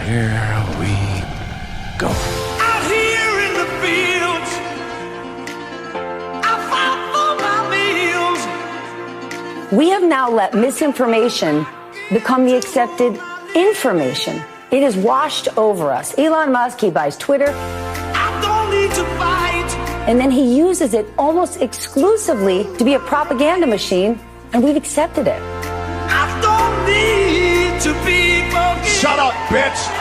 Here we go. Out here in the fields, I fight for my meals. We have now let misinformation become the accepted information. It has washed over us. Elon Musk, he buys Twitter. I don't need to fight. And then he uses it almost exclusively to be a propaganda machine, and we've accepted it. I don't need to be forgiven. Shut up, bitch!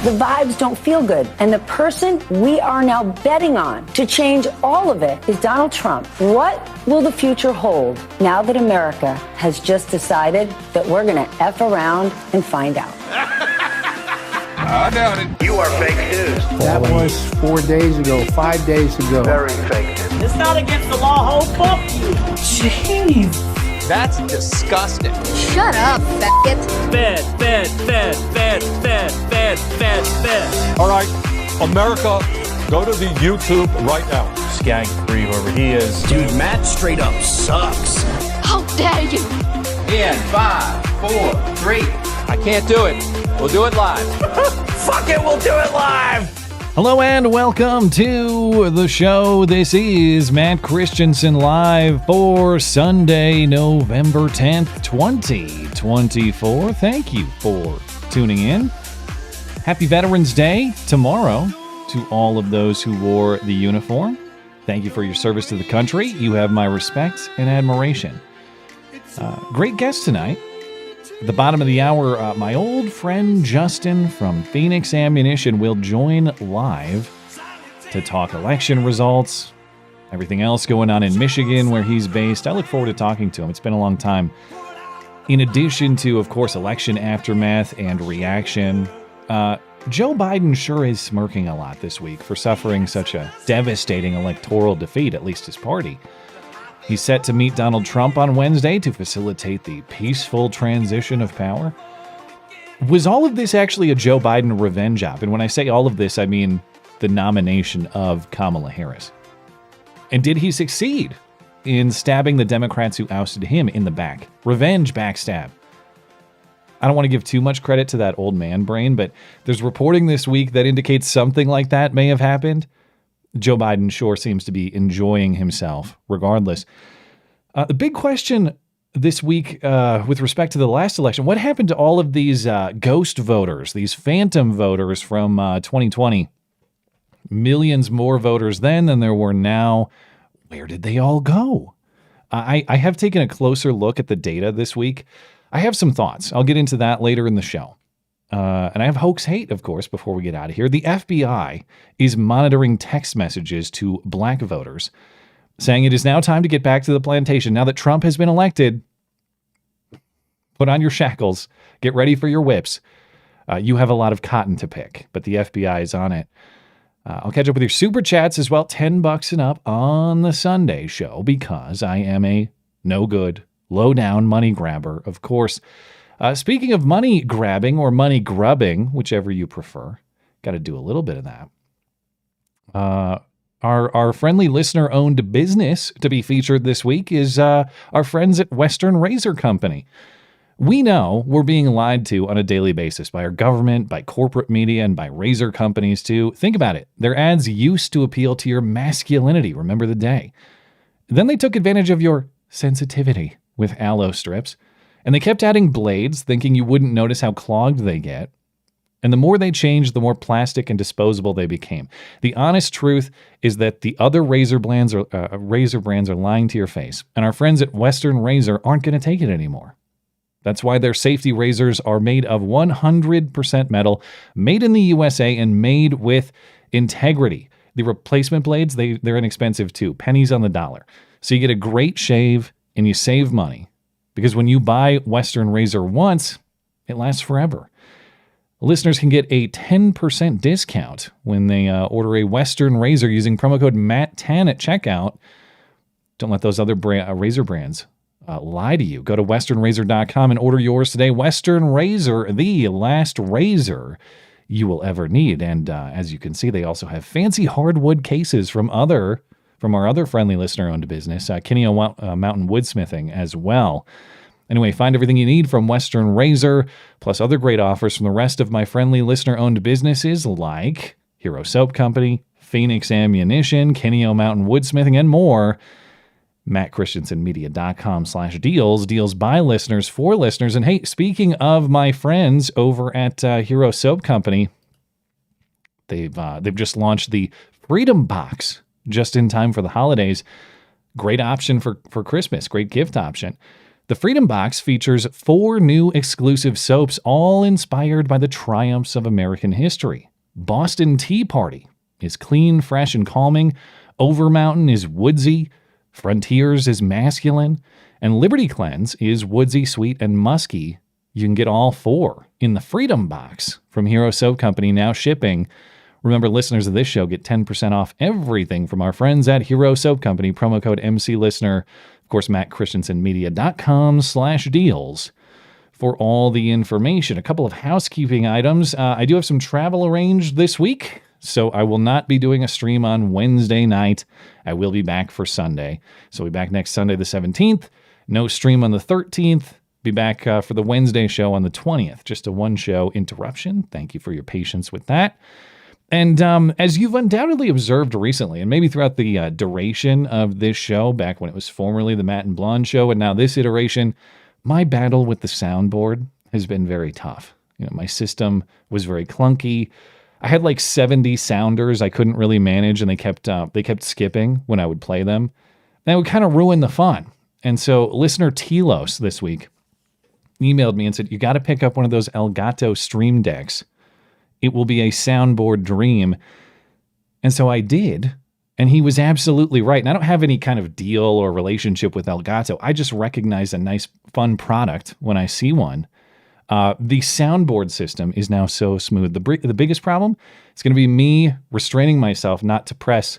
The vibes don't feel good. And the person we are now betting on to change all of it is Donald Trump. What will the future hold now that America has just decided that we're going to F around and find out? I doubt it. You are fake news. That was 4 days ago, 5 days ago. Very fake news. It's not against the law, ho, fuck you. Jeez. That's disgusting. Shut up, faggot. Fed. All right, America, go to the YouTube right now. Skank free whoever he is. Dude, Matt straight up sucks. How dare you? In 5, 4, 3. I can't do it. We'll do it live. Fuck it, we'll do it live. Hello and welcome to the show. This is Matt Christiansen live for Sunday, November 10th, 2024. Thank you for tuning in. Happy Veterans Day tomorrow to all of those who wore the uniform. Thank you for your service to the country. You have my respect and admiration. Great guest tonight. At the bottom of the hour, my old friend Justin from Fenix Ammunition will join live to talk election results, everything else going on in Michigan where he's based. I look forward to talking to him. It's been a long time. In addition to, of course, election aftermath and reaction, Joe Biden sure is smirking a lot this week for suffering such a devastating electoral defeat, at least his party. He's set to meet Donald Trump on Wednesday to facilitate the peaceful transition of power. Was all of this actually a Joe Biden revenge op? And when I say all of this, I mean the nomination of Kamala Harris. And did he succeed in stabbing the Democrats who ousted him in the back? Revenge backstab. I don't want to give too much credit to that old man brain, but there's reporting this week that indicates something like that may have happened. Joe Biden sure seems to be enjoying himself regardless. The big question this week with respect to the last election, what happened to all of these ghost voters, these phantom voters from 2020? Millions more voters then than there were now. Where did they all go? I have taken a closer look at the data this week. I have some thoughts. I'll get into that later in the show. And I have hoax hate, of course, before we get out of here. The FBI is monitoring text messages to black voters, saying it is now time to get back to the plantation. Now that Trump has been elected, put on your shackles, get ready for your whips. You have a lot of cotton to pick, but the FBI is on it. I'll catch up with your super chats as well, $10 and up on the Sunday show, because I am a no good, low down money grabber, of course. Speaking of money grabbing or money grubbing, whichever you prefer, got to do a little bit of that. Our friendly listener-owned business to be featured this week is our friends at Western Razor Company. We know we're being lied to on a daily basis by our government, by corporate media, and by razor companies too. Think about it. Their ads used to appeal to your masculinity. Remember the day. Then they took advantage of your sensitivity with aloe strips. And they kept adding blades, thinking you wouldn't notice how clogged they get. And the more they changed, the more plastic and disposable they became. The honest truth is that the other razor brands are lying to your face. And our friends at Western Razor aren't going to take it anymore. That's why their safety razors are made of 100% metal, made in the USA, and made with integrity. The replacement blades, they're inexpensive too, pennies on the dollar. So you get a great shave and you save money. Because when you buy Western Razor once, it lasts forever. Listeners can get a 10% discount when they order a Western Razor using promo code MATT10 at checkout. Don't let those other razor brands lie to you. Go to westernrazor.com and order yours today. Western Razor, the last razor you will ever need. And as you can see, they also have fancy hardwood cases from our other friendly listener-owned business, Kineo Mountain Woodsmithing as well. Anyway, find everything you need from Western Razor, plus other great offers from the rest of my friendly listener-owned businesses like Hero Soap Company, Fenix Ammunition, Kenny-O Mountain Woodsmithing, and more. MattChristiansenMedia.com/deals. Deals by listeners for listeners. And hey, speaking of my friends over at Hero Soap Company, they've just launched the Freedom Box just in time for the holidays. Great option for Christmas. Great gift option. The Freedom Box features 4 new exclusive soaps, all inspired by the triumphs of American history. Boston Tea Party is clean, fresh, and calming. Overmountain is woodsy. Frontiers is masculine. And Liberty Cleanse is woodsy, sweet, and musky. You can get all 4 in the Freedom Box from Hero Soap Company, now shipping. Remember, listeners of this show get 10% off everything from our friends at Hero Soap Company. Promo code MCListener. Of course, MattChristiansenMedia.com/deals for all the information. A couple of housekeeping items. I do have some travel arranged this week, so I will not be doing a stream on Wednesday night. I will be back for Sunday. So we'll be back next Sunday, the 17th. No stream on the 13th. Be back for the Wednesday show on the 20th. Just a one-show interruption. Thank you for your patience with that. And as you've undoubtedly observed recently, and maybe throughout the duration of this show, back when it was formerly the Matt and Blonde show, and now this iteration, my battle with the soundboard has been very tough. My system was very clunky. I had like 70 sounders I couldn't really manage, and they kept skipping when I would play them. That would kind of ruin the fun. And so listener Telos this week emailed me and said, you got to pick up one of those Elgato Stream Decks. It will be a soundboard dream. And so I did, and he was absolutely right. And I don't have any kind of deal or relationship with Elgato. I just recognize a nice, fun product when I see one. The soundboard system is now so smooth. The biggest problem is going to be me restraining myself not to press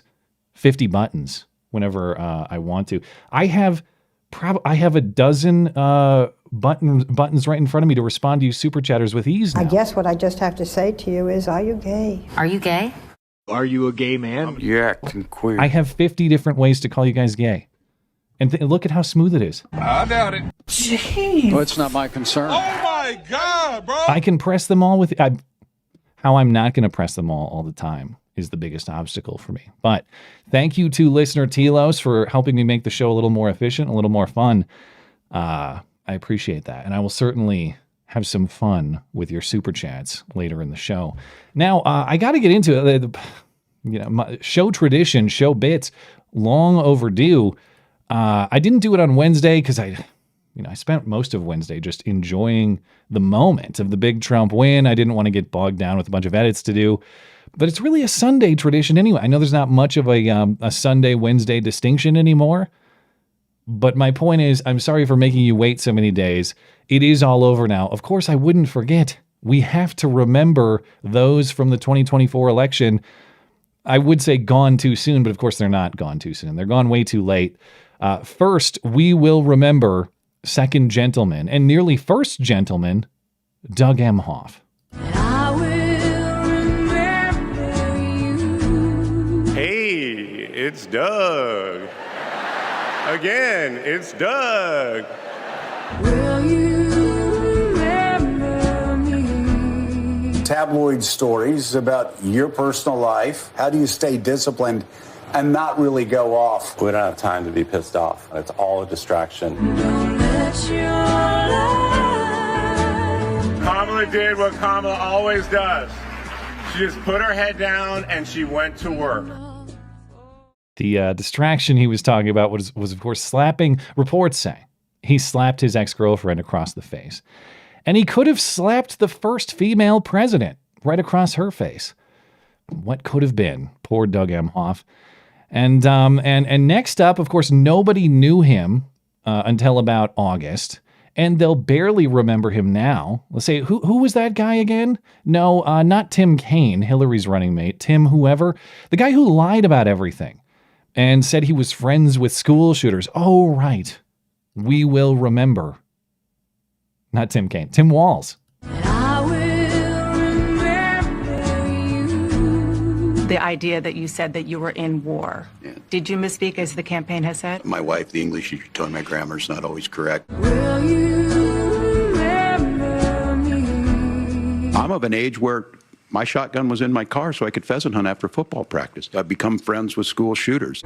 50 buttons whenever I want to. I have a dozen buttons right in front of me to respond to you super chatters with ease now. I guess what I just have to say to you is, are you gay? Are you gay? Are you a gay man? You're acting queer. I have 50 different ways to call you guys gay. And look at how smooth it is. I doubt it. Jeez. Well, it's not my concern. Oh my God, bro. I can press them all with... how I'm not going to press them all the time is the biggest obstacle for me. But thank you to listener Telos for helping me make the show a little more efficient, a little more fun. I appreciate that. And I will certainly have some fun with your super chats later in the show. Now, I got to get into it. My show tradition, show bits, long overdue. I didn't do it on Wednesday because I spent most of Wednesday just enjoying the moment of the big Trump win. I didn't want to get bogged down with a bunch of edits to do. But it's really a Sunday tradition anyway. I know there's not much of a Sunday-Wednesday distinction anymore. But my point is, I'm sorry for making you wait so many days. It is all over now. Of course, I wouldn't forget. We have to remember those from the 2024 election. I would say gone too soon, but of course they're not gone too soon. They're gone way too late. First, we will remember second gentleman and nearly first gentleman, Doug Emhoff. Hey, it's Doug. Again, it's Doug. Will you remember me? Tabloid stories about your personal life. How do you stay disciplined and not really go off? We don't have time to be pissed off. It's all a distraction. Don't let your light. Kamala did what Kamala always does. She just put her head down and she went to work. The distraction he was talking about was of course slapping. Reports say he slapped his ex-girlfriend across the face. And he could have slapped the first female president right across her face. What could have been? Poor Doug Emhoff. And next up, of course, nobody knew him until about August. And they'll barely remember him now. Let's say, who was that guy again? No, not Tim Kaine, Hillary's running mate. Tim whoever. The guy who lied about everything and said he was friends with school shooters. Oh, right. We will remember. Not Tim Kaine. Tim Walz. I will remember you. The idea that you said that you were in war. Yeah. Did you misspeak as the campaign has said? My wife, the English teacher, told me my grammar's not always correct. Will you I'm of an age where my shotgun was in my car so I could pheasant hunt after football practice. I've become friends with school shooters.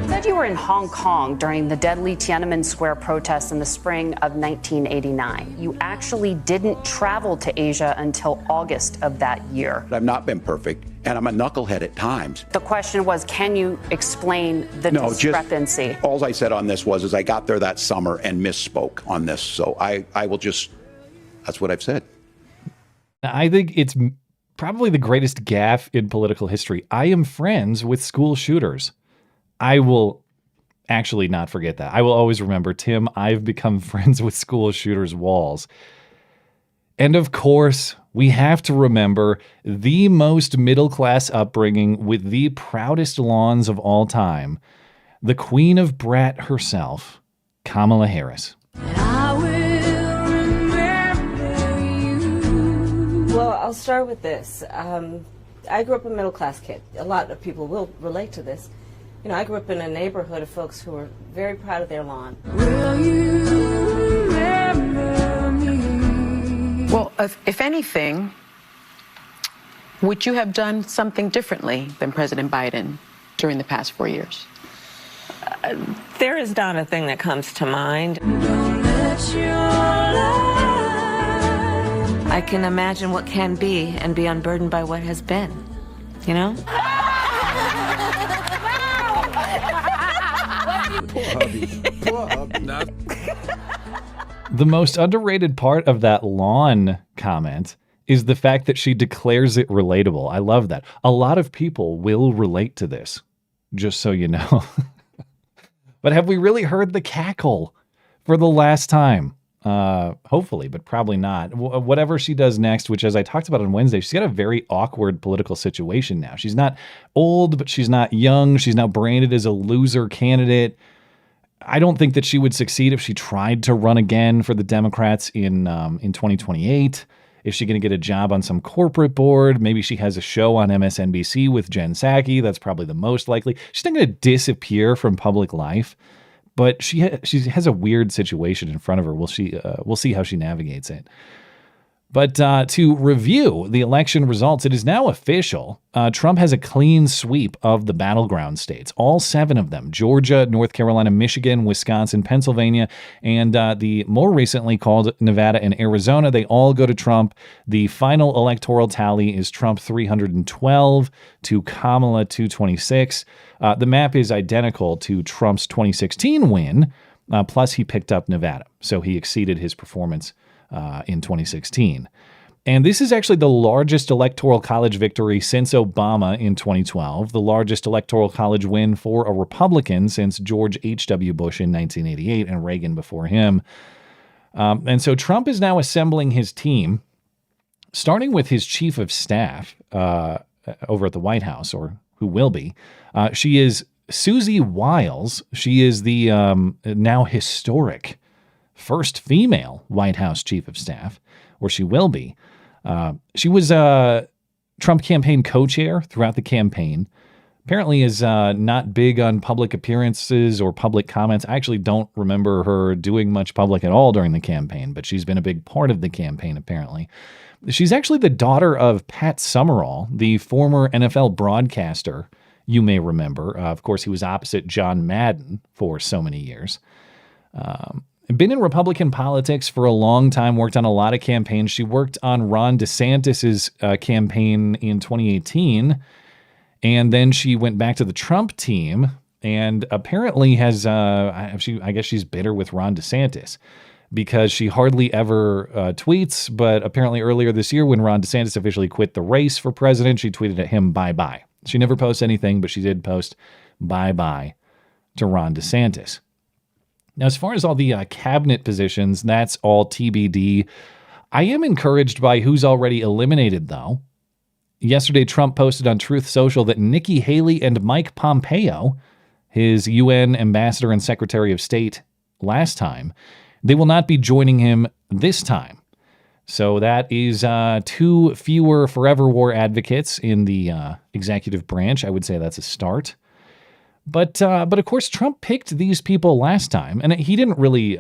Said you were in Hong Kong during the deadly Tiananmen Square protests in the spring of 1989. You actually didn't travel to Asia until August of that year. I've not been perfect, and I'm a knucklehead at times. The question was, can you explain the discrepancy? All I said on this was I got there that summer and misspoke on this. So I will just, that's what I've said. I think it's probably the greatest gaffe in political history. I am friends with school shooters. I will actually not forget that. I will always remember, Tim, I've become friends with school shooters Walz. And of course, we have to remember the most middle-class upbringing with the proudest lawns of all time, the queen of brat herself, Kamala Harris. Well, I'll start with this. I grew up a middle-class kid. A lot of people will relate to this. You know, I grew up in a neighborhood of folks who were very proud of their lawn. Will you remember me? Well, if anything, would you have done something differently than President Biden during the past 4 years? There is not a thing that comes to mind. I can imagine what can be and be unburdened by what has been, you know? Poor hubby. Poor hubby. The most underrated part of that lawn comment is the fact that she declares it relatable. I love that. A lot of people will relate to this, just so you know. But have we really heard the cackle for the last time? Hopefully, but probably not. Whatever she does next, which as I talked about on Wednesday, she's got a very awkward political situation now. She's not old, but she's not young. She's now branded as a loser candidate. I don't think that she would succeed if she tried to run again for the Democrats in 2028. Is she going to get a job on some corporate board? Maybe she has a show on MSNBC with Jen Psaki. That's probably the most likely. She's not going to disappear from public life. But she has a weird situation in front of her. We'll see how she navigates it. But to review the election results, it is now official. Trump has a clean sweep of the battleground states, all 7 of them: Georgia, North Carolina, Michigan, Wisconsin, Pennsylvania, and the more recently called Nevada and Arizona. They all go to Trump. The final electoral tally is Trump 312 to Kamala 226. The map is identical to Trump's 2016 win, plus he picked up Nevada. So he exceeded his performance in 2016. And this is actually the largest electoral college victory since Obama in 2012, the largest electoral college win for a Republican since George H.W. Bush in 1988 and Reagan before him. And so Trump is now assembling his team, starting with his chief of staff over at the White House, or who will be. She is Susie Wiles. She is the now historic first female White House chief of staff, or she will be. She was Trump campaign co-chair throughout the campaign. Apparently is not big on public appearances or public comments. I actually don't remember her doing much public at all during the campaign, but she's been a big part of the campaign, apparently. She's actually the daughter of Pat Summerall, the former NFL broadcaster, you may remember. Of course, he was opposite John Madden for so many years. Been in Republican politics for a long time, worked on a lot of campaigns. She worked on Ron DeSantis's campaign in 2018, and then she went back to the Trump team and apparently has, I guess she's bitter with Ron DeSantis because she hardly ever tweets, but apparently earlier this year when Ron DeSantis officially quit the race for president, she tweeted at him, bye-bye. She never posts anything, but she did post bye-bye to Ron DeSantis. Now, as far as all the cabinet positions, that's all TBD. I am encouraged by who's already eliminated, though. Yesterday, Trump posted on Truth Social that Nikki Haley and Mike Pompeo, his UN ambassador and secretary of state last time, they will not be joining him this time. So that is 2 fewer forever war advocates in the executive branch. I would say that's a start. But of course, Trump picked these people last time, and he didn't really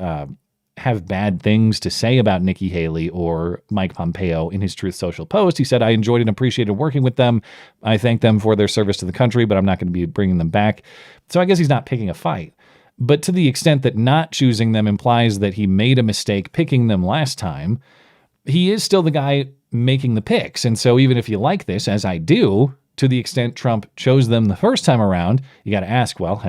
have bad things to say about Nikki Haley or Mike Pompeo in his Truth Social post. He said, I enjoyed and appreciated working with them. I thank them for their service to the country, but I'm not going to be bringing them back. So I guess he's not picking a fight. But to the extent that not choosing them implies that he made a mistake picking them last time, he is still the guy making the picks. And so even if you like this, as I do, to the extent Trump chose them the first time around, you got to ask, well,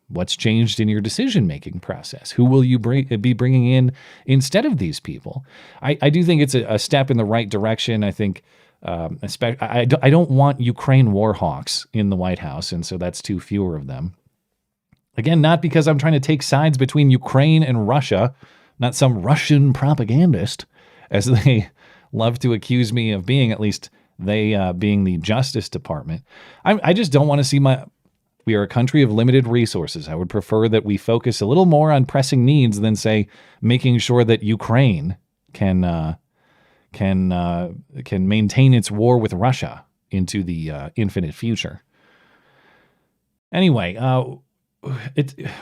what's changed in your decision-making process? Who will you be bringing in instead of these people? I do think it's a step in the right direction. I think I don't want Ukraine war hawks in the White House, and so that's too fewer of them. Again, not because I'm trying to take sides between Ukraine and Russia, not some Russian propagandist, as they love to accuse me of being, at least they being the Justice Department. I just don't want to see we are a country of limited resources. I would prefer that we focus a little more on pressing needs than, say, making sure that Ukraine can maintain its war with Russia into the infinite future. Anyway,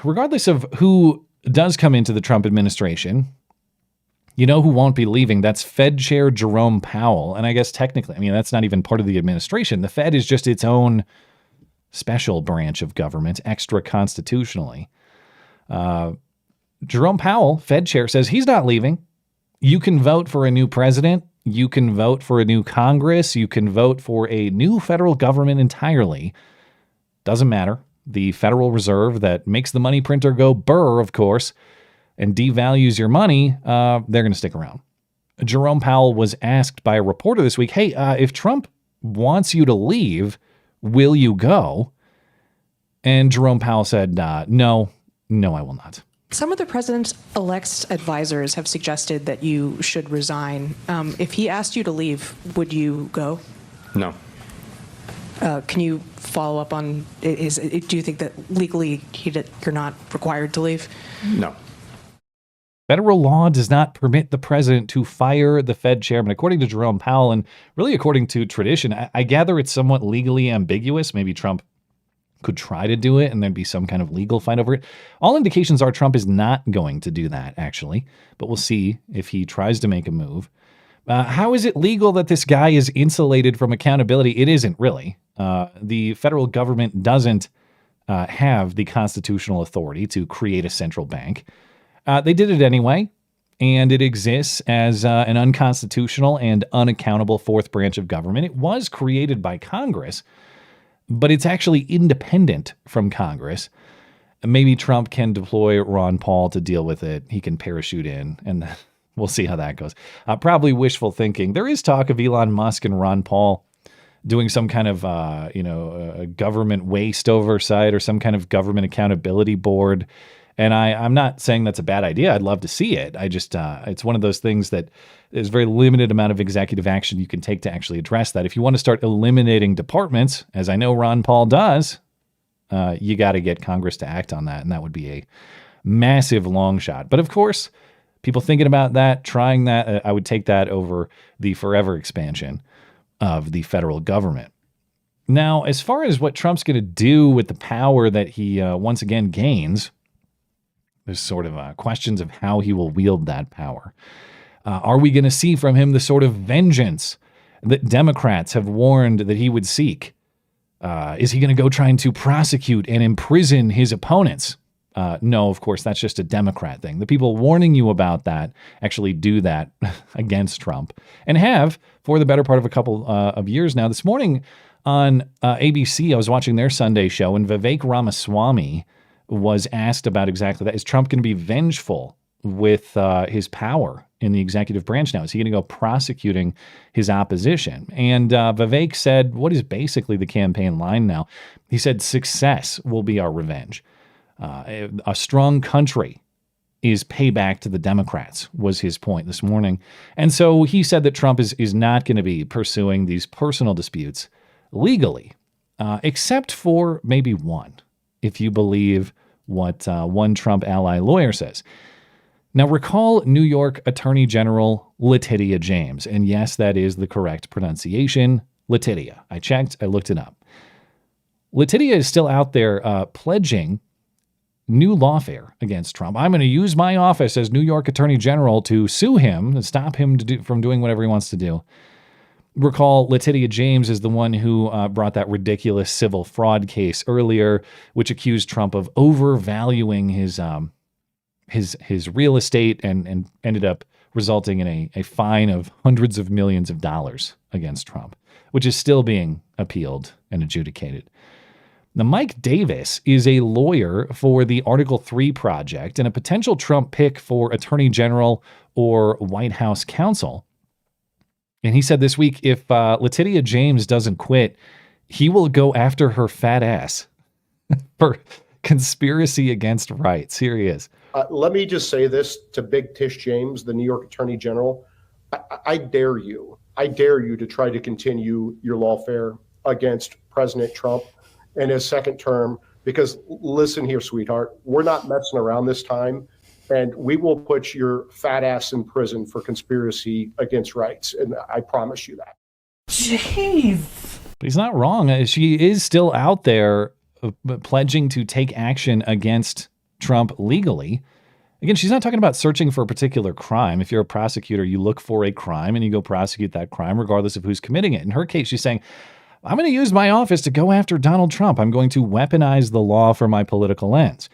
regardless of who does come into the Trump administration, you know who won't be leaving? That's Fed Chair Jerome Powell. And I guess technically, that's not even part of the administration. The Fed is just its own special branch of government, extra constitutionally. Jerome Powell, Fed chair, says he's not leaving. You can vote for a new president. You can vote for a new Congress. You can vote for a new federal government entirely. Doesn't matter. The Federal Reserve that makes the money printer go burr, of course, and devalues your money, they're going to stick around. Jerome Powell was asked by a reporter this week, hey, if Trump wants you to leave, will you go? And Jerome Powell said, no, I will not. Some of the president-elect's advisors have suggested that you should resign. If he asked you to leave, would you go? No. Can you follow up on, do you think that legally you're not required to leave? No. Federal law does not permit the president to fire the Fed chairman, according to Jerome Powell, and really according to tradition. I gather it's somewhat legally ambiguous. Maybe Trump could try to do it and there'd be some kind of legal fight over it. All indications are Trump is not going to do that, actually, but we'll see if he tries to make a move. How is it legal that this guy is insulated from accountability? It isn't really. The federal government doesn't have the constitutional authority to create a central bank. They did it anyway, and it exists as an unconstitutional and unaccountable fourth branch of government. It was created by Congress, but it's actually independent from Congress. Maybe Trump can deploy Ron Paul to deal with it. He can parachute in, and we'll see how that goes. Probably wishful thinking. There is talk of Elon Musk and Ron Paul doing some kind of, government waste oversight or some kind of government accountability board. And I'm not saying that's a bad idea. I'd love to see it. I just, it's one of those things that there's very limited amount of executive action you can take to actually address that. If you want to start eliminating departments, as I know Ron Paul does, you got to get Congress to act on that. And that would be a massive long shot. But of course, people thinking about that, trying that, I would take that over the forever expansion of the federal government. Now, as far as what Trump's going to do with the power that he once again gains, there's sort of questions of how he will wield that power. Are we going to see from him the sort of vengeance that Democrats have warned that he would seek? Is he going to go trying to prosecute and imprison his opponents? No, of course, that's just a Democrat thing. The people warning you about that actually do that against Trump and have for the better part of a couple of years now. This morning on ABC, I was watching their Sunday show, and Vivek Ramaswamy was asked about exactly that. Is Trump going to be vengeful with his power in the executive branch now? Is he going to go prosecuting his opposition? And Vivek said what is basically the campaign line now. He said success will be our revenge. A strong country is payback to the Democrats, was his point this morning. And so he said that Trump is not going to be pursuing these personal disputes legally, except for maybe one, if you believe what one Trump ally lawyer says. Now, recall New York Attorney General Letitia James. And yes, that is the correct pronunciation, Letitia. I checked, I looked it up. Letitia is still out there pledging new lawfare against Trump. I'm going to use my office as New York Attorney General to sue him and stop him from doing whatever he wants to do. Recall, Letitia James is the one who brought that ridiculous civil fraud case earlier, which accused Trump of overvaluing his real estate and ended up resulting in a fine of hundreds of millions of dollars against Trump, which is still being appealed and adjudicated. Now, Mike Davis is a lawyer for the Article 3 project and a potential Trump pick for Attorney General or White House counsel. And he said this week, if Letitia James doesn't quit, he will go after her fat ass for conspiracy against rights. Here he is. Let me just say this to Big Tish James, the New York Attorney General. I dare you to try to continue your lawfare against President Trump in his second term, because listen here, sweetheart, we're not messing around this time. And we will put your fat ass in prison for conspiracy against rights. And I promise you that. Jeez. But he's not wrong. She is still out there pledging to take action against Trump legally. Again, she's not talking about searching for a particular crime. If you're a prosecutor, you look for a crime and you go prosecute that crime regardless of who's committing it. In her case, she's saying, I'm going to use my office to go after Donald Trump. I'm going to weaponize the law for my political ends.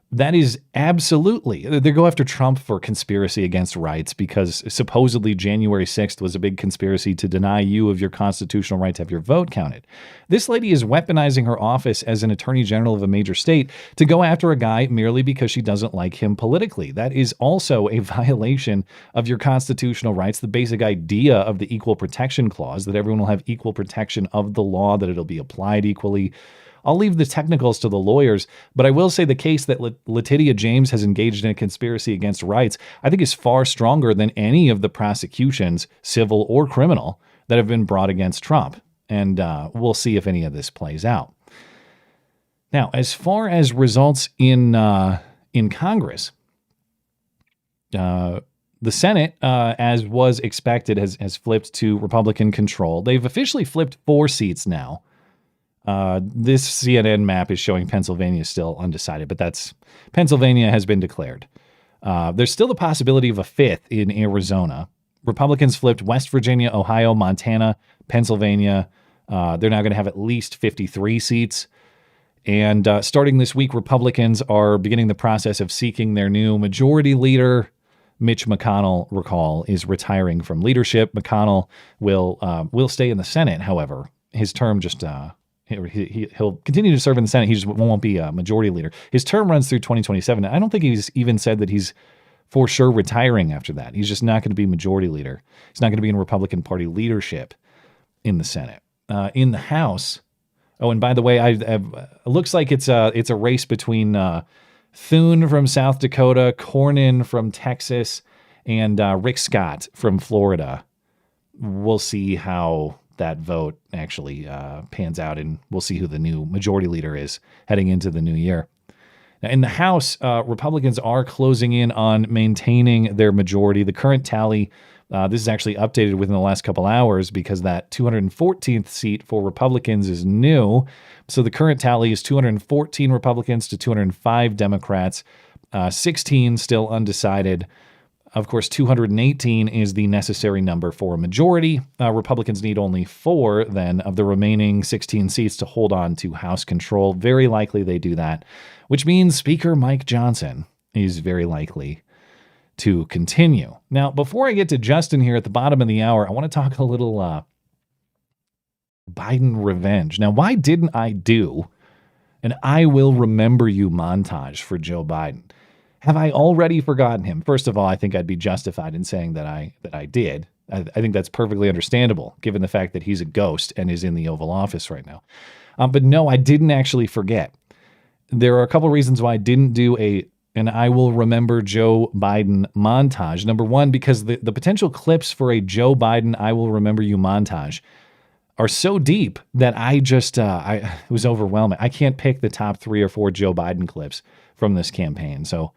That is absolutely, they go after Trump for conspiracy against rights because supposedly January 6th was a big conspiracy to deny you of your constitutional right to have your vote counted. This lady is weaponizing her office as an attorney general of a major state to go after a guy merely because she doesn't like him politically. That is also a violation of your constitutional rights, the basic idea of the Equal Protection Clause, that everyone will have equal protection of the law, that it'll be applied equally. I'll leave the technicals to the lawyers, but I will say the case that Letitia James has engaged in a conspiracy against rights, I think is far stronger than any of the prosecutions, civil or criminal, that have been brought against Trump. And we'll see if any of this plays out. Now, as far as results in Congress, the Senate, as was expected, has flipped to Republican control. They've officially flipped 4 seats now. This CNN map is showing Pennsylvania still undecided, but Pennsylvania has been declared. There's still the possibility of a 5th in Arizona. Republicans flipped West Virginia, Ohio, Montana, Pennsylvania. They're now going to have at least 53 seats. And starting this week, Republicans are beginning the process of seeking their new majority leader. Mitch McConnell, recall, is retiring from leadership. McConnell will stay in the Senate, however. His term just... He'll continue to serve in the Senate. He just won't be a majority leader. His term runs through 2027. I don't think he's even said that he's for sure retiring after that. He's just not going to be majority leader. He's not going to be in Republican Party leadership in the Senate. In the House, oh, and by the way, it looks like it's a race between Thune from South Dakota, Cornyn from Texas, and Rick Scott from Florida. We'll see how that vote actually pans out, and we'll see who the new majority leader is heading into the new year. Now, in the House, Republicans are closing in on maintaining their majority. The current tally, this is actually updated within the last couple hours because that 214th seat for Republicans is new. So the current tally is 214 Republicans to 205 Democrats, 16 still undecided. Of course, 218 is the necessary number for a majority. Republicans need only 4, then, of the remaining 16 seats to hold on to House control. Very likely they do that, which means Speaker Mike Johnson is very likely to continue. Now, before I get to Justin here at the bottom of the hour, I want to talk a little Biden revenge. Now, why didn't I do an I Will Remember You montage for Joe Biden? Have I already forgotten him? First of all, I think I'd be justified in saying that I did. I think that's perfectly understandable, given the fact that he's a ghost and is in the Oval Office right now. But no, I didn't actually forget. There are a couple reasons why I didn't do an I Will Remember Joe Biden montage. Number one, because the potential clips for a Joe Biden I Will Remember You montage are so deep that it was overwhelming. I can't pick the top 3 or 4 Joe Biden clips from this campaign. So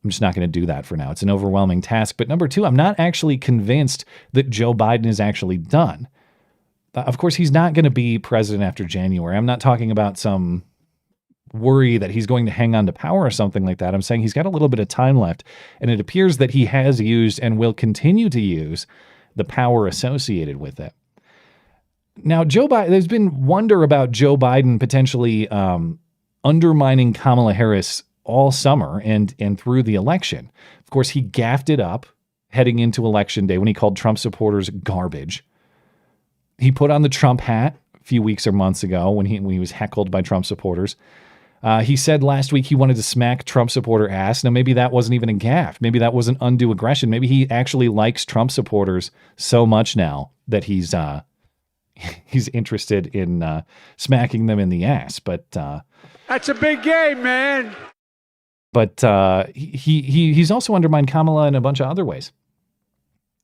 I'm just not going to do that for now. It's an overwhelming task. But number 2, I'm not actually convinced that Joe Biden is actually done. Of course, he's not going to be president after January. I'm not talking about some worry that he's going to hang on to power or something like that. I'm saying he's got a little bit of time left, and it appears that he has used and will continue to use the power associated with it. Now, Joe Biden, there's been wonder about Joe Biden potentially undermining Kamala Harris all summer and through the election. Of course, he gaffed it up heading into Election Day when he called Trump supporters garbage. He put on the Trump hat a few weeks or months ago when he was heckled by Trump supporters. He said last week he wanted to smack Trump supporter ass. Now, maybe that wasn't even a gaffe. Maybe that wasn't undue aggression. Maybe he actually likes Trump supporters so much now that he's interested in smacking them in the ass. But that's a big game, man. But he's also undermined Kamala in a bunch of other ways.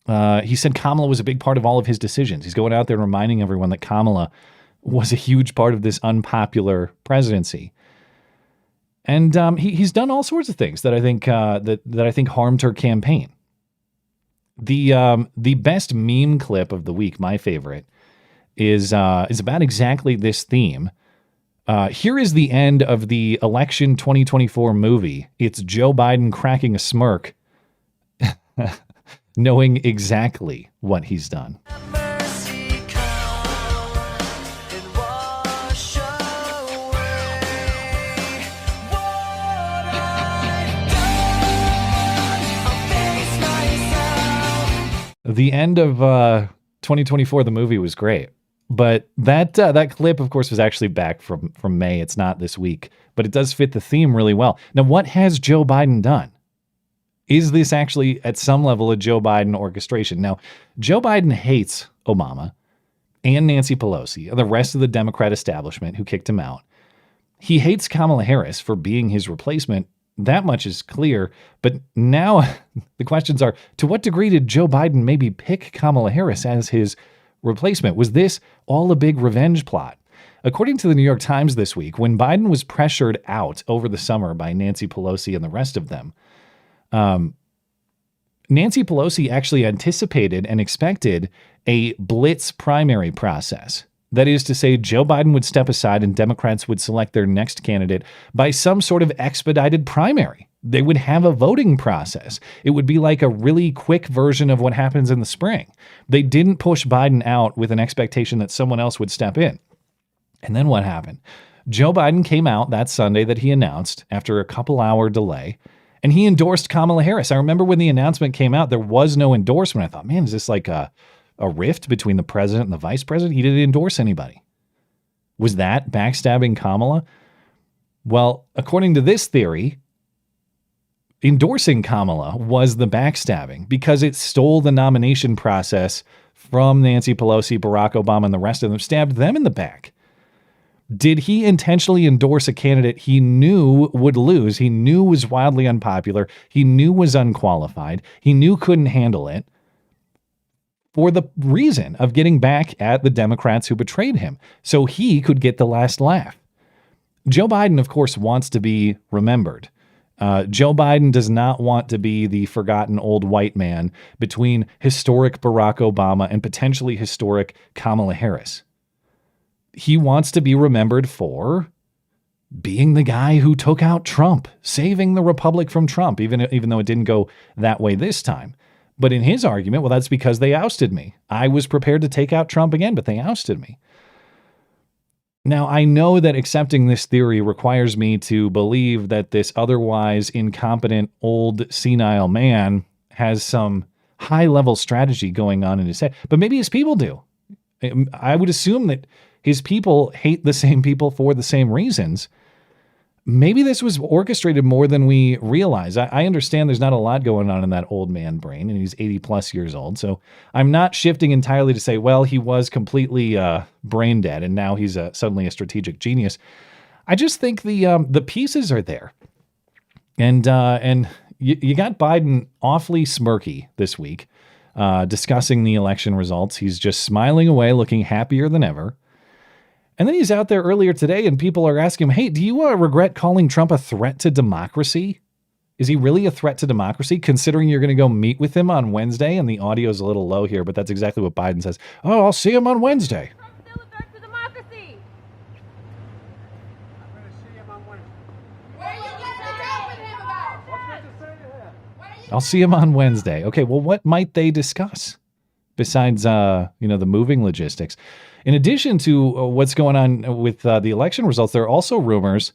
He said Kamala was a big part of all of his decisions. He's going out there and reminding everyone that Kamala was a huge part of this unpopular presidency. And he's done all sorts of things that I think that I think harmed her campaign. The best meme clip of the week, my favorite, is about exactly this theme. Here is the end of the election 2024 movie. It's Joe Biden cracking a smirk, knowing exactly what he's done. The end of 2024, the movie, was great. But that clip, of course, was actually back from May. It's not this week. But it does fit the theme really well. Now, what has Joe Biden done? Is this actually, at some level, a Joe Biden orchestration? Now, Joe Biden hates Obama and Nancy Pelosi and the rest of the Democrat establishment who kicked him out. He hates Kamala Harris for being his replacement. That much is clear. But now the questions are, to what degree did Joe Biden maybe pick Kamala Harris as his replacement? Was this all a big revenge plot? According to the New York Times this week, when Biden was pressured out over the summer by Nancy Pelosi and the rest of them, Nancy Pelosi actually anticipated and expected a blitz primary process. That is to say, Joe Biden would step aside and Democrats would select their next candidate by some sort of expedited primary. They would have a voting process. It would be like a really quick version of what happens in the spring. They didn't push Biden out with an expectation that someone else would step in. And then what happened? Joe Biden came out that Sunday that he announced after a couple-hour delay, and he endorsed Kamala Harris. I remember when the announcement came out, there was no endorsement. I thought, man, is this like a rift between the president and the vice president? He didn't endorse anybody. Was that backstabbing Kamala? Well, according to this theory, endorsing Kamala was the backstabbing because it stole the nomination process from Nancy Pelosi, Barack Obama, and the rest of them, stabbed them in the back. Did he intentionally endorse a candidate he knew would lose? He knew was wildly unpopular. He knew was unqualified. He knew couldn't handle it, for the reason of getting back at the Democrats who betrayed him, so he could get the last laugh. Joe Biden, of course, wants to be remembered. Joe Biden does not want to be the forgotten old white man between historic Barack Obama and potentially historic Kamala Harris. He wants to be remembered for being the guy who took out Trump, saving the republic from Trump, even though it didn't go that way this time. But in his argument, well, that's because they ousted me. I was prepared to take out Trump again, but they ousted me. Now, I know that accepting this theory requires me to believe that this otherwise incompetent, old, senile man has some high-level strategy going on in his head. But maybe his people do. I would assume that his people hate the same people for the same reasons. Maybe this was orchestrated more than we realize. I understand there's not a lot going on in that old man brain, and he's 80 plus years old. So I'm not shifting entirely to say, well, he was completely brain dead, and now he's suddenly a strategic genius. I just think the pieces are there. And you got Biden awfully smirky this week, discussing the election results. He's just smiling away, looking happier than ever. And then he's out there earlier today and people are asking him, hey, do you regret calling Trump a threat to democracy? Is he really a threat to democracy, considering you're going to go meet with him on Wednesday? And the audio's a little low here, but that's exactly what Biden says. Oh, I'll see him on Wednesday. Trump's still a threat to democracy. I'm going to see him on Wednesday. I'll see him on Wednesday. Okay, well, what might they discuss besides, the moving logistics? In addition to what's going on with the election results, there are also rumors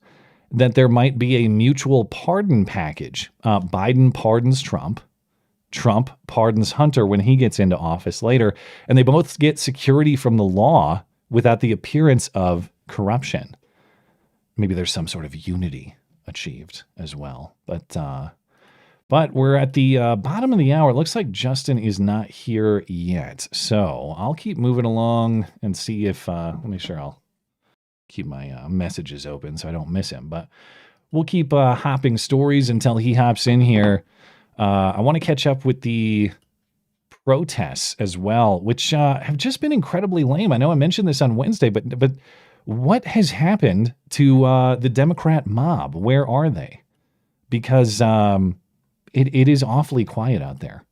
that there might be a mutual pardon package. Biden pardons Trump. Trump pardons Hunter when he gets into office later, and they both get security from the law without the appearance of corruption. Maybe there's some sort of unity achieved as well. But we're at the bottom of the hour. It looks like Justin is not here yet. So I'll keep moving along and see if, let me make sure I'll keep my messages open so I don't miss him. But we'll keep hopping stories until he hops in here. I want to catch up with the protests as well, which have just been incredibly lame. I know I mentioned this on Wednesday, but what has happened to the Democrat mob? Where are they? Because it is awfully quiet out there.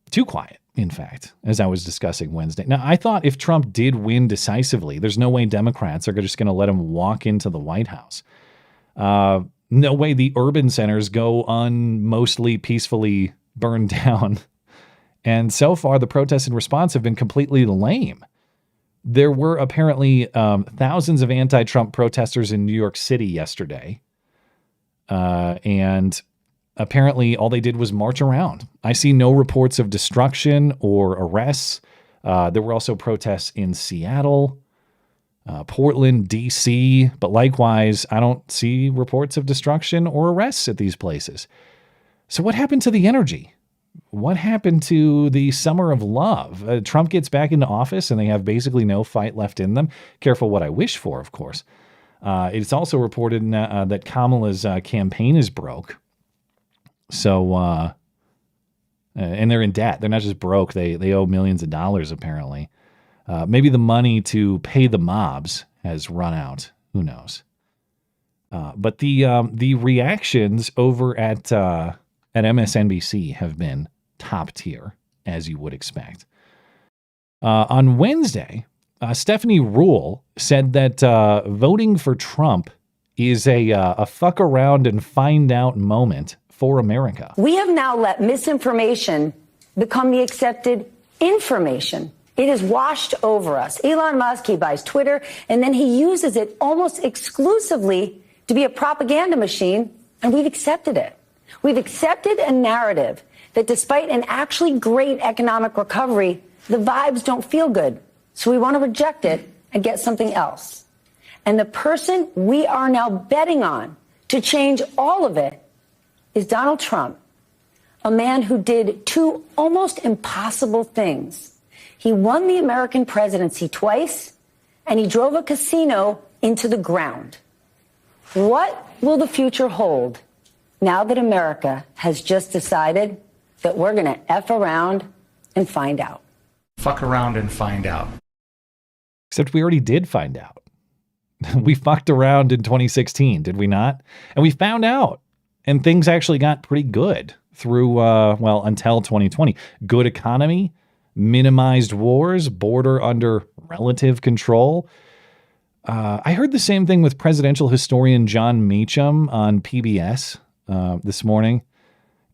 Too quiet, in fact, as I was discussing Wednesday. Now, I thought if Trump did win decisively, there's no way Democrats are just going to let him walk into the White House. No way the urban centers go mostly peacefully burned down. And so far, the protests in response have been completely lame. There were apparently thousands of anti-Trump protesters in New York City yesterday. And apparently all they did was march around. I see no reports of destruction or arrests. There were also protests in Seattle, Portland, D.C., but likewise, I don't see reports of destruction or arrests at these places. So what happened to the energy? What happened to the summer of love? Trump gets back into office and they have basically no fight left in them. Careful what I wish for, of course. It's also reported that Kamala's campaign is broke. So, and they're in debt. They're not just broke. They owe millions of dollars, apparently. Maybe the money to pay the mobs has run out. Who knows? But the reactions over at MSNBC have been top tier, as you would expect. On Wednesday, Stephanie Ruhle said that voting for Trump is a fuck around and find out moment for America. We have now let misinformation become the accepted information. It has washed over us. Elon Musk, he buys Twitter, and then he uses it almost exclusively to be a propaganda machine, and we've accepted it. We've accepted a narrative that despite an actually great economic recovery, the vibes don't feel good. So we want to reject it and get something else. And the person we are now betting on to change all of it is Donald Trump, a man who did two almost impossible things. He won the American presidency twice, and he drove a casino into the ground. What will the future hold now that America has just decided that we're going to F around and find out? Fuck around and find out. Except we already did find out. We fucked around in 2016, did we not? And we found out. And things actually got pretty good through, until 2020. Good economy, minimized wars, border under relative control. I heard the same thing with presidential historian John Meacham on PBS this morning.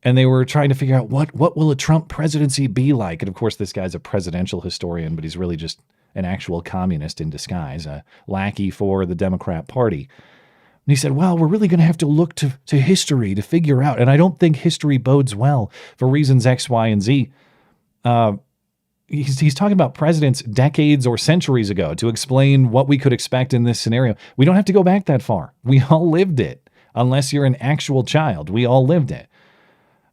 And they were trying to figure out what will a Trump presidency be like? And of course, this guy's a presidential historian, but he's really just an actual communist in disguise, a lackey for the Democrat Party. And he said, well, we're really going to have to look to history to figure out. And I don't think history bodes well for reasons X, Y, and Z. He's talking about presidents decades or centuries ago to explain what we could expect in this scenario. We don't have to go back that far. We all lived it. Unless you're an actual child, we all lived it.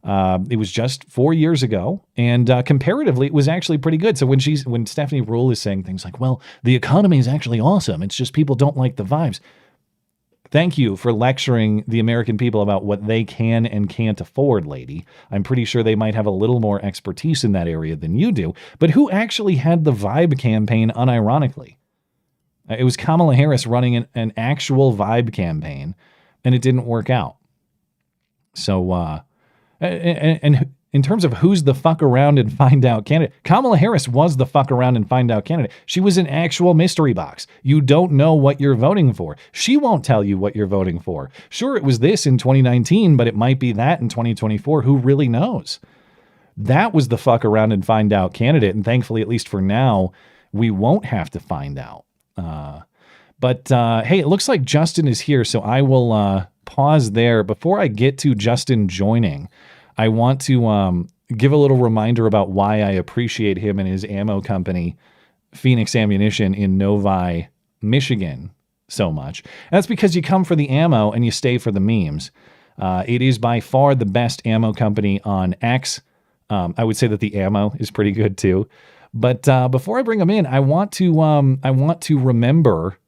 It was just 4 years ago, and comparatively, it was actually pretty good. So when Stephanie Ruhle is saying things like, well, the economy is actually awesome, it's just people don't like the vibes. Thank you for lecturing the American people about what they can and can't afford, lady. I'm pretty sure they might have a little more expertise in that area than you do. But who actually had the vibe campaign unironically? It was Kamala Harris running an actual vibe campaign, and it didn't work out. So, and In terms of who's the fuck around and find out candidate, Kamala Harris was the fuck around and find out candidate. She was an actual mystery box. You don't know what you're voting for. She won't tell you what you're voting for. Sure, it was this in 2019, but it might be that in 2024. Who really knows? That was the fuck around and find out candidate. And thankfully, at least for now, we won't have to find out. But hey, it looks like Justin is here. So I will pause there. Before I get to Justin joining, I want to give a little reminder about why I appreciate him and his ammo company, Fenix Ammunition in Novi, Michigan, so much. That's because you come for the ammo and you stay for the memes. It is by far the best ammo company on X. I would say that the ammo is pretty good too. But before I bring them in, I want to remember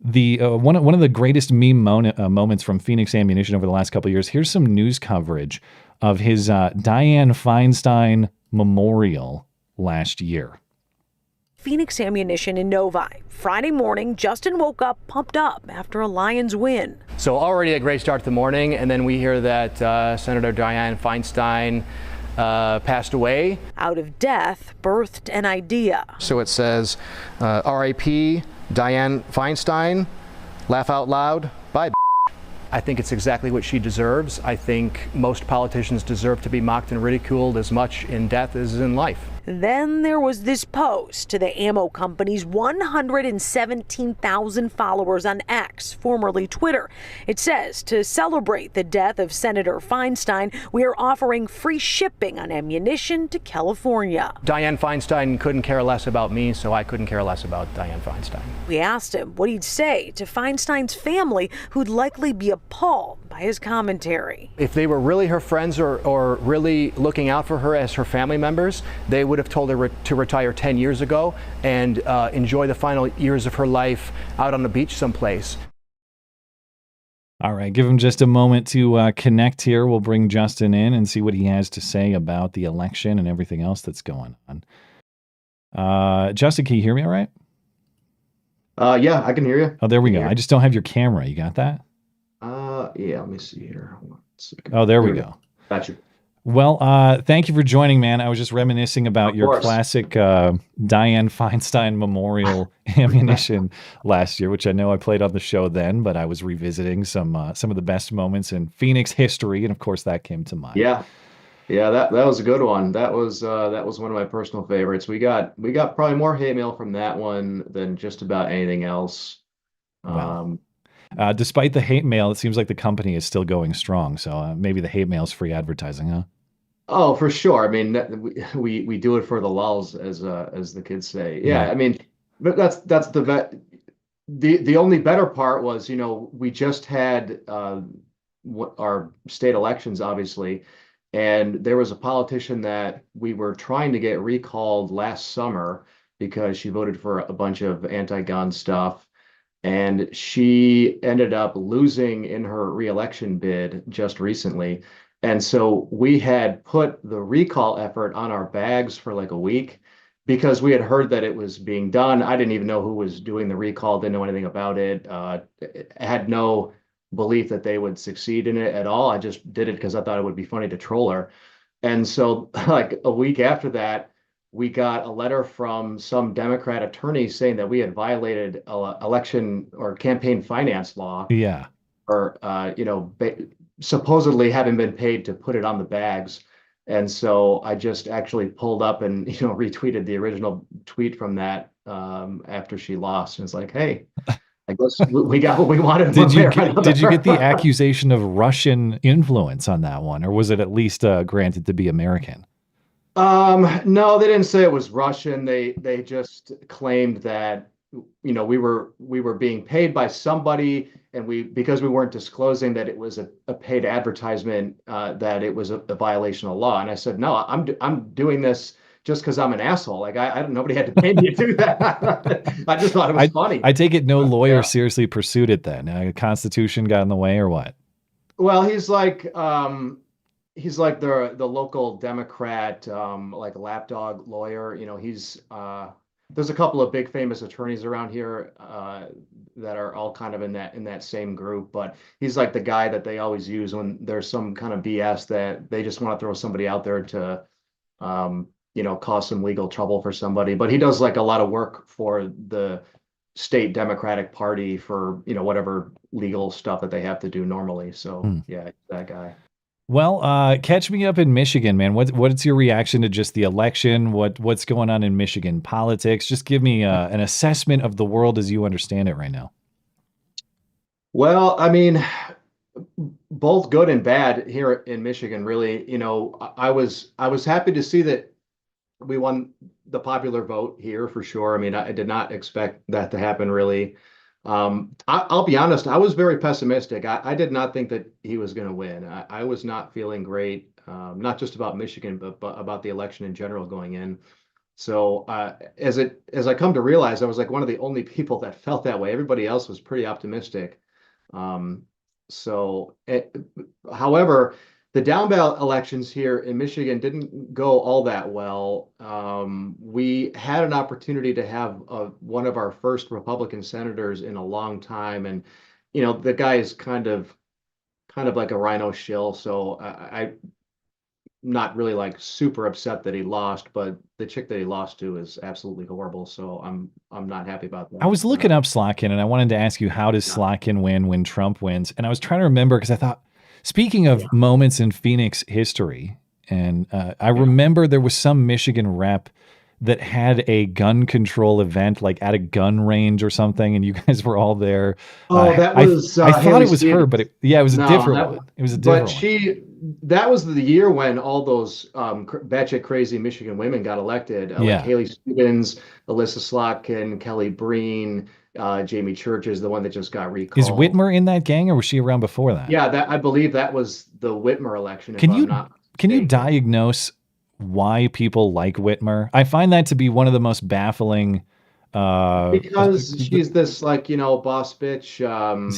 the one of the greatest meme moments from Fenix Ammunition over the last couple of years. Here's some news coverage of his Dianne Feinstein memorial last year. Fenix Ammunition in Novi. Friday morning, Justin woke up pumped up after a Lions win. So already a great start to the morning, and then we hear that Senator Dianne Feinstein passed away. Out of death, birthed an idea. So it says, R.I.P. Dianne Feinstein, laugh out loud, bye. I think it's exactly what she deserves. I think most politicians deserve to be mocked and ridiculed as much in death as in life. Then there was this post to the ammo company's 117,000 followers on X, formerly Twitter. It says, to celebrate the death of Senator Feinstein, we are offering free shipping on ammunition to California. Dianne Feinstein couldn't care less about me, so I couldn't care less about Dianne Feinstein. We asked him what he'd say to Feinstein's family, who'd likely be appalled by his commentary. If they were really her friends or really looking out for her as her family members, they would have told her to retire 10 years ago and enjoy the final years of her life out on the beach someplace. All right, give him just a moment to connect here. We'll bring Justin in and see what he has to say about the election and everything else that's going on. Justin, can you hear me all right? Yeah, I can hear you. Oh, there we go. I just don't have your camera. You got that? Yeah, let me see here. 1 second. Oh, there we go. Got you. Well, thank you for joining, man. I was just reminiscing about your classic Dianne Feinstein memorial ammunition last year, which I know I played on the show then, but I was revisiting some of the best moments in Phoenix history, and of course that came to mind. Yeah, that was a good one. That was one of my personal favorites. We got probably more hate mail from that one than just about anything else. Wow. Despite the hate mail, it seems like the company is still going strong. So maybe the hate mail is free advertising, huh? Oh, for sure. I mean, we do it for the lulz, as the kids say. Yeah, I mean, but that's the only better part was, we just had our state elections, obviously, and there was a politician that we were trying to get recalled last summer because she voted for a bunch of anti-gun stuff. And she ended up losing in her reelection bid just recently. And so we had put the recall effort on our bags for like a week because we had heard that it was being done. I didn't even know who was doing the recall, didn't know anything about it. Had no belief that they would succeed in it at all. I just did it because I thought it would be funny to troll her. And so like a week after that, we got a letter from some Democrat attorney saying that we had violated election or campaign finance law. Yeah. Or, supposedly having been paid to put it on the bags. And so I just actually pulled up and, retweeted the original tweet from that after she lost. And it's like, hey, I guess we got what we wanted. Did you get the accusation of Russian influence on that one? Or was it at least granted to be American? No, they didn't say it was Russian. They just claimed that, we were being paid by somebody, and because we weren't disclosing that it was a paid advertisement, that it was a violation of law. And I said, no, I'm doing this just because I'm an asshole. Like nobody had to pay me to do that. I just thought it was funny. I take it no lawyer seriously pursued it then. Constitution got in the way or what? Well, he's like the local Democrat, like lapdog lawyer. He's there's a couple of big famous attorneys around here. that are all kind of in that same group. But he's like the guy that they always use when there's some kind of BS that they just want to throw somebody out there to, cause some legal trouble for somebody. But he does like a lot of work for the state Democratic Party for, whatever legal stuff that they have to do normally. So yeah, that guy. Well, catch me up in Michigan, man. What's your reaction to just the election? What's going on in Michigan politics? Just give me an assessment of the world as you understand it right now. Well, I mean, both good and bad here in Michigan, really. I was happy to see that we won the popular vote here for sure. I mean, I did not expect that to happen, really. I'll be honest, I was very pessimistic. I did not think that he was going to win. I was not feeling great, not just about Michigan, but about the election in general going in. So as I come to realize, I was like one of the only people that felt that way. Everybody else was pretty optimistic. However, the down ballot elections here in Michigan didn't go all that well. We had an opportunity to have one of our first Republican senators in a long time, and the guy is kind of like a rhino shill. So I'm not really like super upset that he lost, but the chick that he lost to is absolutely horrible. So I'm not happy about that. I was looking up Slotkin, and I wanted to ask you, how does Slotkin win when Trump wins? And I was trying to remember, because I thought, speaking of moments in Phoenix history, and I remember there was some Michigan rep that had a gun control event, like at a gun range or something, and you guys were all there. That was I thought Haley it was her, but it was a different one. It was a different one. That was the year when all those batshit crazy Michigan women got elected. Like Haley Stevens, Alyssa Slotkin, Kelly Breen, Jamie Church is the one that just got recalled. Is Whitmer in that gang, or was she around before that? Yeah, I believe that was the Whitmer election. Can you diagnose why people like Whitmer? I find that to be one of the most baffling. Because she's this boss bitch,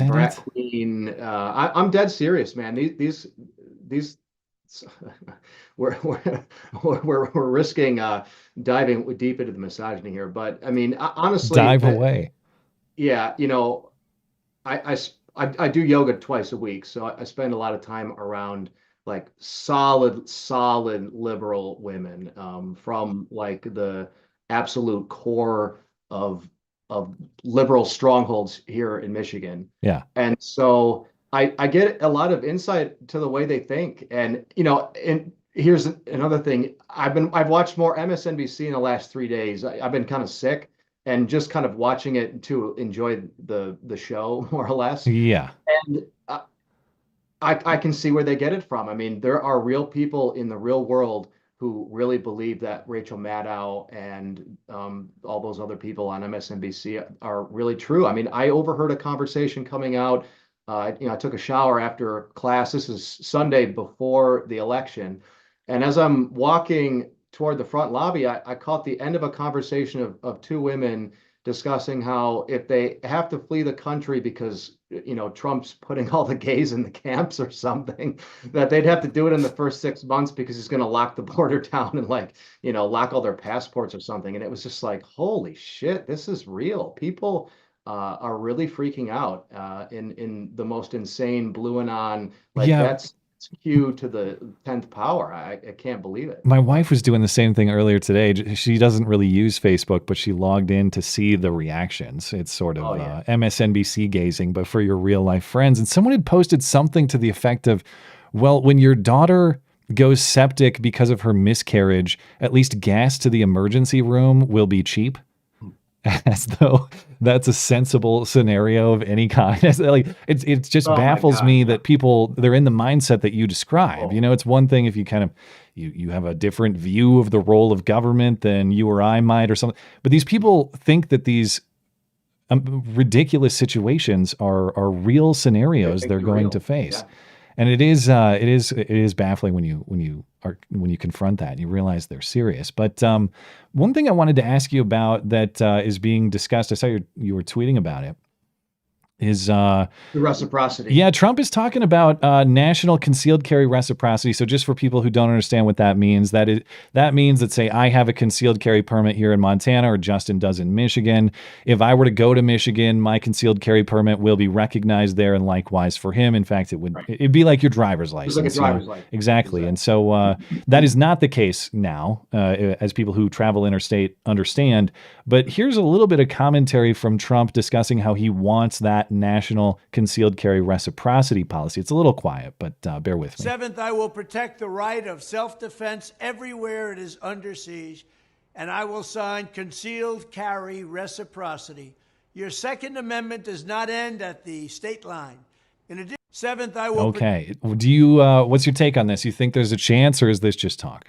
brat queen. I'm dead serious, man. These we're risking diving deep into the misogyny here, but I mean, honestly, dive away. Yeah, I do yoga twice a week, so I spend a lot of time around like solid liberal women, from like the absolute core of liberal strongholds here in Michigan. Yeah. And so I get a lot of insight to the way they think. And and here's another thing. I've watched more MSNBC in the last 3 days. I've been kind of sick and just kind of watching it to enjoy the show more or less. Yeah. And I can see where they get it from. I mean, there are real people in the real world who really believe that Rachel Maddow and all those other people on MSNBC are really true. I mean, I overheard a conversation coming out. I took a shower after class. This is Sunday before the election. And as I'm walking toward the front lobby, I caught the end of a conversation of two women discussing how if they have to flee the country because Trump's putting all the gays in the camps or something, that they'd have to do it in the first 6 months because he's going to lock the border down and lock all their passports or something. And it was just like, holy shit, this is real. People are really freaking out in the most insane blue anon. That's skew to the 10th power. I can't believe it. My wife was doing the same thing earlier today. She doesn't really use Facebook, but she logged in to see the reactions. It's sort of MSNBC gazing, but for your real life friends. And someone had posted something to the effect of, well, when your daughter goes septic because of her miscarriage, at least gas to the emergency room will be cheap. As though that's a sensible scenario of any kind. It just baffles me that people, they're in the mindset that you describe. It's one thing if you kind of you have a different view of the role of government than you or I might or something. But these people think that these ridiculous situations are real scenarios they're going to face. Yeah. And it is baffling when you confront that and you realize they're serious. But one thing I wanted to ask you about that is being discussed, I saw you were tweeting about it, The reciprocity. Yeah, Trump is talking about national concealed carry reciprocity. So just for people who don't understand what that means, that means that, say, I have a concealed carry permit here in Montana, or Justin does in Michigan. If I were to go to Michigan, my concealed carry permit will be recognized there, and likewise for him. In fact, it'd be like your driver's license. It's like a driver's license. Exactly. And so that is not the case now, as people who travel interstate understand. But here's a little bit of commentary from Trump discussing how he wants that national concealed carry reciprocity policy. It's a little quiet, but bear with me. Seventh, I will protect the right of self-defense everywhere it is under siege, and I will sign concealed carry reciprocity. Your Second Amendment does not end at the state line. In addition, seventh, I will... Okay. Do you, what's your take on this? You think there's a chance, or is this just talk?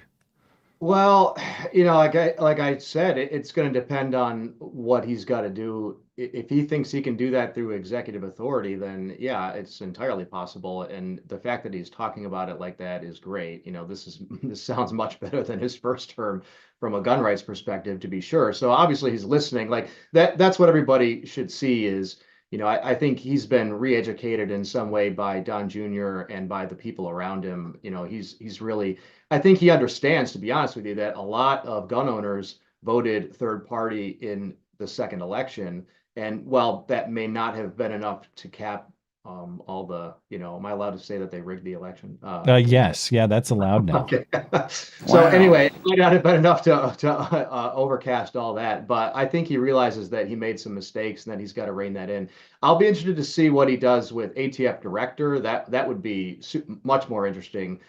Well, like I said, it's going to depend on what he's got to do. If he thinks he can do that through executive authority, then yeah, it's entirely possible. And the fact that he's talking about it like that is great. This sounds much better than his first term from a gun rights perspective, to be sure. So obviously he's listening. Like that's what everybody should see is, I think he's been re-educated in some way by Don Jr. and by the people around him. He's really, I think he understands, to be honest with you, that a lot of gun owners voted third party in the second election. And while that may not have been enough to cap all the, am I allowed to say that they rigged the election? Yes. Yeah, that's allowed now. Okay. So anyway, it might not have been enough to overcast all that, but I think he realizes that he made some mistakes and that he's got to rein that in. I'll be interested to see what he does with ATF director. That would be much more interesting.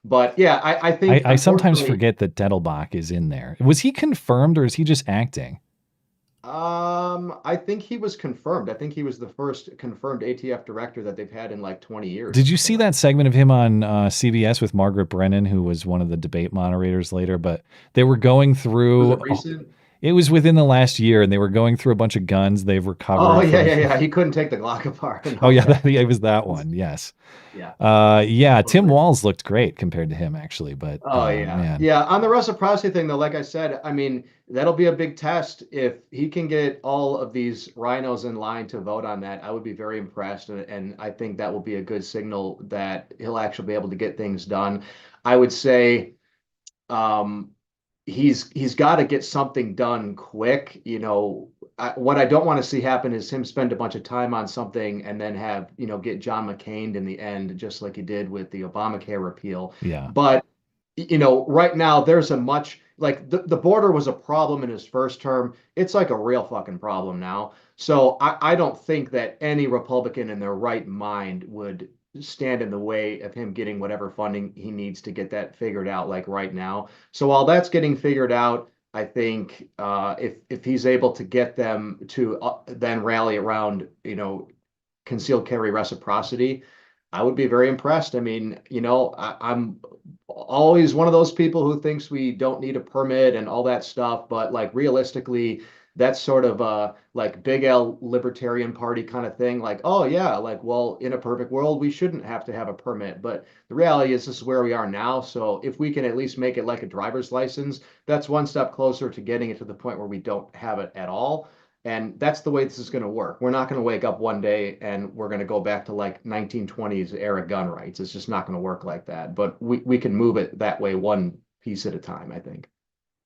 But yeah, I think I sometimes forget that Dettelbach is in there. Was he confirmed, or is he just acting? I think he was confirmed. I think he was the first confirmed ATF director that they've had in like 20 years. Did you see that segment of him on CBS with Margaret Brennan, who was one of the debate moderators later? But they were going through. Was it recent? It was within the last year, and they were going through a bunch of guns they've recovered. Oh, yeah. He couldn't take the Glock apart. Oh, yeah, it was that one. Yes. Yeah. Tim Walz looked great compared to him, actually. But man. Yeah. On the reciprocity thing, though, like I said, I mean, that'll be a big test. If he can get all of these rhinos in line to vote on that, I would be very impressed. And I think that will be a good signal that he'll actually be able to get things done. I would say, he's got to get something done quick. What I don't want to see happen is him spend a bunch of time on something and then have, get John McCain in the end, just like he did with the Obamacare repeal. Yeah. But, right now there's a much, like the border was a problem in his first term. It's like a real fucking problem now. So I don't think that any Republican in their right mind would stand in the way of him getting whatever funding he needs to get that figured out, like right now. So while that's getting figured out, I think if he's able to get them to then rally around, concealed carry reciprocity, I would be very impressed. I mean, I'm always one of those people who thinks we don't need a permit and all that stuff, but like realistically, that's sort of a like big L libertarian party kind of thing. Like, oh yeah, like, well, in a perfect world, we shouldn't have to have a permit. But the reality is this is where we are now. So if we can at least make it like a driver's license, that's one step closer to getting it to the point where we don't have it at all. And that's the way this is going to work. We're not going to wake up one day and we're going to go back to like 1920s era gun rights. It's just not going to work like that. But we can move it that way one piece at a time, I think.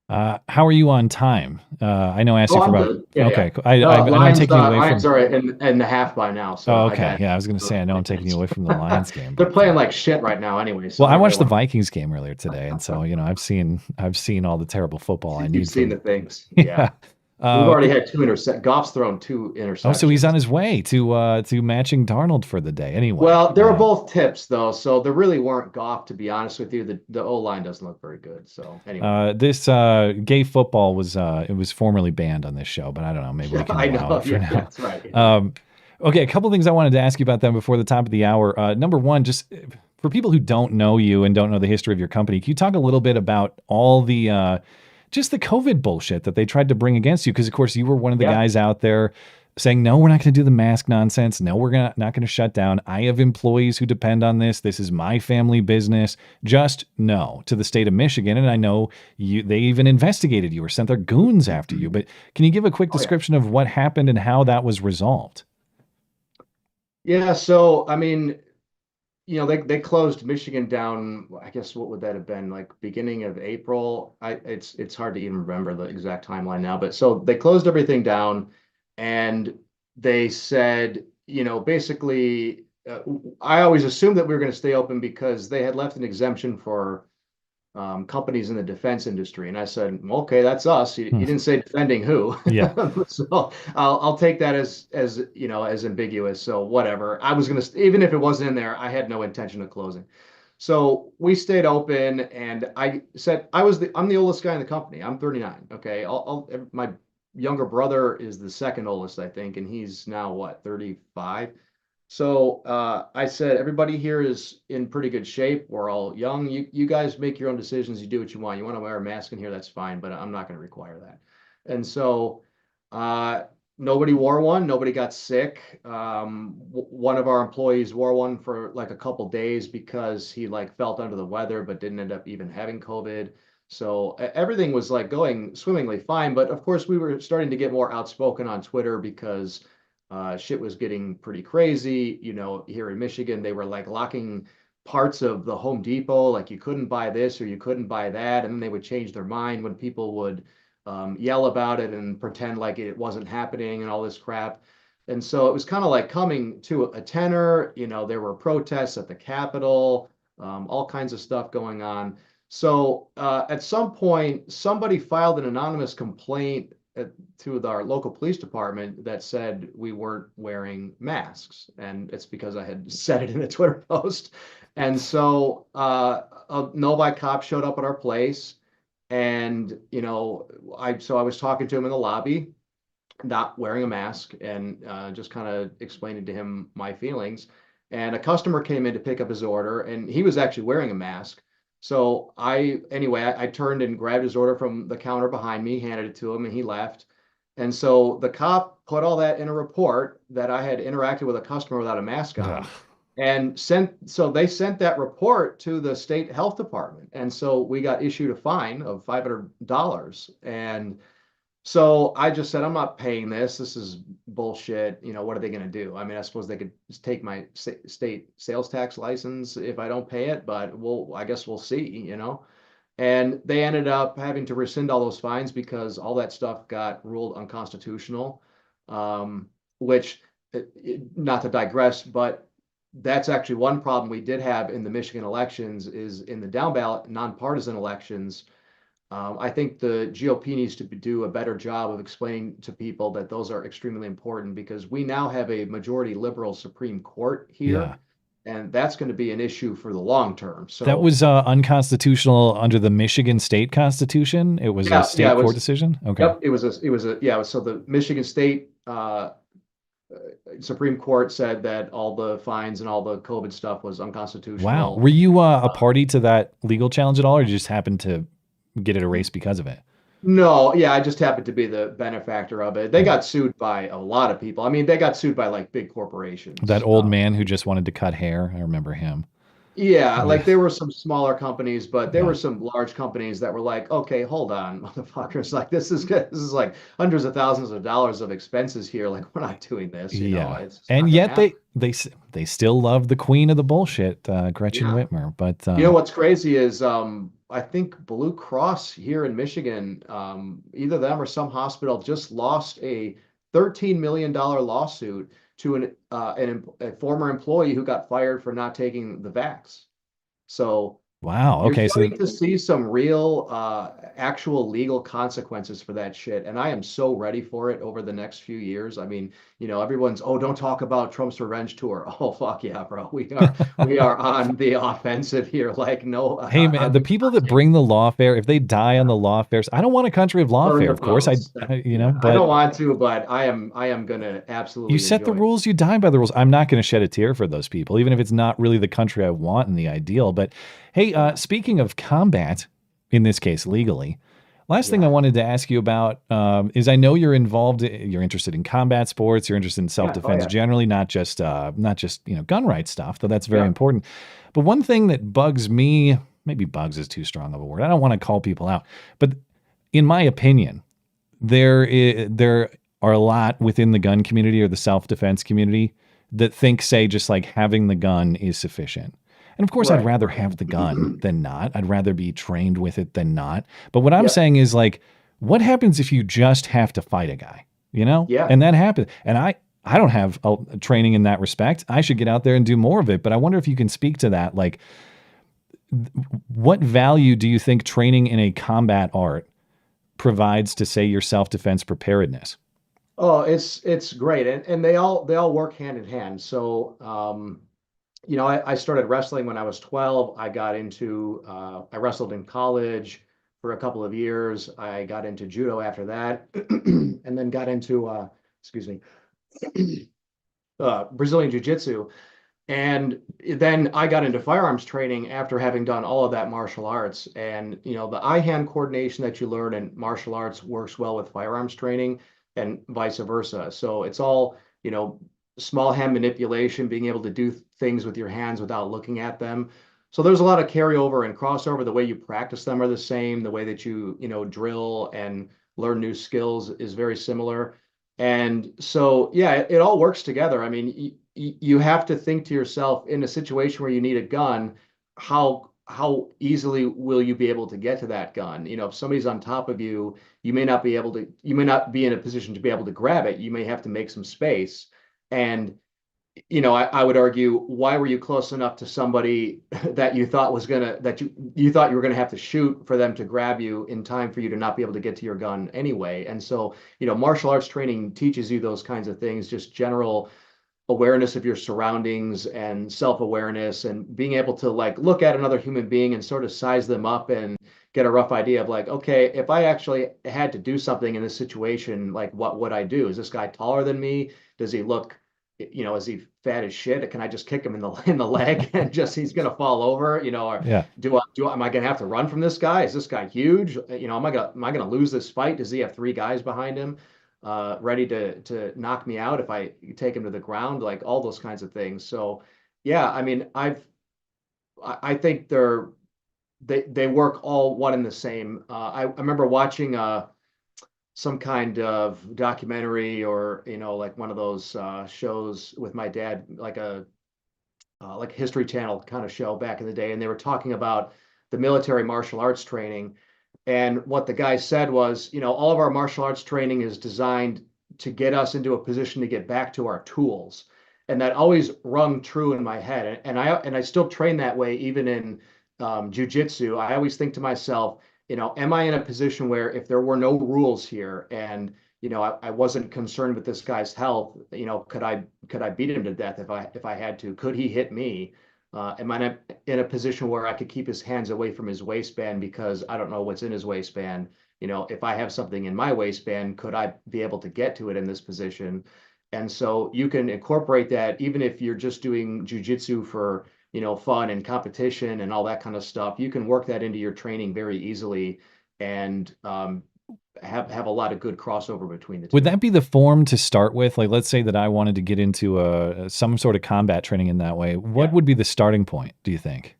How are you on time? I know I asked you for about. Yeah, okay, yeah. I know I'm taking you away from. Lions are in the half by now. So okay, yeah, I was going to say I know I'm taking you away from the Lions game. They're playing like shit right now, anyway. So well, I watched the Vikings game earlier today, and so I've seen all the terrible football I need. You've seen the things, yeah. We've already had 2 interceptions. Goff's thrown 2 interceptions. Oh, so he's on his way to matching Darnold for the day. Anyway. Well, they were both tips though, so there really weren't Goff. To be honest with you, the O-line doesn't look very good. So anyway, this gay football was it was formerly banned on this show, but I don't know. Maybe we can allow it for now. That's right. Okay, a couple things I wanted to ask you about them before the top of the hour. Number one, just for people who don't know you and don't know the history of your company, can you talk a little bit about all the just the COVID bullshit that they tried to bring against you? Because, of course, you were one of the guys out there saying, no, we're not going to do the mask nonsense. No, we're not going to shut down. I have employees who depend on this. This is my family business. Just no to the state of Michigan. And I know they even investigated you or sent their goons after you. But can you give a quick description of what happened and how that was resolved? Yeah, so I mean, they closed Michigan down. I guess what would that have been, like beginning of April? It's hard to even remember the exact timeline now. But so they closed everything down, and they said, basically, I always assumed that we were going to stay open because they had left an exemption for companies in the defense industry. And I said, well, okay, that's us. You didn't say defending who. Yeah. So I'll take that as ambiguous. So whatever. I was going to, even if it wasn't in there, I had no intention of closing. So we stayed open, and I said, I'm the oldest guy in the company. I'm 39. Okay. My younger brother is the second oldest, I think. And he's now what, 35? So I said, everybody here is in pretty good shape. We're all young. You guys make your own decisions. You do what you want. You want to wear a mask in here, that's fine, but I'm not going to require that. And so nobody wore one. Nobody got sick. One of our employees wore one for like a couple days because he like felt under the weather, but didn't end up even having COVID. So everything was like going swimmingly fine. But of course, we were starting to get more outspoken on Twitter because shit was getting pretty crazy. Here in Michigan, they were like locking parts of the Home Depot, like you couldn't buy this or you couldn't buy that. And then they would change their mind when people would yell about it and pretend like it wasn't happening and all this crap. And so it was kind of like coming to a tenor. There were protests at the Capitol, all kinds of stuff going on. So at some point, somebody filed an anonymous complaint to our local police department that said we weren't wearing masks. And it's because I had said it in a Twitter post. And so a Novi cop showed up at our place, and, I was talking to him in the lobby, not wearing a mask, and just kind of explaining to him my feelings. And a customer came in to pick up his order, and he was actually wearing a mask. So I turned and grabbed his order from the counter behind me, handed it to him, and he left. And so the cop put all that in a report that I had interacted with a customer without a mask on, and they sent that report to the state health department. And so we got issued a fine of $500. And so I just said, I'm not paying this. This is bullshit. What are they going to do? I mean, I suppose they could just take my state sales tax license if I don't pay it, but I guess we'll see, And they ended up having to rescind all those fines because all that stuff got ruled unconstitutional, which, not to digress, but that's actually one problem we did have in the Michigan elections is in the down ballot nonpartisan elections. I think the GOP needs to do a better job of explaining to people that those are extremely important because we now have a majority liberal Supreme Court here. Yeah. And that's going to be an issue for the long term. So that was unconstitutional under the Michigan State Constitution. It was a state court decision. Okay. Yep. It was so the Michigan State Supreme Court said that all the fines and all the COVID stuff was unconstitutional. Wow. Were you a party to that legal challenge at all, or did you just happen to get it erased because of it? No, yeah, I just happened to be the benefactor of it. They got sued by a lot of people. I mean, they got sued by like big corporations. That old man who just wanted to cut hair. I remember him. Yeah, like there were some smaller companies, but there were some large companies that were like, okay, hold on, motherfuckers. Like this is like hundreds of thousands of dollars of expenses here. Like we're not doing this. You know? And yet they still love the queen of the bullshit, Gretchen Whitmer. But you know what's crazy is I think Blue Cross here in Michigan, either them or some hospital just lost a $13 million lawsuit to a former employee who got fired for not taking the vax. So wow, okay, you're starting to see some real actual legal consequences for that shit, and I am so ready for it over the next few years. I mean, everyone's don't talk about Trump's revenge tour. Oh fuck yeah, bro, we are on the offensive here. Like no, hey man, the people that bring the lawfare, if they die on the lawfares, I don't want a country of lawfare. Of course, but I don't want to, but I am gonna absolutely. You set the rules, you die by the rules. I'm not going to shed a tear for those people, even if it's not really the country I want and the ideal. But hey, speaking of combat, in this case legally, last thing I wanted to ask you about is I know you're interested in combat sports, you're interested in self-defense generally, not just gun rights stuff, though that's very important. But one thing that bugs me, maybe bugs is too strong of a word, I don't want to call people out, but in my opinion, there are a lot within the gun community or the self-defense community that think, say, just like having the gun is sufficient. And of course, Right. I'd rather have the gun than not. I'd rather be trained with it than not. But what I'm Yep. saying is, like, what happens if you just have to fight a guy, you know? Yeah. And that happens. And I don't have a training in that respect. I should get out there and do more of it. But I wonder if you can speak to that. Like, what value do you think training in a combat art provides to, say, your self-defense preparedness? Oh, it's great, and they all work hand in hand. So, you know, I started wrestling when I was 12. I got into I wrestled in college for a couple of years. I got into judo after that, and then got into excuse me, Brazilian jiu-jitsu. And then I got into firearms training after having done all of that martial arts. And, you know, the eye-hand coordination that you learn in martial arts works well with firearms training and vice versa. So it's all, you know, small hand manipulation, being able to do things with your hands without looking at them. So there's a lot of carryover and crossover. The way you practice them are the same. The way that you know, drill and learn new skills is very similar. And so, yeah, it all works together. I mean, you have to think to yourself, in a situation where you need a gun, how easily will you be able to get to that gun? You know, if somebody's on top of you, you may not be in a position to be able to grab it. You may have to make some space. And, you know, I would argue, why were you close enough to somebody that you thought was you thought you were gonna have to shoot for them to grab you in time for you to not be able to get to your gun anyway? And so, you know, martial arts training teaches you those kinds of things, just general awareness of your surroundings and self-awareness, and being able to, like, look at another human being and sort of size them up and get a rough idea of, like, okay, if I actually had to do something in this situation, like, what would I do? Is this guy taller than me? Does he look, you know, is he fat as shit? Can I just kick him in the leg and just he's gonna fall over? You know, or am I gonna have to run from this guy? Is this guy huge? You know, am I gonna lose this fight? Does he have 3 guys behind him ready to knock me out if I take him to the ground? Like, all those kinds of things. So yeah, I mean, I think they work all one and the same. I remember watching some kind of documentary, or, you know, like one of those shows with my dad, like a History Channel kind of show back in the day, and they were talking about the military martial arts training. And what the guy said was, you know, all of our martial arts training is designed to get us into a position to get back to our tools. And that always rung true in my head. And I still train that way, even in jiu-jitsu. I always think to myself, you know, am I in a position where, if there were no rules here, and, you know, I wasn't concerned with this guy's health, you know, could I beat him to death if I had to? Could he hit me? Am I in a position where I could keep his hands away from his waistband because I don't know what's in his waistband? You know, if I have something in my waistband, could I be able to get to it in this position? And so you can incorporate that, even if you're just doing jiu-jitsu for, you know, fun and competition and all that kind of stuff. You can work that into your training very easily, and have a lot of good crossover between the two. Would that be the form to start with? Like, let's say that I wanted to get into some sort of combat training in that way. What would be the starting point, do you think?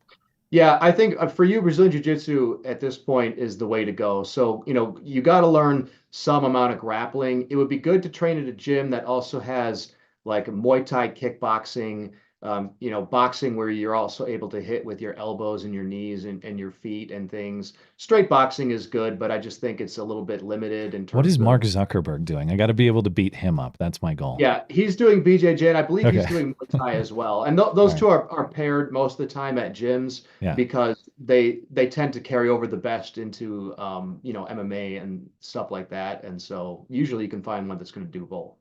Yeah, I think for you, Brazilian Jiu-Jitsu at this point is the way to go. So, you know, you got to learn some amount of grappling. It would be good to train at a gym that also has, like, Muay Thai kickboxing, you know, boxing, where you're also able to hit with your elbows and your knees and your feet and things. Straight boxing is good, but I just think it's a little bit limited in terms of... What is Mark Zuckerberg doing? I got to be able to beat him up. That's my goal. Yeah, he's doing BJJ, and I believe he's doing Muay Thai as well. And those two are paired most of the time at gyms, because they tend to carry over the best into, you know, MMA and stuff like that. And so usually you can find one that's going to do both.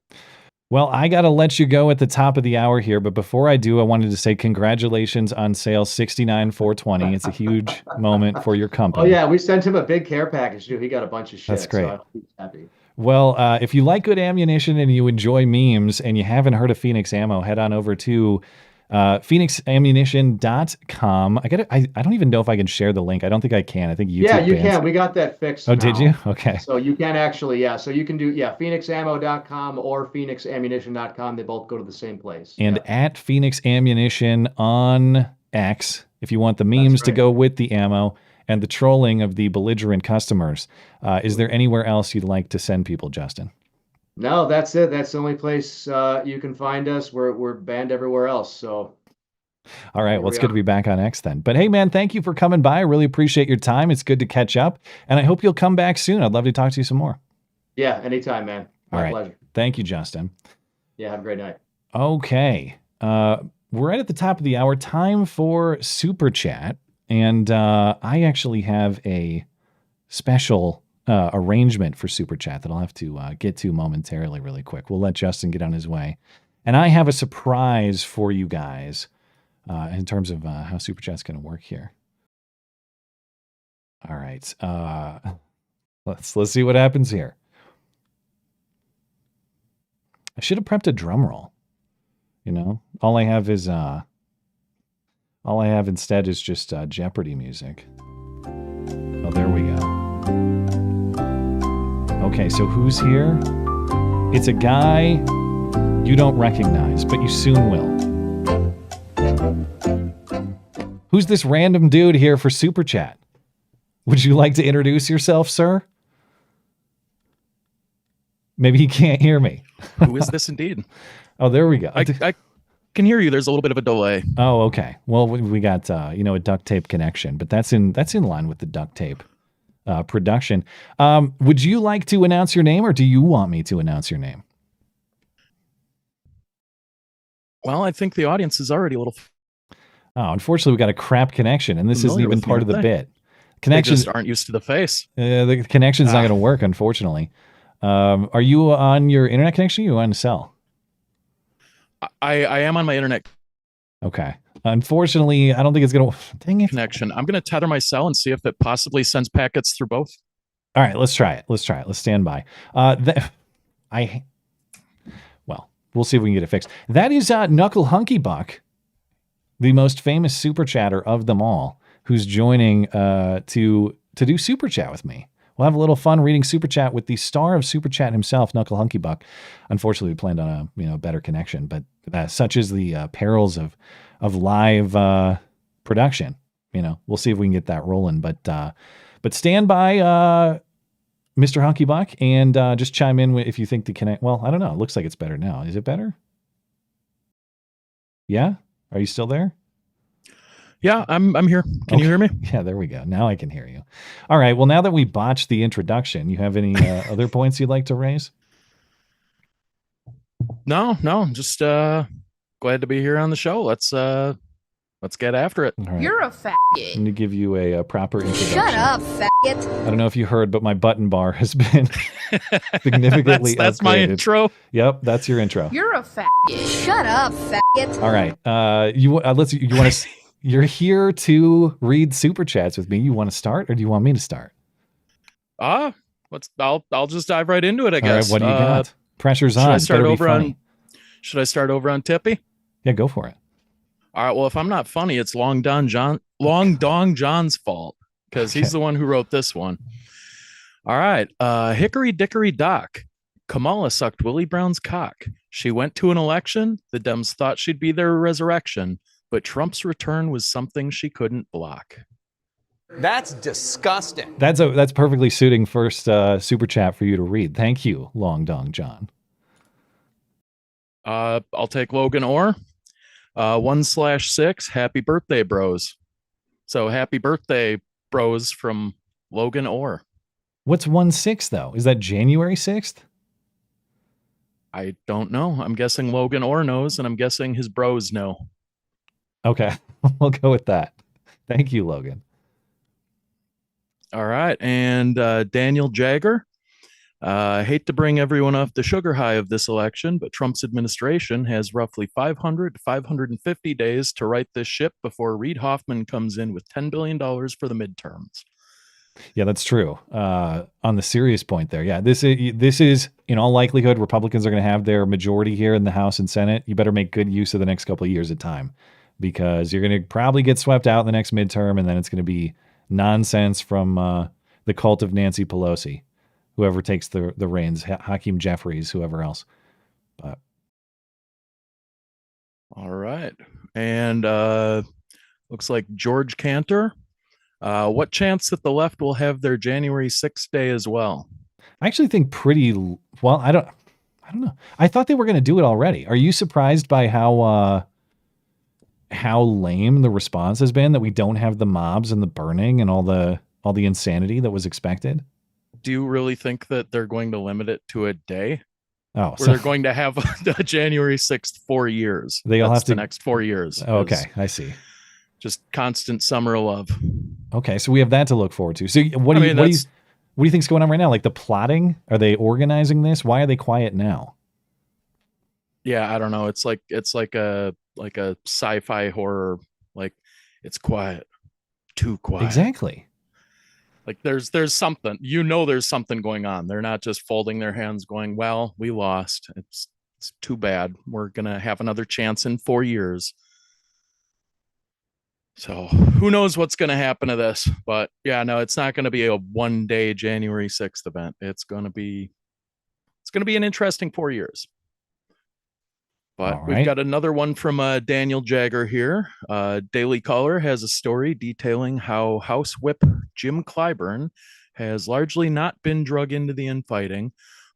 Well, I got to let you go at the top of the hour here, but before I do, I wanted to say congratulations on sale 69,420. It's a huge moment for your company. Oh yeah, we sent him a big care package too. He got a bunch of shit. That's great. So I hope he's happy. Well, if you like good ammunition and you enjoy memes and you haven't heard of Fenix Ammo, head on over to fenixammunition.com. I don't even know if I can share the link. I don't think I can. I think YouTube Yeah, you bans. can. We got that fixed. Oh, now. did you? Okay. So you can actually, yeah. So you can do, fenixammo.com or fenixammunition.com. They both go to the same place. And at Fenix Ammunition on X, if you want the memes to go with the ammo and the trolling of the belligerent customers. Is there anywhere else you'd like to send people, Justin? No, that's it. That's the only place you can find us. We're banned everywhere else. So. All right. Well, it's good to be back on X then. But hey, man, thank you for coming by. I really appreciate your time. It's good to catch up. And I hope you'll come back soon. I'd love to talk to you some more. Yeah, anytime, man. My pleasure. Thank you, Justin. Yeah, have a great night. Okay. We're right at the top of the hour. Time for Super Chat. And I actually have a special arrangement for Super Chat that I'll have to get to momentarily really quick. We'll let Justin get on his way. And I have a surprise for you guys. In terms of how Super Chat's going to work here. All right. Let's see what happens here. I should have prepped a drum roll. You know, all I have instead is just Jeopardy music. Oh, there we go. Okay, so who's here? It's a guy you don't recognize, but you soon will. Who's this random dude here for Super Chat? Would you like to introduce yourself, sir? Maybe he can't hear me. Who is this indeed? Oh, there we go. I can hear you. There's a little bit of a delay. Oh, okay. Well, we got a duct tape connection, but that's in line with the duct tape production. Would you like to announce your name, or do you want me to announce your name? Well, I think the audience is already a little. Oh, unfortunately, we got a crap connection, and this isn't even part of the bit. Connections just aren't used to the face. The connection's not going to work, unfortunately. Are you on your internet connection? Or are you on cell? I am on my internet. Okay. Unfortunately, I don't think it's going to. Dang it. Connection. I'm going to tether my cell and see if it possibly sends packets through both. All right, let's try it. Let's stand by. Well, we'll see if we can get it fixed. That is Knuckle Hunky Buck, the most famous super chatter of them all, who's joining to do Super Chat with me. We'll have a little fun reading Super Chat with the star of Super Chat himself, Knuckle Hunky Buck. Unfortunately, we planned on a better connection, but such is the perils of live production. We'll see if we can get that rolling. But stand by, Mr. Hunky Buck, and just chime in if you think the connect. Well, I don't know. It looks like it's better now. Is it better? Yeah. Are you still there? Yeah, I'm here. Can you hear me? Yeah, there we go. Now I can hear you. All right. Well, now that we botched the introduction, you have any other points you'd like to raise? No. Just glad to be here on the show. Let's get after it. Right. You're a faggot. Let me give you a proper introduction. Shut up, faggot. I don't know if you heard, but my button bar has been significantly that's my intro. Yep, that's your intro. You're a faggot. Shut up, faggot. All right. You want to? You're here to read Super Chats with me. You want to start, or do you want me to start? I'll just dive right into it, I guess. All right, what do you got? Pressure's on. Should I start over on Tippy? Yeah, go for it. All right. Well, if I'm not funny, it's Long Dong John's fault, because he's the one who wrote this one. All right. Hickory Dickory Dock. Kamala sucked Willie Brown's cock. She went to an election. The Dems thought she'd be their resurrection, but Trump's return was something she couldn't block. That's disgusting. That's perfectly suiting first Super Chat for you to read. Thank you, Long Dong John. I'll take Logan Orr. 1/6. Happy birthday, bros. So happy birthday, bros, from Logan Orr. What's 1/6 though? Is that January 6th? I don't know. I'm guessing Logan Orr knows, and I'm guessing his bros know. Okay, we'll go with that. Thank you, Logan. All right, and Daniel Jagger. I hate to bring everyone off the sugar high of this election, but Trump's administration has roughly 500 to 550 days to right this ship before Reid Hoffman comes in with $10 billion for the midterms. Yeah, that's true. On the serious point there, yeah, this is in all likelihood, Republicans are going to have their majority here in the House and Senate. You better make good use of the next couple of years of time, because you're going to probably get swept out in the next midterm, and then it's going to be nonsense from the cult of Nancy Pelosi, whoever takes the reins, Hakeem Jeffries, whoever else. But all right, and looks like George Cantor. What chance that the left will have their January 6th day as well? I actually think pretty well. I don't. I don't know. I thought they were going to do it already. Are you surprised by how lame the response has been, that we don't have the mobs and the burning and all the insanity that was expected? Do you really think that they're going to limit it to a day? Oh, or they're going to have a January 6th 4 years? They all have to the next 4 years. Okay, I see. Just constant summer love. Okay, so we have that to look forward to. So what do you think's going on right now? Like the plotting? Are they organizing this? Why are they quiet now? Yeah, I don't know. It's like a sci-fi horror. Like, it's quiet, too quiet. Exactly. Like there's something, there's something going on. They're not just folding their hands going, well, we lost. It's too bad. We're going to have another chance in 4 years. So who knows what's going to happen to this? But yeah, no, it's not going to be a one-day January 6th event. It's going to be an interesting 4 years. But we've got another one from Daniel Jagger here. Daily Caller has a story detailing how House Whip Jim Clyburn has largely not been drug into the infighting,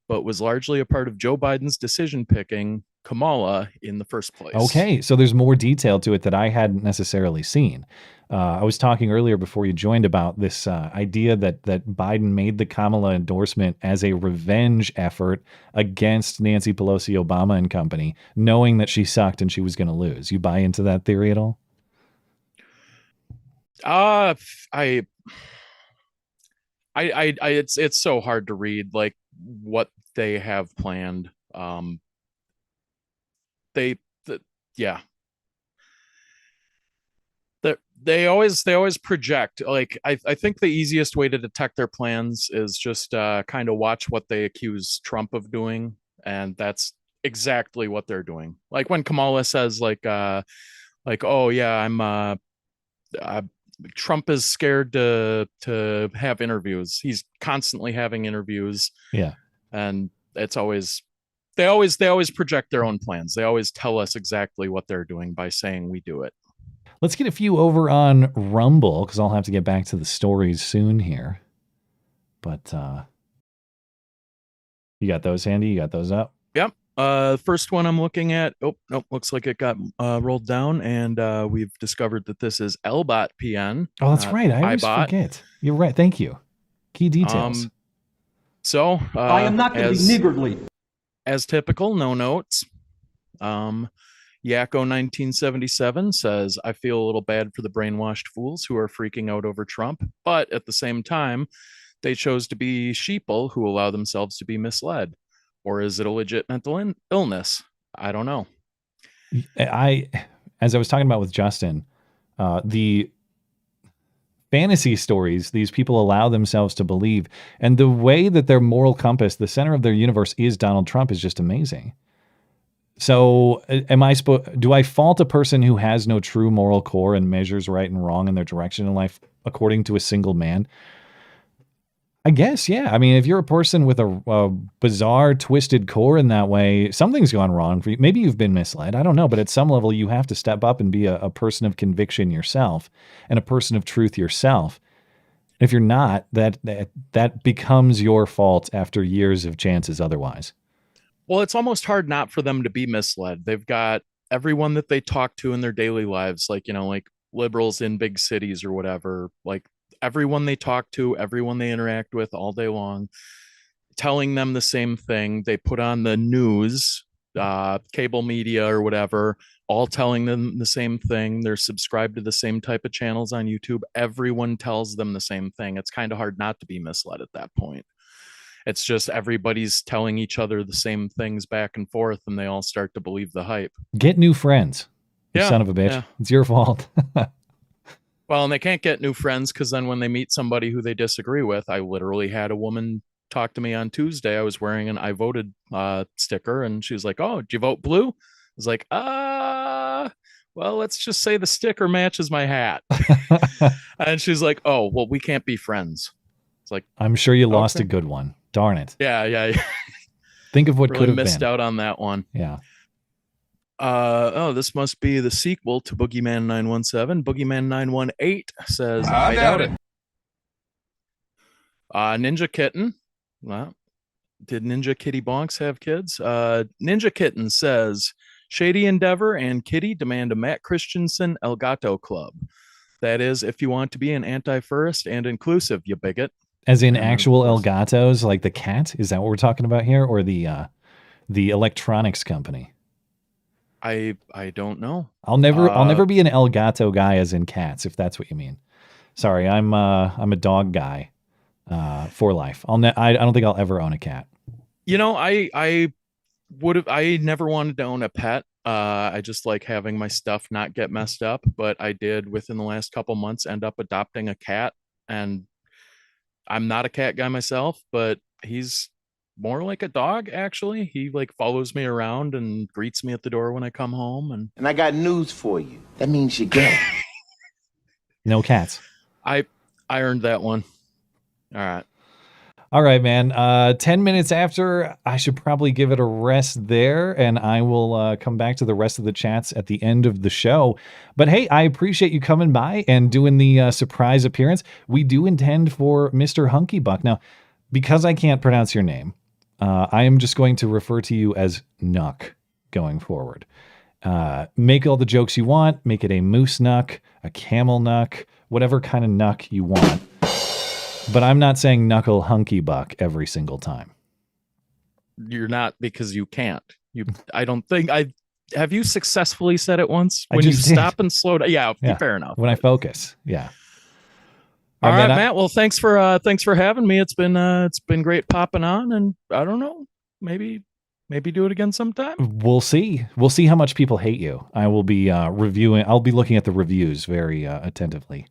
but was largely a part of Joe Biden's decision picking Kamala in the first place. Okay, so there's more detail to it that I hadn't necessarily seen. I was talking earlier before you joined about this idea that Biden made the Kamala endorsement as a revenge effort against Nancy Pelosi, Obama and company, knowing that she sucked and she was going to lose. You buy into that theory at all? It's so hard to read like what they have planned. They always project. Like I think the easiest way to detect their plans is just kind of watch what they accuse Trump of doing, and that's exactly what they're doing. Like when Kamala says oh yeah, Trump is scared to have interviews. He's constantly having interviews. Yeah. And it's always they always project their own plans. They always tell us exactly what they're doing by saying we do it. Let's get a few over on Rumble, because I'll have to get back to the stories soon here. But you got those handy? You got those up? Yep. First one I'm looking at. Oh, nope. Looks like it got rolled down, and we've discovered that this is LBot PN. Oh, that's right. I always forget. You're right. Thank you. Key details. I am not going to be niggardly. As typical, no notes. Yakko 1977 says, I feel a little bad for the brainwashed fools who are freaking out over Trump, but at the same time, they chose to be sheeple who allow themselves to be misled. Or is it a legit mental illness? I don't know. As I was talking about with Justin, the fantasy stories these people allow themselves to believe, and the way that their moral compass, the center of their universe, is Donald Trump, is just amazing. So do I fault a person who has no true moral core and measures right and wrong in their direction in life according to a single man? I guess, yeah. I mean, if you're a person with a bizarre, twisted core in that way, something's gone wrong for you. Maybe you've been misled. I don't know. But at some level, you have to step up and be a person of conviction yourself and a person of truth yourself. If you're not, that becomes your fault after years of chances otherwise. Well, it's almost hard not for them to be misled. They've got everyone that they talk to in their daily lives, like liberals in big cities or whatever, like everyone they talk to, everyone they interact with all day long, telling them the same thing. They put on the news, cable media or whatever, all telling them the same thing. They're subscribed to the same type of channels on YouTube. Everyone tells them the same thing. It's kind of hard not to be misled at that point. It's just everybody's telling each other the same things back and forth, and they all start to believe the hype. Get new friends, you son of a bitch. Yeah. It's your fault. Well, and they can't get new friends because then when they meet somebody who they disagree with, I literally had a woman talk to me on Tuesday. I was wearing an I voted sticker, and she was like, oh, did you vote blue? I was like, well, let's just say the sticker matches my hat. And she's like, oh, well, we can't be friends. It's like, I'm sure you lost a good one. Darn it. Yeah. Think of what really could have been. Missed out on that one. Yeah. This must be the sequel to Boogeyman 917. Boogeyman 918 says, I doubt it. Ninja Kitten. Well, Did Ninja Kitty Bonks have kids? Ninja Kitten says, Shady Endeavor and Kitty demand a Matt Christiansen El Gato Club. That is, if you want to be an anti-first and inclusive, you bigot. As in actual Elgatos, like the cat? Is that what we're talking about here? Or the electronics company? I don't know. I'll never be an Elgato guy as in cats, if that's what you mean. Sorry, I'm a dog guy for life. I don't think I'll ever own a cat. You know, I never wanted to own a pet. I just like having my stuff not get messed up, but I did within the last couple months end up adopting a cat, and I'm not a cat guy myself, but he's more like a dog, actually. He like follows me around and greets me at the door when I come home. And I got news for you. That means you're gay. No cats. I earned that one. All right, man. 10 minutes after, I should probably give it a rest there, and I will come back to the rest of the chats at the end of the show. But hey, I appreciate you coming by and doing the surprise appearance. We do intend for Mr. Hunky Buck. Now, because I can't pronounce your name, I am just going to refer to you as Nuck going forward. Make all the jokes you want. Make it a moose nuck, a camel nuck, whatever kind of nuck you want. But I'm not saying knuckle hunky buck every single time. You're not, because you can't. I don't think have you successfully said it once when you stop and slow down? Yeah, fair enough. When I focus, yeah. All right, Matt. Well, thanks for having me. It's been great popping on, and I don't know, maybe do it again sometime. We'll see. We'll see how much people hate you. I will be reviewing. I'll be looking at the reviews very attentively.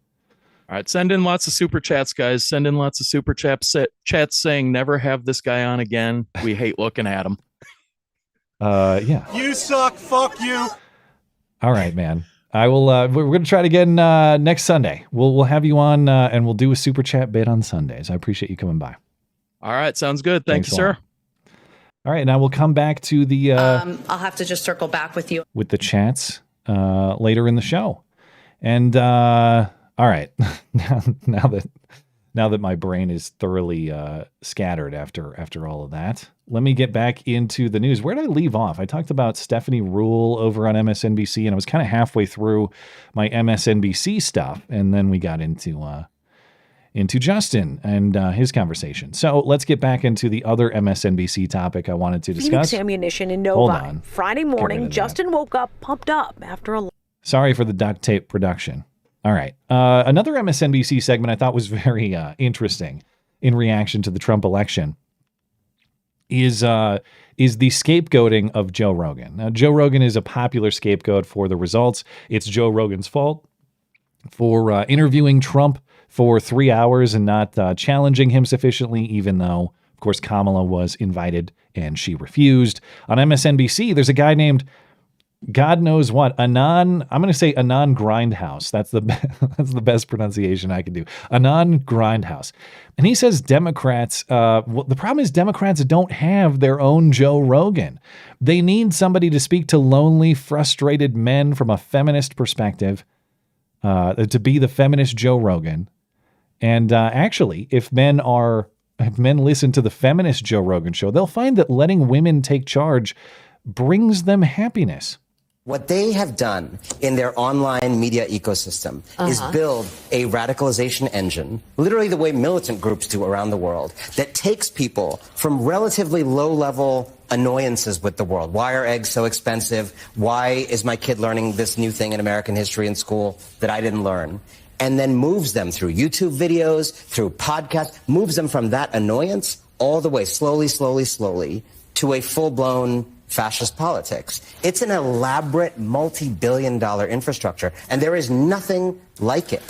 All right, send in lots of super chats, guys. Send in lots of super chats saying never have this guy on again. We hate looking at him. Yeah. You suck. Fuck you. All right, man. I will. We're going to try it again next Sunday. We'll have you on and we'll do a super chat bit on Sundays. I appreciate you coming by. All right, sounds good. Thank you, sir. All right, now we'll come back to the. I'll have to just circle back with you with the chats later in the show, and. All right, now that my brain is thoroughly scattered after all of that, let me get back into the news. Where did I leave off? I talked about Stephanie Ruhle over on MSNBC, and I was kind of halfway through my MSNBC stuff, and then we got into Justin and his conversation. So let's get back into the other MSNBC topic I wanted to discuss. Fenix Ammunition in Novi. Friday morning, Justin woke up pumped up after a. Sorry for the duct tape production. All right. Another MSNBC segment I thought was very interesting in reaction to the Trump election is the scapegoating of Joe Rogan. Now, Joe Rogan is a popular scapegoat for the results. It's Joe Rogan's fault for interviewing Trump for 3 hours and not challenging him sufficiently, even though, of course, Kamala was invited and she refused. On MSNBC, there's a guy named God knows what, I'm going to say Anand Grindhouse. That's the best pronunciation I can do. Anand Grindhouse. And he says Democrats, the problem is Democrats don't have their own Joe Rogan. They need somebody to speak to lonely, frustrated men from a feminist perspective, to be the feminist Joe Rogan. And actually, if men listen to the feminist Joe Rogan show, they'll find that letting women take charge brings them happiness. What they have done in their online media ecosystem is build a radicalization engine, literally the way militant groups do around the world, that takes people from relatively low-level annoyances with the world. Why are eggs so expensive? Why is my kid learning this new thing in American history in school that I didn't learn? And then moves them through YouTube videos, through podcasts, moves them from that annoyance all the way, slowly, to a full-blown fascist politics. It's an elaborate multi-billion-dollar infrastructure, and there is nothing like it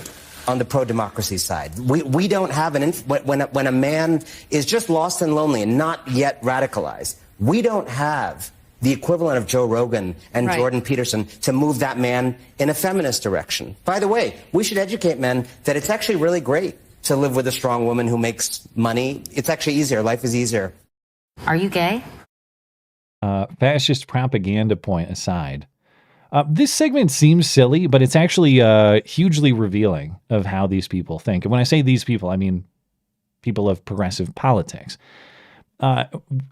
on the pro-democracy side. We don't have when a man is just lost and lonely and not yet radicalized, we don't have the equivalent of Joe Rogan and Jordan Peterson to move that man in a feminist direction. By the way, we should educate men that it's actually really great to live with a strong woman who makes money. It's actually easier. Life is easier. Are you gay? Fascist propaganda point aside, this segment seems silly, but it's actually hugely revealing of how these people think. And when I say these people, I mean people of progressive politics.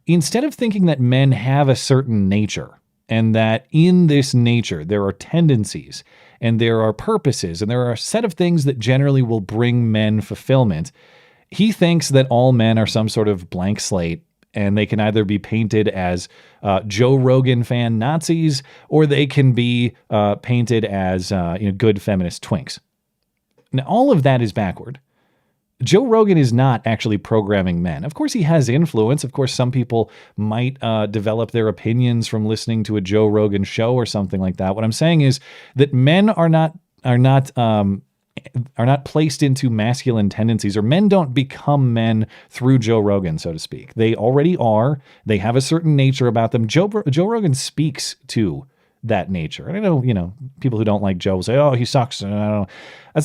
instead of thinking that men have a certain nature and that in this nature there are tendencies and there are purposes and there are a set of things that generally will bring men fulfillment, he thinks that all men are some sort of blank slate and they can either be painted as Joe Rogan fan Nazis or they can be painted as good feminist twinks. Now, all of that is backward. Joe Rogan is not actually programming men. Of course, he has influence. Of course, some people might develop their opinions from listening to a Joe Rogan show or something like that. What I'm saying is that men are not placed into masculine tendencies, or men don't become men through Joe Rogan, so to speak. They already are. They have a certain nature about them. Joe Rogan speaks to that nature. And I know, people who don't like Joe will say, oh, he sucks. And I don't know.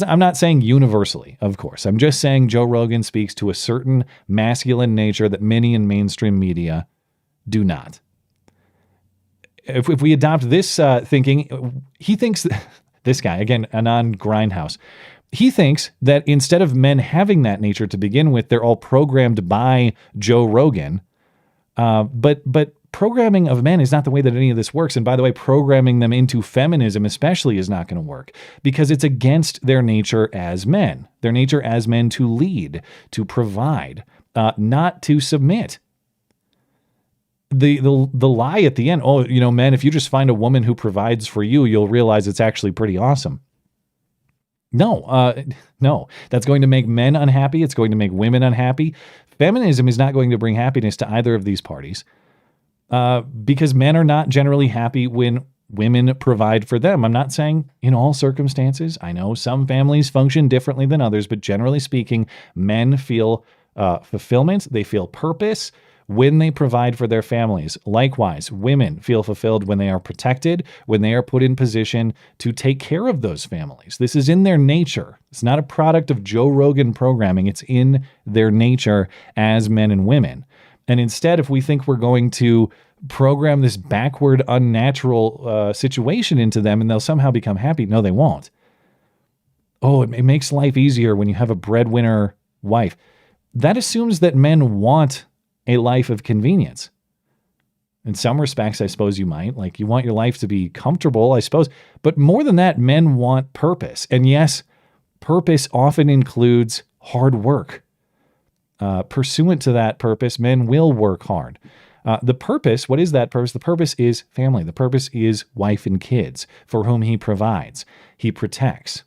I'm not saying universally, of course. I'm just saying Joe Rogan speaks to a certain masculine nature that many in mainstream media do not. If we adopt this thinking, he thinks this guy, again, Anand Giridharadas, he thinks that instead of men having that nature to begin with, they're all programmed by Joe Rogan. But programming of men is not the way that any of this works. And by the way, programming them into feminism especially is not going to work because it's against their nature as men. Their nature as men to lead, to provide, not to submit. The lie at the end, men, if you just find a woman who provides for you, you'll realize it's actually pretty awesome. No, that's going to make men unhappy. It's going to make women unhappy. Feminism is not going to bring happiness to either of these parties. Because men are not generally happy when women provide for them. I'm not saying in all circumstances. I know some families function differently than others, but generally speaking, men feel fulfillment. They feel purpose when they provide for their families. Likewise, women feel fulfilled when they are protected, when they are put in position to take care of those families. This is in their nature. It's not a product of Joe Rogan programming. It's in their nature as men and women. And instead, if we think we're going to program this backward, unnatural situation into them and they'll somehow become happy, no, they won't. Oh, it makes life easier when you have a breadwinner wife. That assumes that men want a life of convenience. In some respects, I suppose you might. Like, you want your life to be comfortable, I suppose. But more than that, men want purpose. And yes, purpose often includes hard work. Pursuant to that purpose, men will work hard. The purpose, what is that purpose? The purpose is family. The purpose is wife and kids for whom he provides, he protects.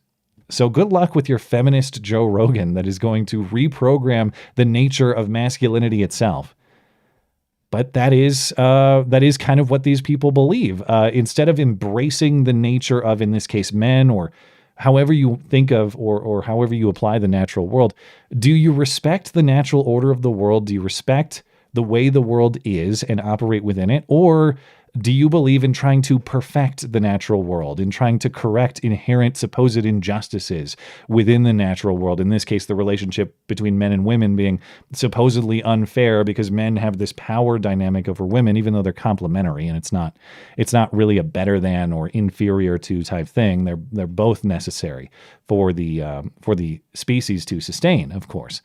So good luck with your feminist Joe Rogan that is going to reprogram the nature of masculinity itself. But that is kind of what these people believe. Instead of embracing the nature of, in this case, men, or however you think of or however you apply the natural world, do you respect the natural order of the world? Do you respect the way the world is and operate within it? Or do you believe in trying to perfect the natural world, in trying to correct inherent supposed injustices within the natural world? In this case, the relationship between men and women being supposedly unfair because men have this power dynamic over women, even though they're complementary, and it's not really a better than or inferior to type thing. They're both necessary for the species to sustain, of course.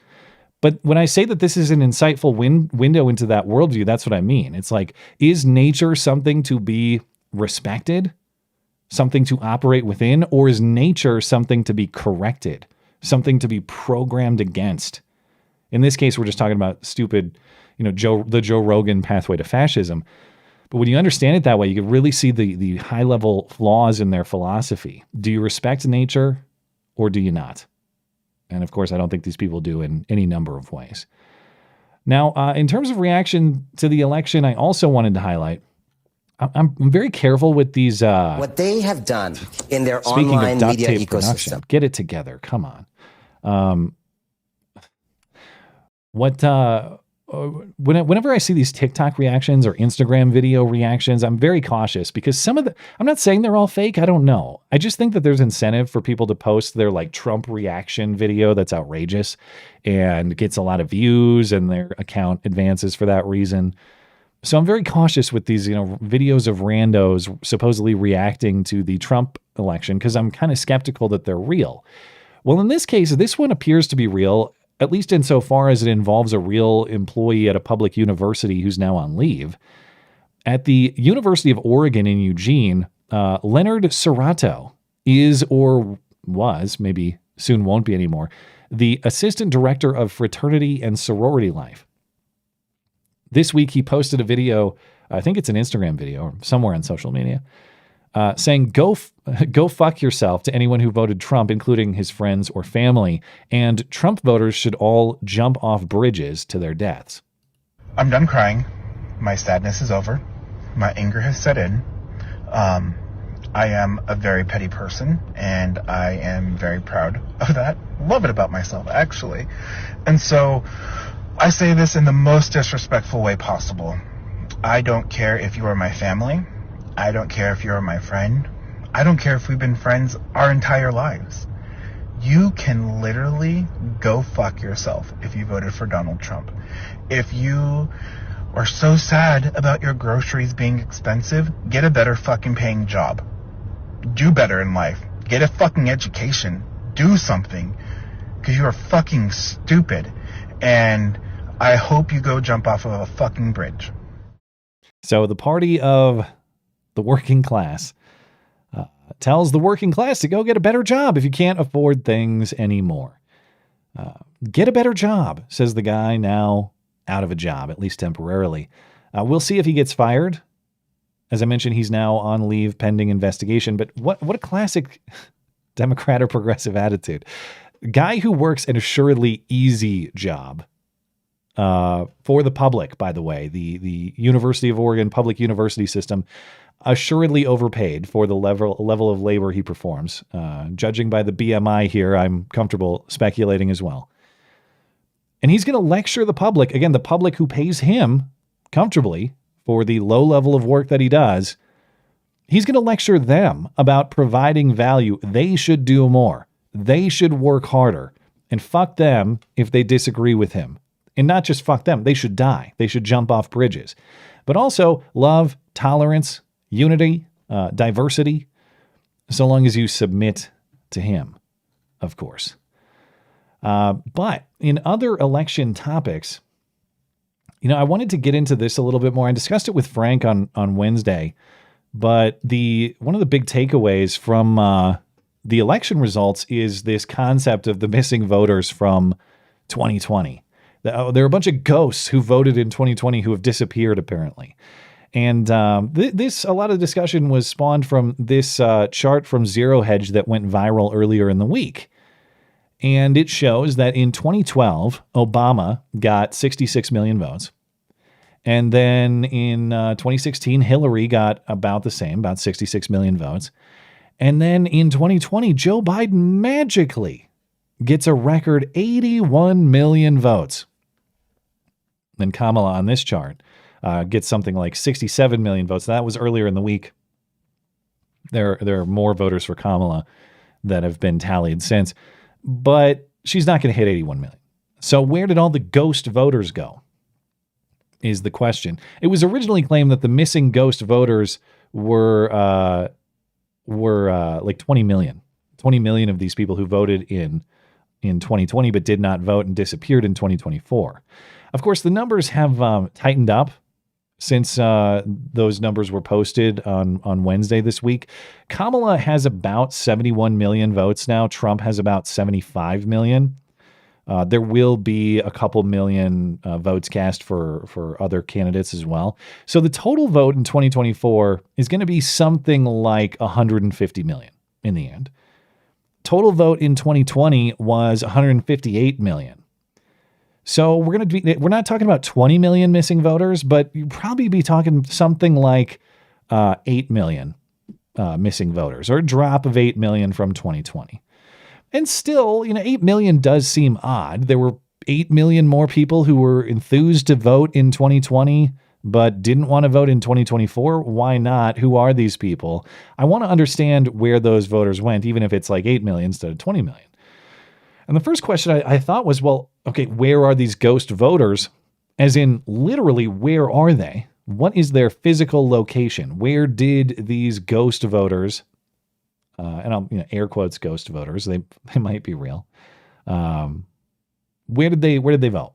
But when I say that this is an insightful window into that worldview, that's what I mean. It's like, is nature something to be respected, something to operate within, or is nature something to be corrected, something to be programmed against? In this case, we're just talking about stupid, the Joe Rogan pathway to fascism. But when you understand it that way, you can really see the high-level flaws in their philosophy. Do you respect nature, or do you not? And of course, I don't think these people do in any number of ways. Now, in terms of reaction to the election, I also wanted to highlight, I'm very careful with these. What they have done in their speaking online of duct media tape ecosystem. Production, get it together. Come on. Whenever I see these TikTok reactions or Instagram video reactions, I'm very cautious because I'm not saying they're all fake. I don't know. I just think that there's incentive for people to post their Trump reaction video that's outrageous and gets a lot of views and their account advances for that reason. So I'm very cautious with these, videos of randos supposedly reacting to the Trump election because I'm kind of skeptical that they're real. Well, in this case, this one appears to be real. at least insofar as it involves a real employee at a public university who's now on leave. At the University of Oregon in Eugene, Leonard Serrato is, or was, maybe soon won't be anymore, the assistant director of fraternity and sorority life. This week, he posted a video, I think it's an Instagram video or somewhere on social media, saying, go fuck yourself to anyone who voted Trump, including his friends or family, and Trump voters should all jump off bridges to their deaths. I'm done crying. My sadness is over. My anger has set in. I am a very petty person, and I am very proud of that. Love it about myself, actually. And so I say this in the most disrespectful way possible. I don't care if you are my family. I don't care if you're my friend. I don't care if we've been friends our entire lives. You can literally go fuck yourself if you voted for Donald Trump. If you are so sad about your groceries being expensive, get a better fucking paying job. Do better in life. Get a fucking education. Do something. Because you are fucking stupid. And I hope you go jump off of a fucking bridge. So the party of the working class tells the working class to go get a better job if you can't afford things anymore. Get a better job, says the guy now out of a job, at least temporarily. We'll see if he gets fired. As I mentioned, he's now on leave pending investigation. But what a classic Democrat or progressive attitude. Guy who works an assuredly easy job for the public, by the way. The University of Oregon public university system assuredly overpaid for the level of labor he performs. Judging by the BMI here, I'm comfortable speculating as well. And he's going to lecture the public, again, the public who pays him comfortably for the low level of work that he does. He's going to lecture them about providing value. They should do more. They should work harder. And fuck them if they disagree with him. And not just fuck them. They should die. They should jump off bridges. But also love, tolerance, unity, diversity, so long as you submit to him, of course. But in other election topics, I wanted to get into this a little bit more. I discussed it with Frank on Wednesday, but one of the big takeaways from the election results is this concept of the missing voters from 2020. There are a bunch of ghosts who voted in 2020 who have disappeared, apparently. And a lot of discussion was spawned from this chart from Zero Hedge that went viral earlier in the week. And it shows that in 2012, Obama got 66 million votes. And then in 2016, Hillary got about the same, about 66 million votes. And then in 2020, Joe Biden magically gets a record 81 million votes. Then Kamala on this chart gets something like 67 million votes. That was earlier in the week. There are more voters for Kamala that have been tallied since. But she's not going to hit 81 million. So where did all the ghost voters go is the question. It was originally claimed that the missing ghost voters were like 20 million. 20 million of these people who voted in 2020 but did not vote and disappeared in 2024. Of course, the numbers have tightened up since those numbers were posted on Wednesday this week. Kamala has about 71 million votes now. Trump has about 75 million. There will be a couple million votes cast for other candidates as well. So the total vote in 2024 is going to be something like 150 million in the end. Total vote in 2020 was 158 million. So we're not talking about 20 million missing voters, but you'd probably be talking something like 8 million missing voters, or a drop of 8 million from 2020. And still, 8 million does seem odd. There were 8 million more people who were enthused to vote in 2020, but didn't want to vote in 2024. Why not? Who are these people? I want to understand where those voters went, even if it's like 8 million instead of 20 million. And the first question I thought was, well, okay, where are these ghost voters? As in, literally, where are they? What is their physical location? Where did these ghost voters, and I'll air quotes ghost voters, they might be real. where did they vote?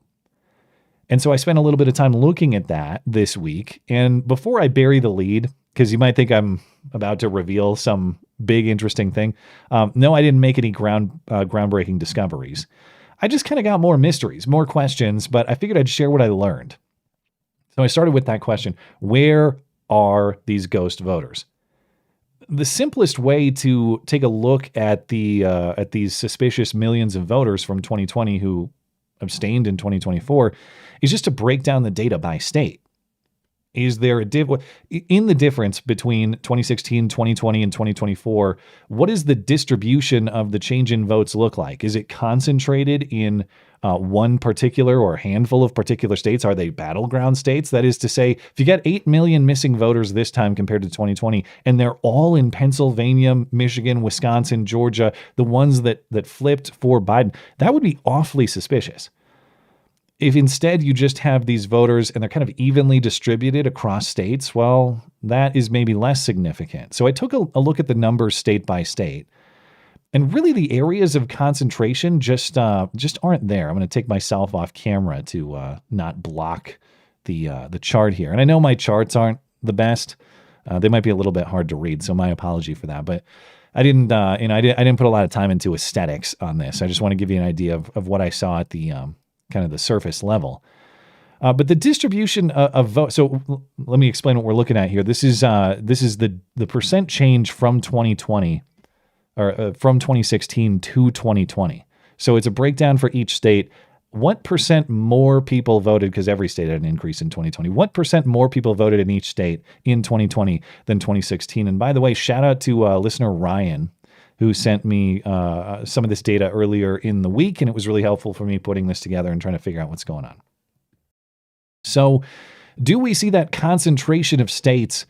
And so I spent a little bit of time looking at that this week. And before I bury the lead, because you might think I'm about to reveal some big interesting thing. No, I didn't make any groundbreaking discoveries. I just kind of got more mysteries, more questions, but I figured I'd share what I learned. So I started with that question: where are these ghost voters? The simplest way to take a look at these suspicious millions of voters from 2020 who abstained in 2024 is just to break down the data by state. Is there in the difference between 2016, 2020, and 2024, what does the distribution of the change in votes look like? Is it concentrated in one particular or a handful of particular states? Are they battleground states? That is to say, if you get 8 million missing voters this time compared to 2020, and they're all in Pennsylvania, Michigan, Wisconsin, Georgia, the ones that flipped for Biden, that would be awfully suspicious. If instead you just have these voters and they're kind of evenly distributed across states, well, that is maybe less significant. So I took a look at the numbers state by state, and really the areas of concentration just aren't there. I'm going to take myself off camera to not block the chart here. And I know my charts aren't the best. They might be a little bit hard to read, so my apology for that. But I didn't put a lot of time into aesthetics on this. I just want to give you an idea of what I saw at the kind of the surface level. But the distribution of votes. So let me explain what we're looking at here. This is the percent change from 2020 or from 2016 to 2020. So it's a breakdown for each state. What percent more people voted, because every state had an increase in 2020. What percent more people voted in each state in 2020 than 2016? And by the way, shout out to listener Ryan, who sent me some of this data earlier in the week, and it was really helpful for me putting this together and trying to figure out what's going on. So do we see that concentration of states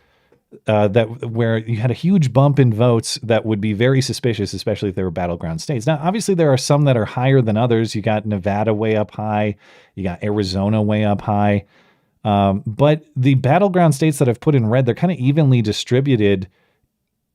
where you had a huge bump in votes that would be very suspicious, especially if they were battleground states? Now, obviously, there are some that are higher than others. You got Nevada way up high. You got Arizona way up high. But the battleground states that I've put in red, they're kind of evenly distributed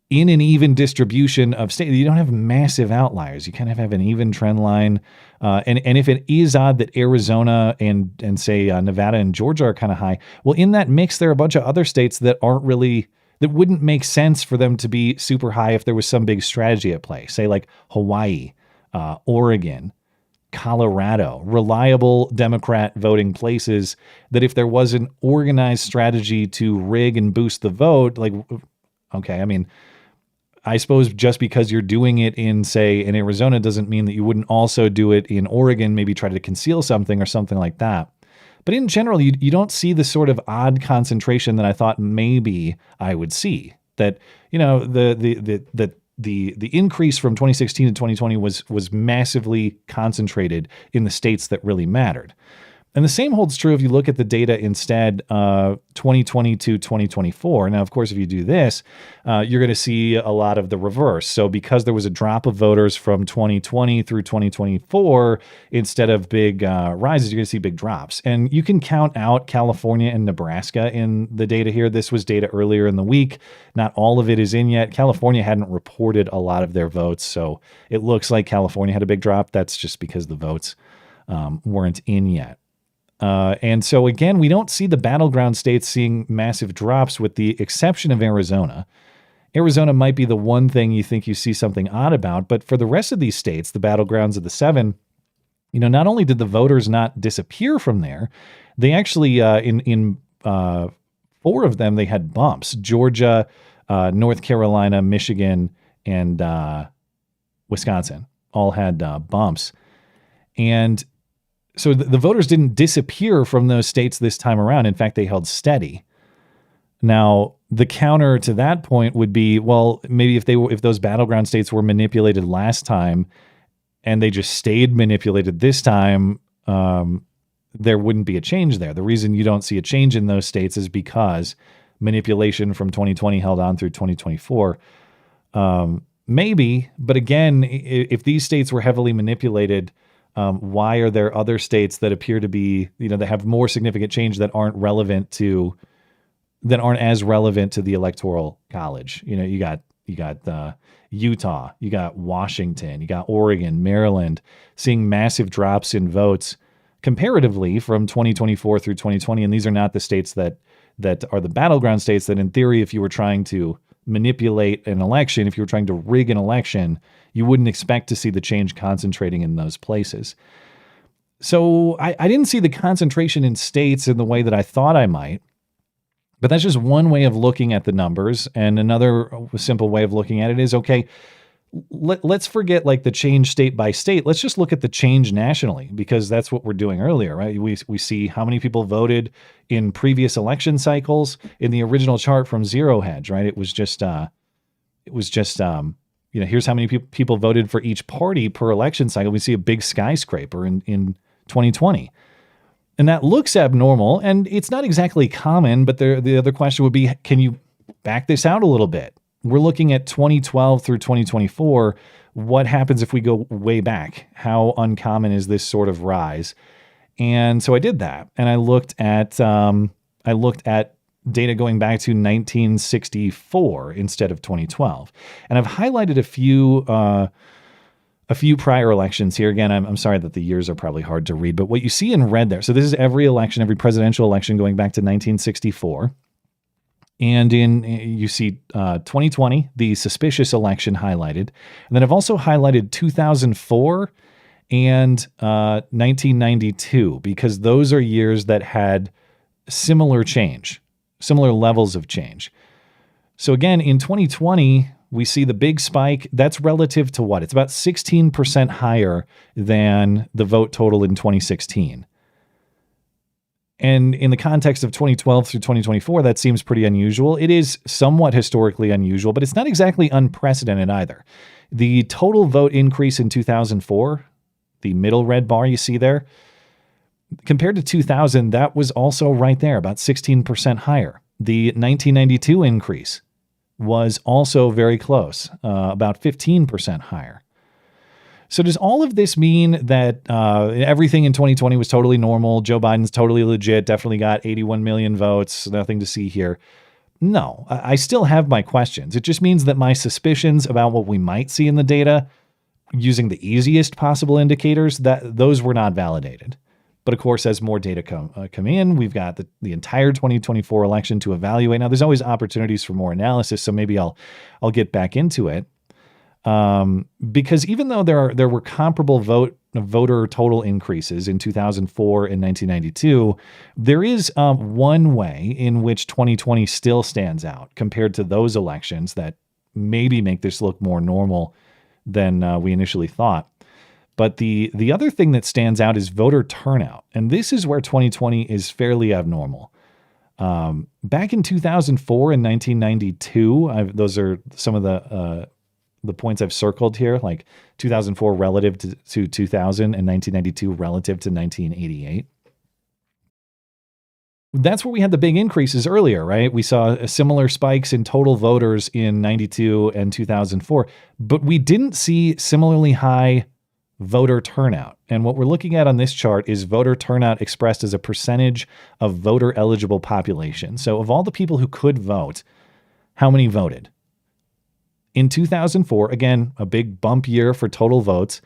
in an even distribution of states. You don't have massive outliers. You kind of have an even trend line. And if it is odd that Arizona and say Nevada and Georgia are kind of high, well, in that mix, there are a bunch of other states that wouldn't make sense for them to be super high if there was some big strategy at play. Say like Hawaii, Oregon, Colorado, reliable Democrat voting places that if there was an organized strategy to rig and boost the vote, like, okay, I mean, I suppose just because you're doing it in Arizona doesn't mean that you wouldn't also do it in Oregon, maybe try to conceal something or something like that. But in general, you don't see the sort of odd concentration that I thought maybe I would see. That, you know, the increase from 2016 to 2020 was massively concentrated in the states that really mattered. And the same holds true if you look at the data instead, 2020 to 2024. Now, of course, if you do this, you're going to see a lot of the reverse. So because there was a drop of voters from 2020 through 2024, instead of big rises, you're going to see big drops. And you can count out California and Nebraska in the data here. This was data earlier in the week. Not all of it is in yet. California hadn't reported a lot of their votes, so it looks like California had a big drop. That's just because the votes weren't in yet. And so, again, we don't see the battleground states seeing massive drops with the exception of Arizona. Arizona might be the one thing you think you see something odd about, but for the rest of these states, the battlegrounds of the 7, you know, not only did the voters not disappear from there, they actually, in 4 of them, they had bumps. Georgia, North Carolina, Michigan, and Wisconsin all had bumps. And so the voters didn't disappear from those states this time around. In fact, they held steady. Now, the counter to that point would be, well, maybe if those battleground states were manipulated last time and they just stayed manipulated this time, there wouldn't be a change there. The reason you don't see a change in those states is because manipulation from 2020 held on through 2024. Maybe, but again, if these states were heavily manipulated, why are there other states that appear to be, you know, that have more significant change that aren't as relevant to the Electoral College? You know, you got You got Utah, you got Washington, you got Oregon, Maryland, seeing massive drops in votes comparatively from 2024 through 2020. And these are not the states that are the battleground states that, in theory, if you were trying to manipulate an election, if you were trying to rig an election, you wouldn't expect to see the change concentrating in those places. So I didn't see the concentration in states in the way that I thought I might. But that's just one way of looking at the numbers. And another simple way of looking at it is, okay, let's forget like the change state by state. Let's just look at the change nationally, because that's what we're doing earlier, right? We see how many people voted in previous election cycles. In the original chart from Zero Hedge, right? It was just here's how many people voted for each party per election cycle. We see a big skyscraper in 2020. And that looks abnormal, and it's not exactly common, but the other question would be, can you back this out a little bit? We're looking at 2012 through 2024. What happens if we go way back? How uncommon is this sort of rise? And so I did that, and I looked at data going back to 1964 instead of 2012. And I've highlighted a few prior elections here. Again, I'm sorry that the years are probably hard to read, but what you see in red there, so this is every election, every presidential election going back to 1964. And you see 2020, the suspicious election highlighted. And then I've also highlighted 2004 and 1992, because those are years that had similar change, similar levels of change. So again, in 2020, we see the big spike. That's relative to what? It's about 16% higher than the vote total in 2016. And in the context of 2012 through 2024, that seems pretty unusual. It is somewhat historically unusual, but it's not exactly unprecedented either. The total vote increase in 2004, the middle red bar you see there, compared to 2000, that was also right there, about 16% higher. The 1992 increase was also very close, about 15% higher. So does all of this mean that everything in 2020 was totally normal? Joe Biden's totally legit, definitely got 81 million votes, nothing to see here. No, I still have my questions. It just means that my suspicions about what we might see in the data, using the easiest possible indicators, that those were not validated. But of course, as more data come in, we've got the entire 2024 election to evaluate. Now, there's always opportunities for more analysis, so maybe I'll get back into it. Because even though there were comparable voter total increases in 2004 and 1992, there is one way in which 2020 still stands out compared to those elections that maybe make this look more normal than we initially thought. But the other thing that stands out is voter turnout. And this is where 2020 is fairly abnormal. Back in 2004 and 1992, those are some of the points I've circled here, like 2004 relative to 2000 and 1992 relative to 1988. That's where we had the big increases earlier, right? We saw similar spikes in total voters in 92 and 2004, but we didn't see similarly high voter turnout. And what we're looking at on this chart is voter turnout expressed as a percentage of voter eligible population. So of all the people who could vote, how many voted? In 2004, again, a big bump year for total votes,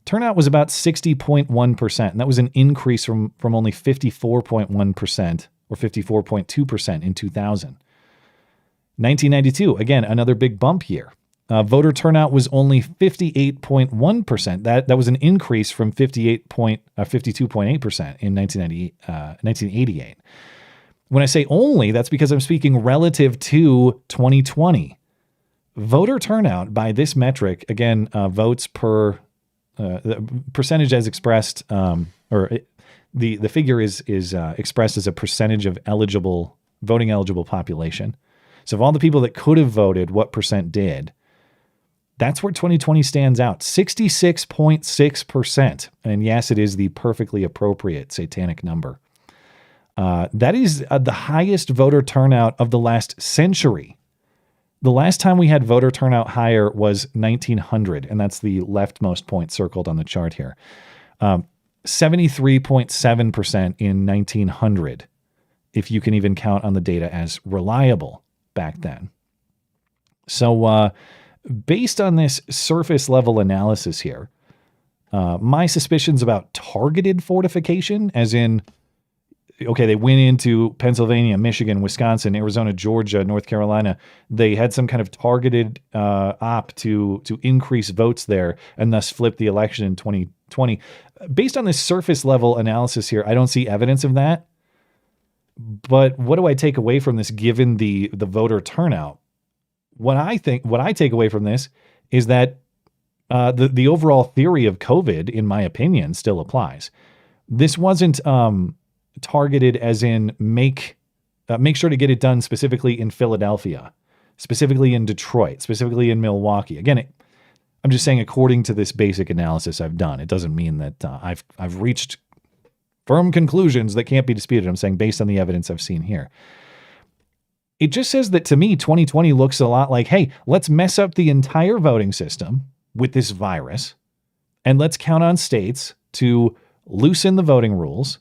turnout was about 60.1%. And that was an increase from only 54.1% or 54.2% in 2000. 1992, again, another big bump year. Voter turnout was only 58.1%. That was an increase from 52.8% in 1988. When I say only, that's because I'm speaking relative to 2020. Voter turnout by this metric, again, votes per percentage as expressed, the figure is expressed as a percentage of voting eligible population. So of all the people that could have voted, what percent did? That's where 2020 stands out, 66.6%. And yes, it is the perfectly appropriate satanic number. That is the highest voter turnout of the last century. The last time we had voter turnout higher was 1900, and that's the leftmost point circled on the chart here. 73.7% in 1900, if you can even count on the data as reliable back then. So based on this surface level analysis here, my suspicions about targeted fortification, as in, okay, they went into Pennsylvania, Michigan, Wisconsin, Arizona, Georgia, North Carolina. They had some kind of targeted op to increase votes there and thus flip the election in 2020. Based on this surface level analysis here, I don't see evidence of that. But what do I take away from this given the voter turnout? What I take away from this is that the overall theory of COVID, in my opinion, still applies. This wasn't targeted as in make sure to get it done specifically in Philadelphia, specifically in Detroit, specifically in Milwaukee. Again, I'm just saying according to this basic analysis I've done. It doesn't mean that I've reached firm conclusions that can't be disputed. I'm saying based on the evidence I've seen here. It just says that to me, 2020 looks a lot like, hey, let's mess up the entire voting system with this virus, and let's count on states to loosen the voting rules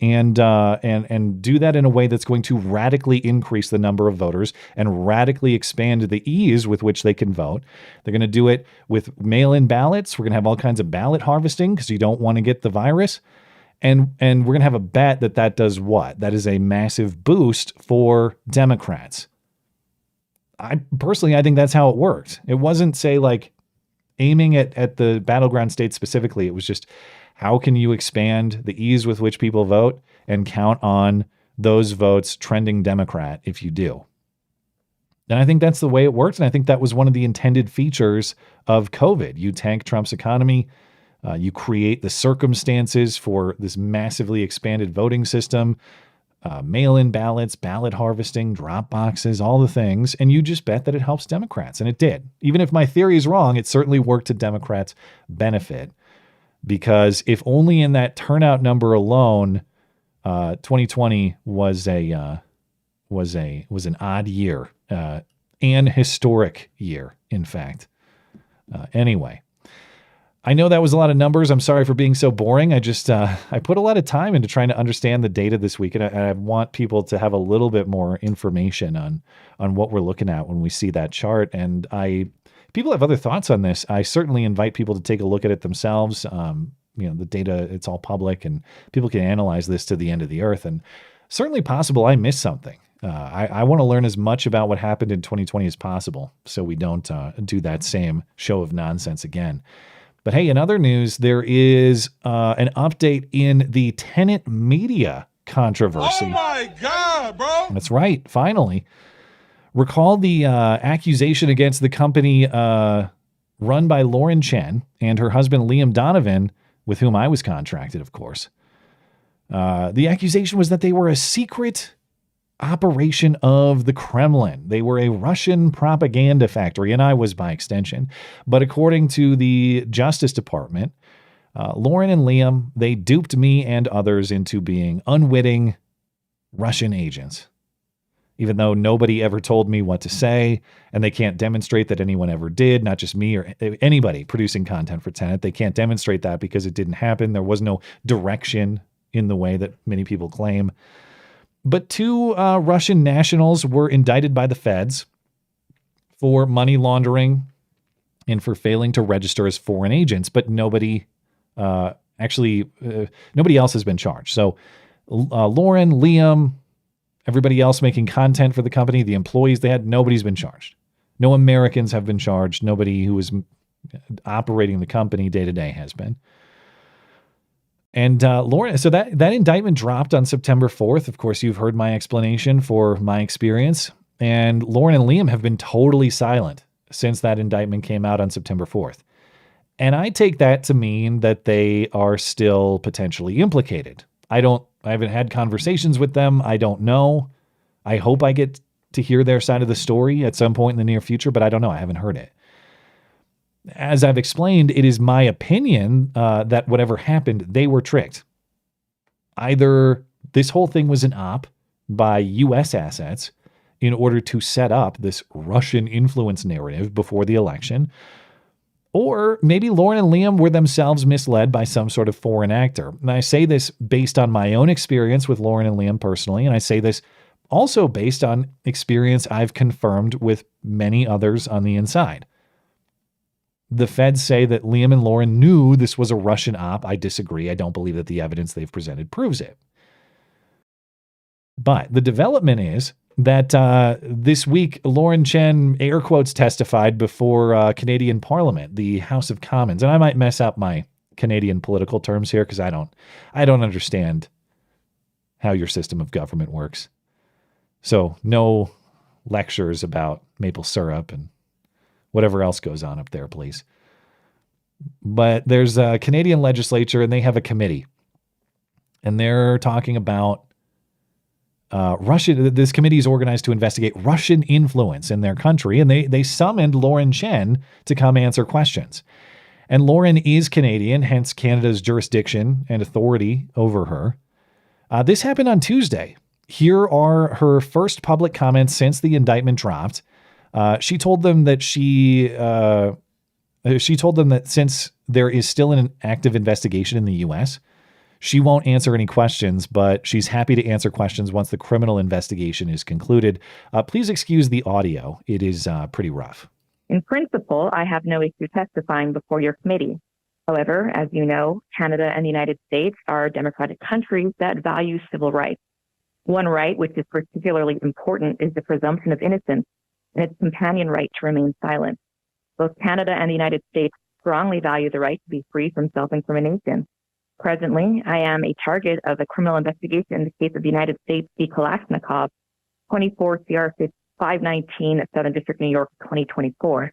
and do that in a way that's going to radically increase the number of voters and radically expand the ease with which they can vote. They're going to do it with mail-in ballots. We're going to have all kinds of ballot harvesting because you don't want to get the virus. And we're going to have a bet that does what? That is a massive boost for Democrats. I think that's how it worked. It wasn't, say, like aiming at the battleground states specifically. It was just, how can you expand the ease with which people vote and count on those votes trending Democrat if you do? And I think that's the way it worked. And I think that was one of the intended features of COVID. You tank Trump's economy. You create the circumstances for this massively expanded voting system, mail-in ballots, ballot harvesting, drop boxes, all the things. And you just bet that it helps Democrats. And it did. Even if my theory is wrong, it certainly worked to Democrats' benefit. Because if only in that turnout number alone, 2020 was an odd year, an historic year, in fact. Anyway. I know that was a lot of numbers. I'm sorry for being so boring. I put a lot of time into trying to understand the data this week, and I want people to have a little bit more information on what we're looking at when we see that chart. And people have other thoughts on this. I certainly invite people to take a look at it themselves. The data, it's all public, and people can analyze this to the end of the earth. And certainly possible I missed something. I want to learn as much about what happened in 2020 as possible, so we don't do that same show of nonsense again. But hey, in other news, there is an update in the Tenet Media controversy. Oh my God, bro! That's right, finally. Recall the accusation against the company run by Lauren Chen and her husband Liam Donovan, with whom I was contracted, of course. The accusation was that they were a secret operation of the Kremlin. They were a Russian propaganda factory, and I was by extension. But according to the Justice Department, Lauren and Liam, they duped me and others into being unwitting Russian agents. Even though nobody ever told me what to say, and they can't demonstrate that anyone ever did, not just me or anybody producing content for Tenet. They can't demonstrate that because it didn't happen. There was no direction in the way that many people claim. But two Russian nationals were indicted by the feds for money laundering and for failing to register as foreign agents, but nobody else has been charged. So Lauren, Liam, everybody else making content for the company, the employees they had, nobody's been charged. No Americans have been charged. Nobody who was operating the company day to day has been. And Lauren, so that indictment dropped on September 4th. Of course, you've heard my explanation for my experience. And Lauren and Liam have been totally silent since that indictment came out on September 4th. And I take that to mean that they are still potentially implicated. I haven't had conversations with them. I don't know. I hope I get to hear their side of the story at some point in the near future, but I don't know. I haven't heard it. As I've explained, it is my opinion that whatever happened, they were tricked. Either this whole thing was an op by U.S. assets in order to set up this Russian influence narrative before the election, or maybe Lauren and Liam were themselves misled by some sort of foreign actor. And I say this based on my own experience with Lauren and Liam personally, and I say this also based on experience I've confirmed with many others on the inside. The feds say that Liam and Lauren knew this was a Russian op. I disagree. I don't believe that the evidence they've presented proves it. But the development is that this week, Lauren Chen, air quotes, testified before Canadian Parliament, the House of Commons. And I might mess up my Canadian political terms here because I don't understand how your system of government works. So no lectures about maple syrup and whatever else goes on up there, please. But there's a Canadian legislature and they have a committee. And they're talking about Russia. This committee is organized to investigate Russian influence in their country. And they summoned Lauren Chen to come answer questions. And Lauren is Canadian, hence Canada's jurisdiction and authority over her. This happened on Tuesday. Here are her first public comments since the indictment dropped. She told them that since there is still an active investigation in the U.S., she won't answer any questions, but she's happy to answer questions once the criminal investigation is concluded. Please excuse the audio. It is pretty rough. In principle, I have no issue testifying before your committee. However, as you know, Canada and the United States are democratic countries that value civil rights. One right, which is particularly important, is the presumption of innocence and its companion right to remain silent. Both Canada and the United States strongly value the right to be free from self-incrimination. Presently, I am a target of a criminal investigation in the case of the United States v. Kalashnikov, 24 CR 519, 7th District, New York, 2024.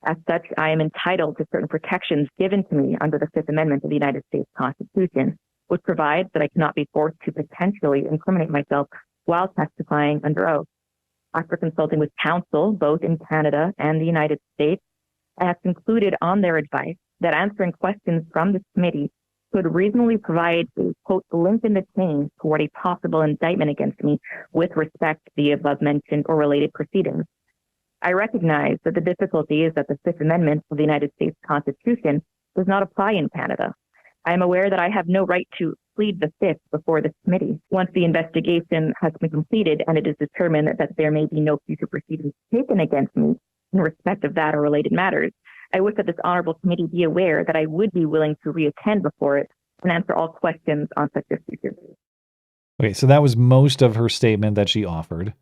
As such, I am entitled to certain protections given to me under the Fifth Amendment of the United States Constitution, which provides that I cannot be forced to potentially incriminate myself while testifying under oath. After consulting with counsel, both in Canada and the United States, I have concluded on their advice that answering questions from this committee could reasonably provide a, quote, link in the chain toward a possible indictment against me with respect to the above-mentioned or related proceedings. I recognize that the difficulty is that the Fifth Amendment of the United States Constitution does not apply in Canada. I am aware that I have no right to plead the Fifth before this committee. Once the investigation has been completed and it is determined that there may be no future proceedings taken against me in respect of that or related matters, I wish that this honorable committee be aware that I would be willing to reattend before it and answer all questions on such issues. Okay, so that was most of her statement that she offered.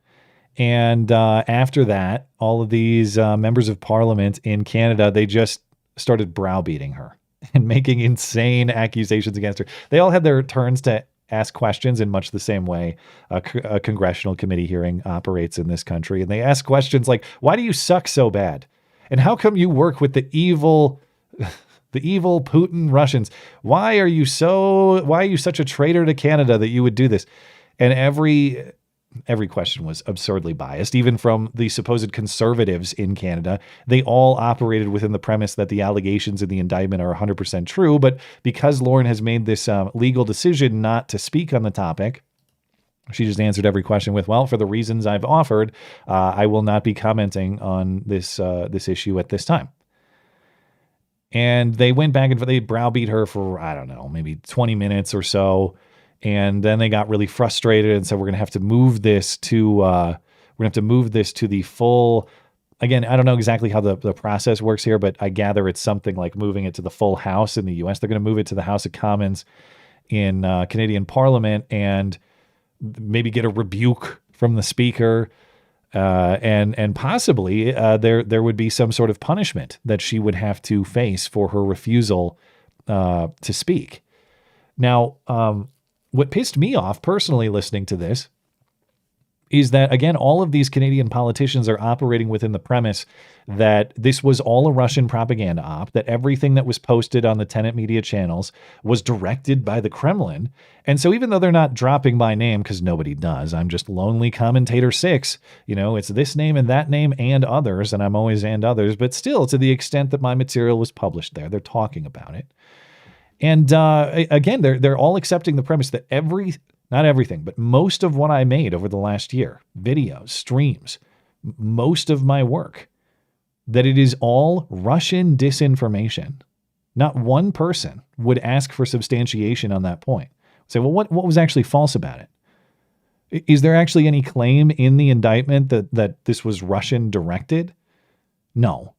And after that, all of these members of parliament in Canada, they just started browbeating her and making insane accusations against her. They all had their turns to ask questions in much the same way a congressional committee hearing operates in this country. And they ask questions like, why do you suck so bad? And how come you work with the evil Putin Russians? Why are you such a traitor to Canada that you would do this? And every question was absurdly biased, even from the supposed conservatives in Canada. They all operated within the premise that the allegations in the indictment are 100% true. But because Lauren has made this legal decision not to speak on the topic, she just answered every question with, well, for the reasons I've offered, I will not be commenting on this issue at this time. And they went back and they browbeat her for, I don't know, maybe 20 minutes or so. And then they got really frustrated and said, we're going to have to move this to the full. Again, I don't know exactly how the process works here, but I gather it's something like moving it to the full House in the U.S. They're going to move it to the House of Commons in Canadian Parliament and maybe get a rebuke from the speaker, and possibly there would be some sort of punishment that she would have to face for her refusal to speak. Now, what pissed me off personally listening to this is that, again, all of these Canadian politicians are operating within the premise that this was all a Russian propaganda op, that everything that was posted on the Tenet Media channels was directed by the Kremlin. And so even though they're not dropping my name, because nobody does, I'm just Lonely Commentator 6, it's this name and that name and others, and I'm always and others, but still, to the extent that my material was published there, they're talking about it. And again, they're all accepting the premise that not everything, but most of what I made over the last year, videos, streams, most of my work, that it is all Russian disinformation. Not one person would ask for substantiation on that point. Say, well, what was actually false about it? Is there actually any claim in the indictment that this was Russian directed? No.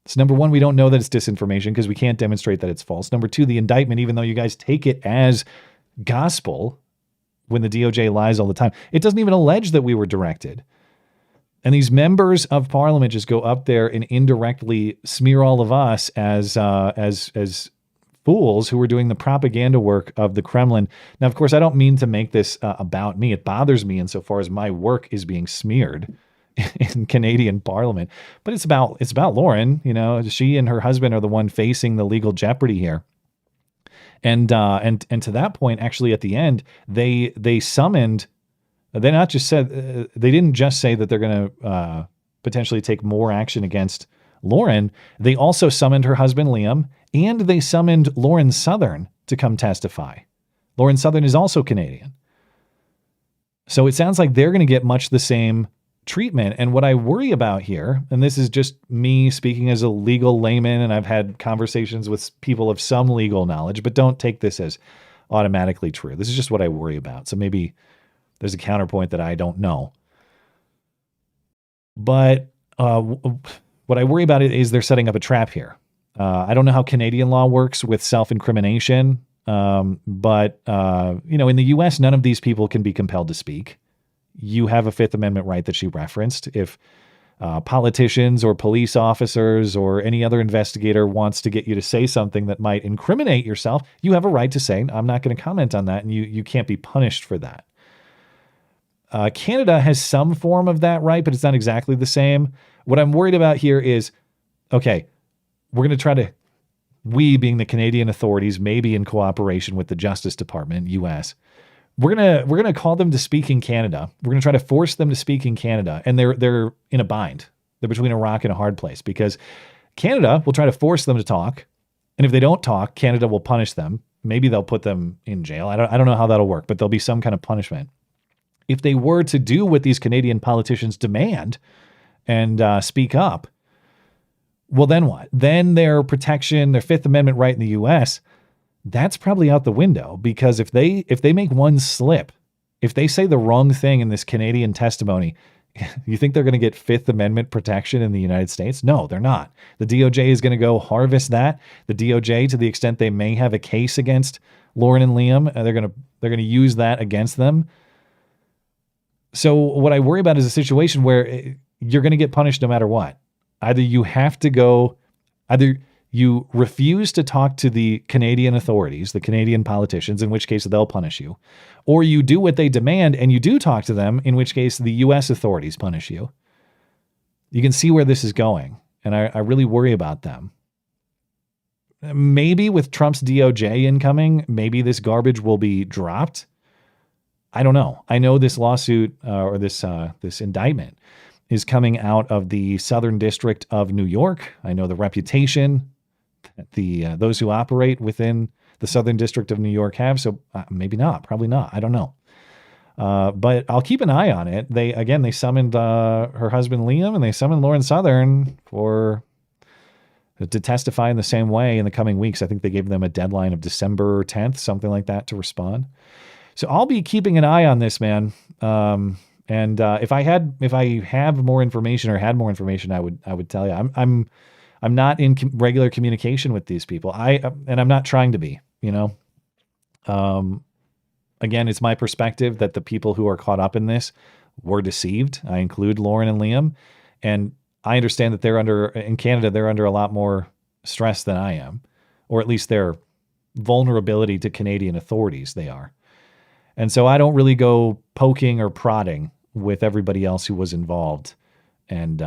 So number one, we don't know that it's disinformation because we can't demonstrate that it's false. Number two, the indictment, even though you guys take it as gospel when the DOJ lies all the time, it doesn't even allege that we were directed. And these members of parliament just go up there and indirectly smear all of us as fools who were doing the propaganda work of the Kremlin. Now, of course, I don't mean to make this about me. It bothers me insofar as my work is being smeared in Canadian Parliament, but it's about Lauren. You know, she and her husband are the one facing the legal jeopardy here. And to that point, actually, at the end, they summoned. They not just said they didn't just say that they're going to potentially take more action against Lauren. They also summoned her husband Liam, and they summoned Lauren Southern to come testify. Lauren Southern is also Canadian, so it sounds like they're going to get much the same treatment. And what I worry about here, and this is just me speaking as a legal layman, and I've had conversations with people of some legal knowledge, but don't take this as automatically true. This is just what I worry about. So maybe there's a counterpoint that I don't know. But what I worry about is they're setting up a trap here. I don't know how Canadian law works with self-incrimination, but in the U.S., none of these people can be compelled to speak. You have a Fifth Amendment right that she referenced. If politicians or police officers or any other investigator wants to get you to say something that might incriminate yourself, you have a right to say, I'm not going to comment on that, and you can't be punished for that. Canada has some form of that right, but it's not exactly the same. What I'm worried about here is, okay, we're going to try to, we being the Canadian authorities, maybe in cooperation with the Justice Department, U.S., we're gonna call them to speak in Canada. We're gonna try to force them to speak in Canada, and they're in a bind. They're between a rock and a hard place because Canada will try to force them to talk, and if they don't talk, Canada will punish them. Maybe they'll put them in jail. I don't know how that'll work, but there'll be some kind of punishment. If they were to do what these Canadian politicians demand and speak up, well, then what? Then their protection, their Fifth Amendment right in the U.S., that's probably out the window, because if they make one slip, if they say the wrong thing in this Canadian testimony, you think they're going to get Fifth Amendment protection in the United States? No, they're not. The DOJ is going to go harvest that. The DOJ, to the extent they may have a case against Lauren and Liam, they're going to use that against them. So what I worry about is a situation where you're going to get punished no matter what. Either you refuse to talk to the Canadian authorities, the Canadian politicians, in which case they'll punish you, or you do what they demand and you do talk to them, in which case the U.S. authorities punish you. You can see where this is going, and I really worry about them. Maybe with Trump's DOJ incoming, maybe this garbage will be dropped. I don't know. I know this lawsuit or this indictment is coming out of the Southern District of New York. I know the reputation that those who operate within the Southern District of New York have. So maybe not, probably not. I don't know. But I'll keep an eye on it. They summoned her husband Liam, and they summoned Lauren Southern to testify in the same way in the coming weeks. I think they gave them a deadline of December 10th, something like that, to respond. So I'll be keeping an eye on this, man. And if I have more information or had more information, I would tell you. I'm not in regular communication with these people. And I'm not trying to be, Again, it's my perspective that the people who are caught up in this were deceived. I include Lauren and Liam, and I understand that in Canada, they're under a lot more stress than I am, or at least their vulnerability to Canadian authorities they are. And so I don't really go poking or prodding with everybody else who was involved. And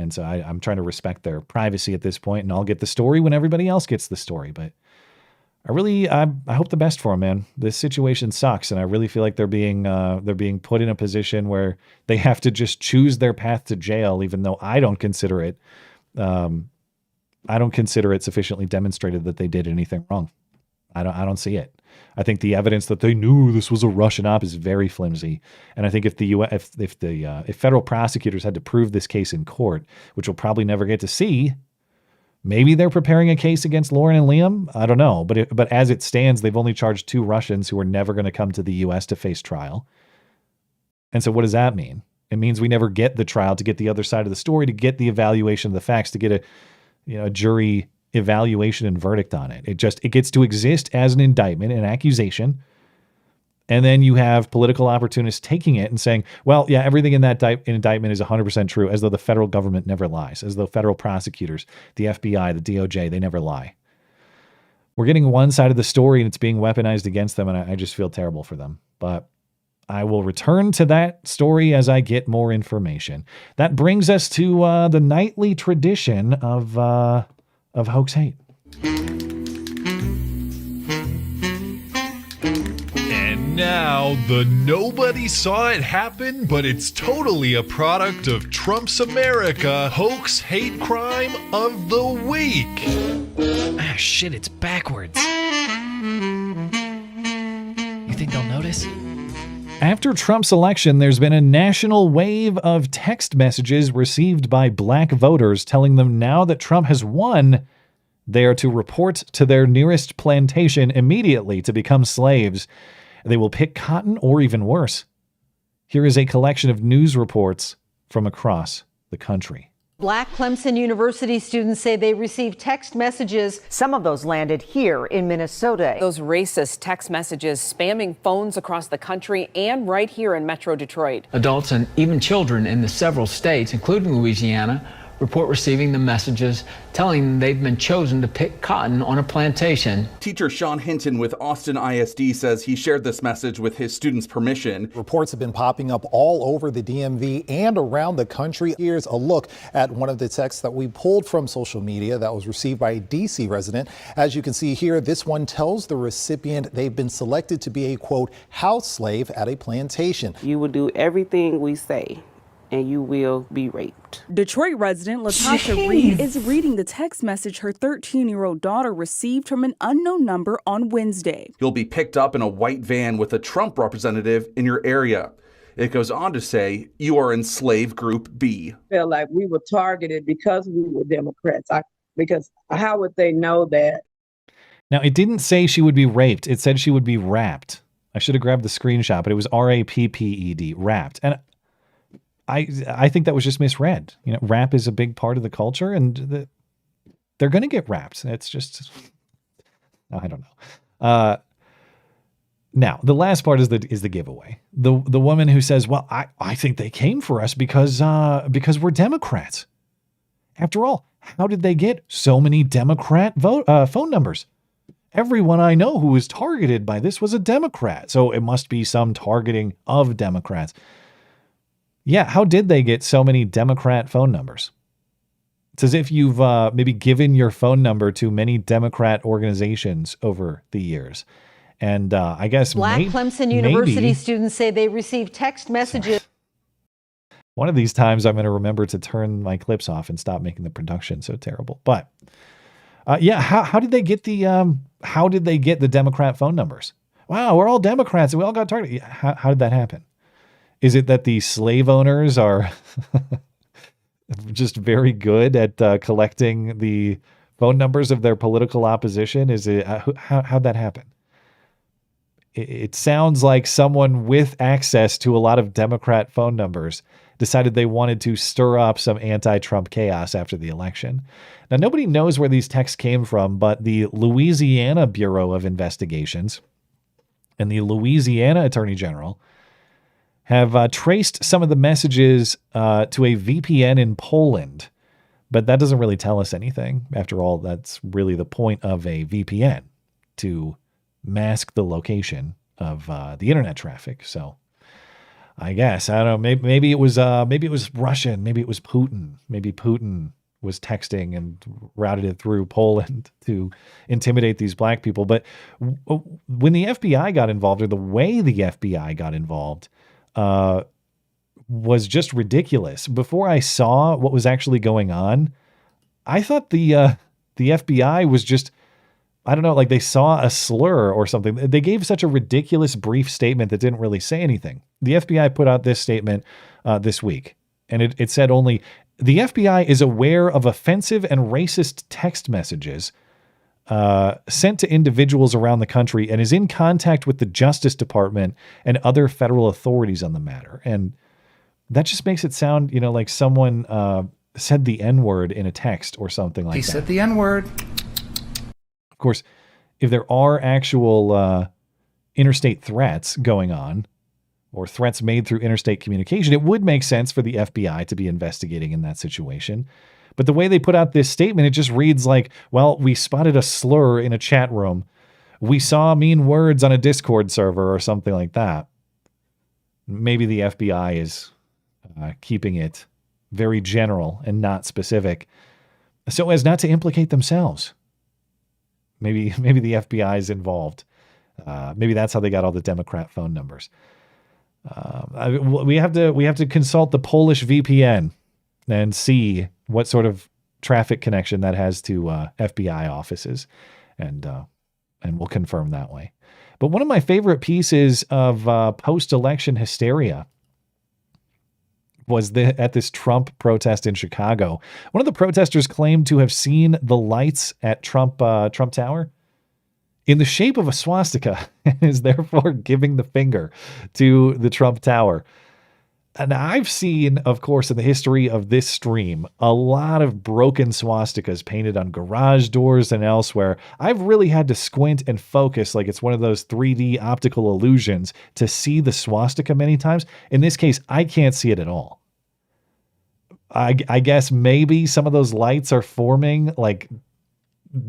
so I'm trying to respect their privacy at this point, and I'll get the story when everybody else gets the story. But I hope the best for them, man. This situation sucks, and I really feel like they're being put in a position where they have to just choose their path to jail, even though I don't consider it sufficiently demonstrated that they did anything wrong. I don't see it. I think the evidence that they knew this was a Russian op is very flimsy. And I think if federal prosecutors had to prove this case in court, which we'll probably never get to see, maybe they're preparing a case against Lauren and Liam. I don't know. But as it stands, they've only charged 2 Russians who are never going to come to the U.S. to face trial. And so what does that mean? It means we never get the trial to get the other side of the story, to get the evaluation of the facts, to get a jury evaluation and verdict on it. It gets to exist as an indictment, an accusation. And then you have political opportunists taking it and saying, well, yeah, everything in that indictment is 100% true, as though the federal government never lies, as though federal prosecutors, the FBI, the DOJ, they never lie. We're getting one side of the story and it's being weaponized against them, and I just feel terrible for them. But I will return to that story as I get more information. That brings us to the nightly tradition of Hoax Hate. And now, the nobody saw it happen, but it's totally a product of Trump's America Hoax Hate Crime of the Week. Ah, shit, it's backwards. You think they'll notice? After Trump's election, there's been a national wave of text messages received by black voters telling them now that Trump has won, they are to report to their nearest plantation immediately to become slaves. They will pick cotton or even worse. Here is a collection of news reports from across the country. Black Clemson University students say they received text messages. Some of those landed here in Minnesota. Those racist text messages spamming phones across the country and right here in Metro Detroit. Adults and even children in the several states, including Louisiana, report receiving the messages telling them they've been chosen to pick cotton on a plantation. Teacher Sean Hinton with Austin ISD says he shared this message with his students' permission. Reports have been popping up all over the DMV and around the country. Here's a look at one of the texts that we pulled from social media that was received by a DC resident. As you can see here, this one tells the recipient they've been selected to be a, quote, house slave at a plantation. You will do everything we say, and you will be raped. Detroit resident Letitia James is reading the text message her 13-year-old daughter received from an unknown number on Wednesday. You'll be picked up in a white van with a Trump representative in your area. It goes on to say you are in slave group B. I feel like we were targeted because we were Democrats. Because how would they know that? Now, it didn't say she would be raped. It said she would be wrapped. I should have grabbed the screenshot, but it was RAPPED, wrapped. And I think that was just misread. You know, rap is a big part of the culture, and they're going to get wrapped. It's just, I don't know. Now, the last part is the giveaway. The woman who says, "Well, I think they came for us because we're Democrats." After all, how did they get so many Democrat phone numbers? Everyone I know who was targeted by this was a Democrat, so it must be some targeting of Democrats. Yeah, how did they get so many Democrat phone numbers? It's as if you've maybe given your phone number to many Democrat organizations over the years. And I guess Black Clemson University students say they received text messages. One of these times I'm going to remember to turn my clips off and stop making the production so terrible. But yeah, how did they get the Democrat phone numbers? Wow, we're all Democrats and we all got targeted. How did that happen? Is it that the slave owners are just very good at collecting the phone numbers of their political opposition? Is it how'd that happen? It sounds like someone with access to a lot of Democrat phone numbers decided they wanted to stir up some anti-Trump chaos after the election. Now, nobody knows where these texts came from, but the Louisiana Bureau of Investigations and the Louisiana Attorney General have traced some of the messages to a VPN in Poland, but that doesn't really tell us anything. After all, that's really the point of a VPN, to mask the location of the internet traffic. So I guess, I don't know, maybe it was Russian, maybe it was Putin. Maybe Putin was texting and routed it through Poland to intimidate these black people. But when the FBI got involved, or the way the FBI got involved, was just ridiculous. Before I saw what was actually going on, I thought the FBI was just, I don't know, like they saw a slur or something. They gave such a ridiculous brief statement that didn't really say anything. The FBI put out this statement this week, and it said only, the FBI is aware of offensive and racist text messages sent to individuals around the country and is in contact with the Justice Department and other federal authorities on the matter. And that just makes it sound, like someone said the N-word in a text or something like that. He said the N-word. Of course, if there are actual interstate threats going on, or threats made through interstate communication, it would make sense for the FBI to be investigating in that situation. But the way they put out this statement, it just reads like, well, we spotted a slur in a chat room. We saw mean words on a Discord server or something like that. Maybe the FBI is keeping it very general and not specific so as not to implicate themselves. Maybe the FBI is involved. Maybe that's how they got all the Democrat phone numbers. We have to consult the Polish VPN and see what sort of traffic connection that has to FBI offices, and we'll confirm that way. But one of my favorite pieces of post-election hysteria was at this Trump protest in Chicago. One of the protesters claimed to have seen the lights at Trump Tower in the shape of a swastika and is therefore giving the finger to the Trump Tower. And I've seen, of course, in the history of this stream, a lot of broken swastikas painted on garage doors and elsewhere. I've really had to squint and focus like it's one of those 3D optical illusions to see the swastika many times. In this case, I can't see it at all. I guess maybe some of those lights are forming like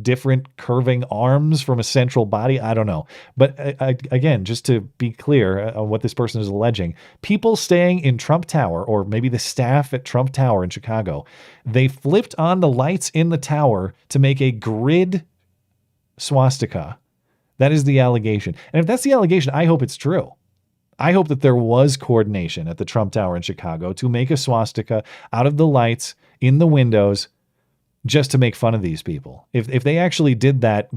different curving arms from a central body. I don't know. But again, just to be clear on what this person is alleging, people staying in Trump Tower, or maybe the staff at Trump Tower in Chicago, they flipped on the lights in the tower to make a grid swastika. That is the allegation. And if that's the allegation, I hope it's true. I hope that there was coordination at the Trump Tower in Chicago to make a swastika out of the lights in the windows just to make fun of these people. If they actually did that,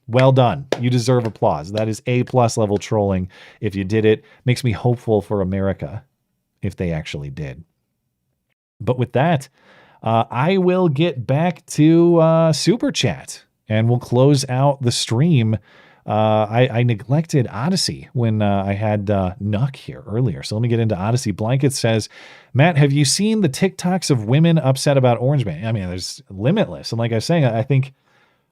well done. You deserve applause. That is A+ level trolling. If you did it, makes me hopeful for America if they actually did. But with that, I will get back to Super Chat and we'll close out the stream. I neglected Odyssey when I had Nuck here earlier. So let me get into Odyssey. Blanket says, Matt, have you seen the TikToks of women upset about Orange Man? I mean, there's limitless. And like I was saying,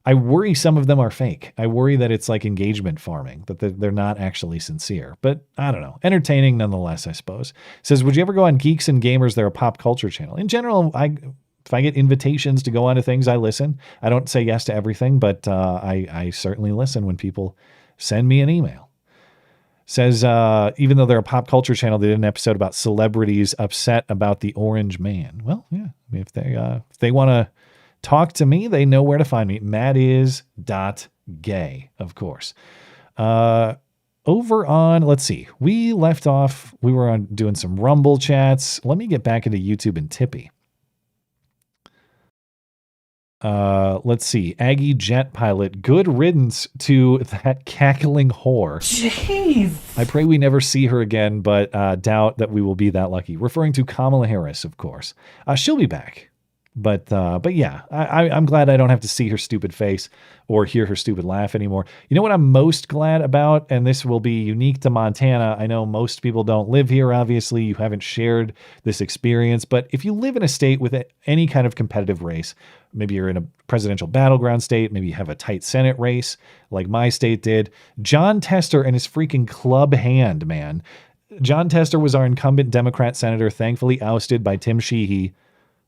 I worry some of them are fake. I worry that it's like engagement farming, that they're not actually sincere. But I don't know. Entertaining nonetheless, I suppose. Says, would you ever go on Geeks and Gamers? They're a pop culture channel. In general, if I get invitations to go on to things, I listen. I don't say yes to everything, but I certainly listen when people send me an email. Says, even though they're a pop culture channel, they did an episode about celebrities upset about the Orange Man. Well, yeah. I mean, if they want to talk to me, they know where to find me. mattis.gay, of course. Over on, let's see. We left off, we were on doing some Rumble chats. Let me get back into YouTube and Tippy. Let's see. Aggie Jet Pilot. Good riddance to that cackling whore. Jeez. I pray we never see her again, but doubt that we will be that lucky. Referring to Kamala Harris, of course. She'll be back. But yeah, I'm glad I don't have to see her stupid face or hear her stupid laugh anymore. You know what I'm most glad about? And this will be unique to Montana. I know most people don't live here, obviously. You haven't shared this experience. But if you live in a state with any kind of competitive race, maybe you're in a presidential battleground state, maybe you have a tight Senate race like my state did, John Tester and his freaking club hand, man. John Tester was our incumbent Democrat senator, thankfully ousted by Tim Sheehy,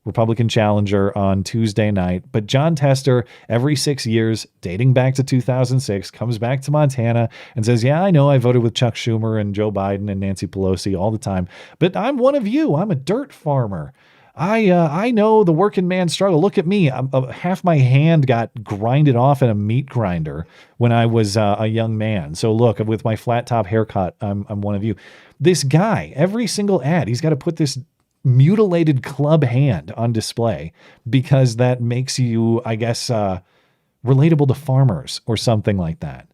Republican challenger, on Tuesday night. But John Tester, every 6 years, dating back to 2006, comes back to Montana and says, yeah, I know I voted with Chuck Schumer and Joe Biden and Nancy Pelosi all the time, but I'm one of you. I'm a dirt farmer. I know the working man struggle. Look at me. Half my hand got grinded off in a meat grinder when I was a young man. So look, with my flat top haircut, I'm one of you. This guy, every single ad, he's got to put this mutilated club hand on display because that makes you, I guess, relatable to farmers or something like that.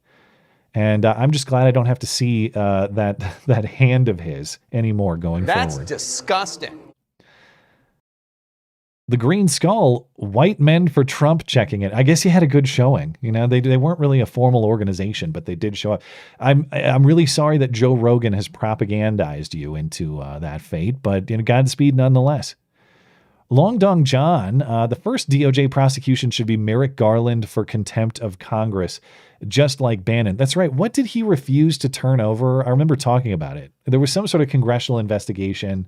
And I'm just glad I don't have to see that hand of his anymore going forward. That's disgusting. The Green Skull, white men for Trump checking it. I guess he had a good showing. You know, they weren't really a formal organization, but they did show up. I'm really sorry that Joe Rogan has propagandized you into that fate, but Godspeed nonetheless. Long Dong John, the first DOJ prosecution should be Merrick Garland for contempt of Congress, just like Bannon. That's right. What did he refuse to turn over? I remember talking about it. There was some sort of congressional investigation.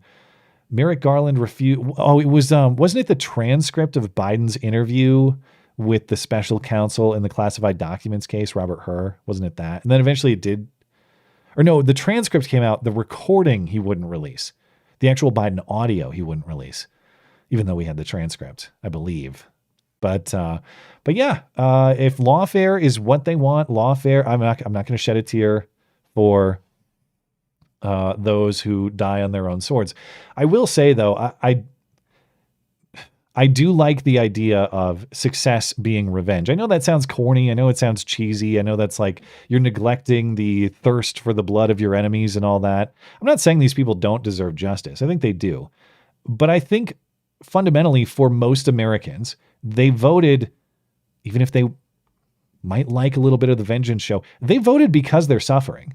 Merrick Garland refused. Oh, it was, wasn't it the transcript of Biden's interview with the special counsel in the classified documents case, Robert Hur? Wasn't it that? And then eventually it did. Or no, the transcript came out. The recording he wouldn't release. The actual Biden audio he wouldn't release, even though we had the transcript, I believe. But yeah, if lawfare is what they want, lawfare, I'm not going to shed a tear for those who die on their own swords. I will say though, I do like the idea of success being revenge. I know that sounds corny. I know it sounds cheesy. I know that's like you're neglecting the thirst for the blood of your enemies and all that. I'm not saying these people don't deserve justice. I think they do. But I think fundamentally for most Americans, they voted, even if they might like a little bit of the vengeance show, they voted because they're suffering.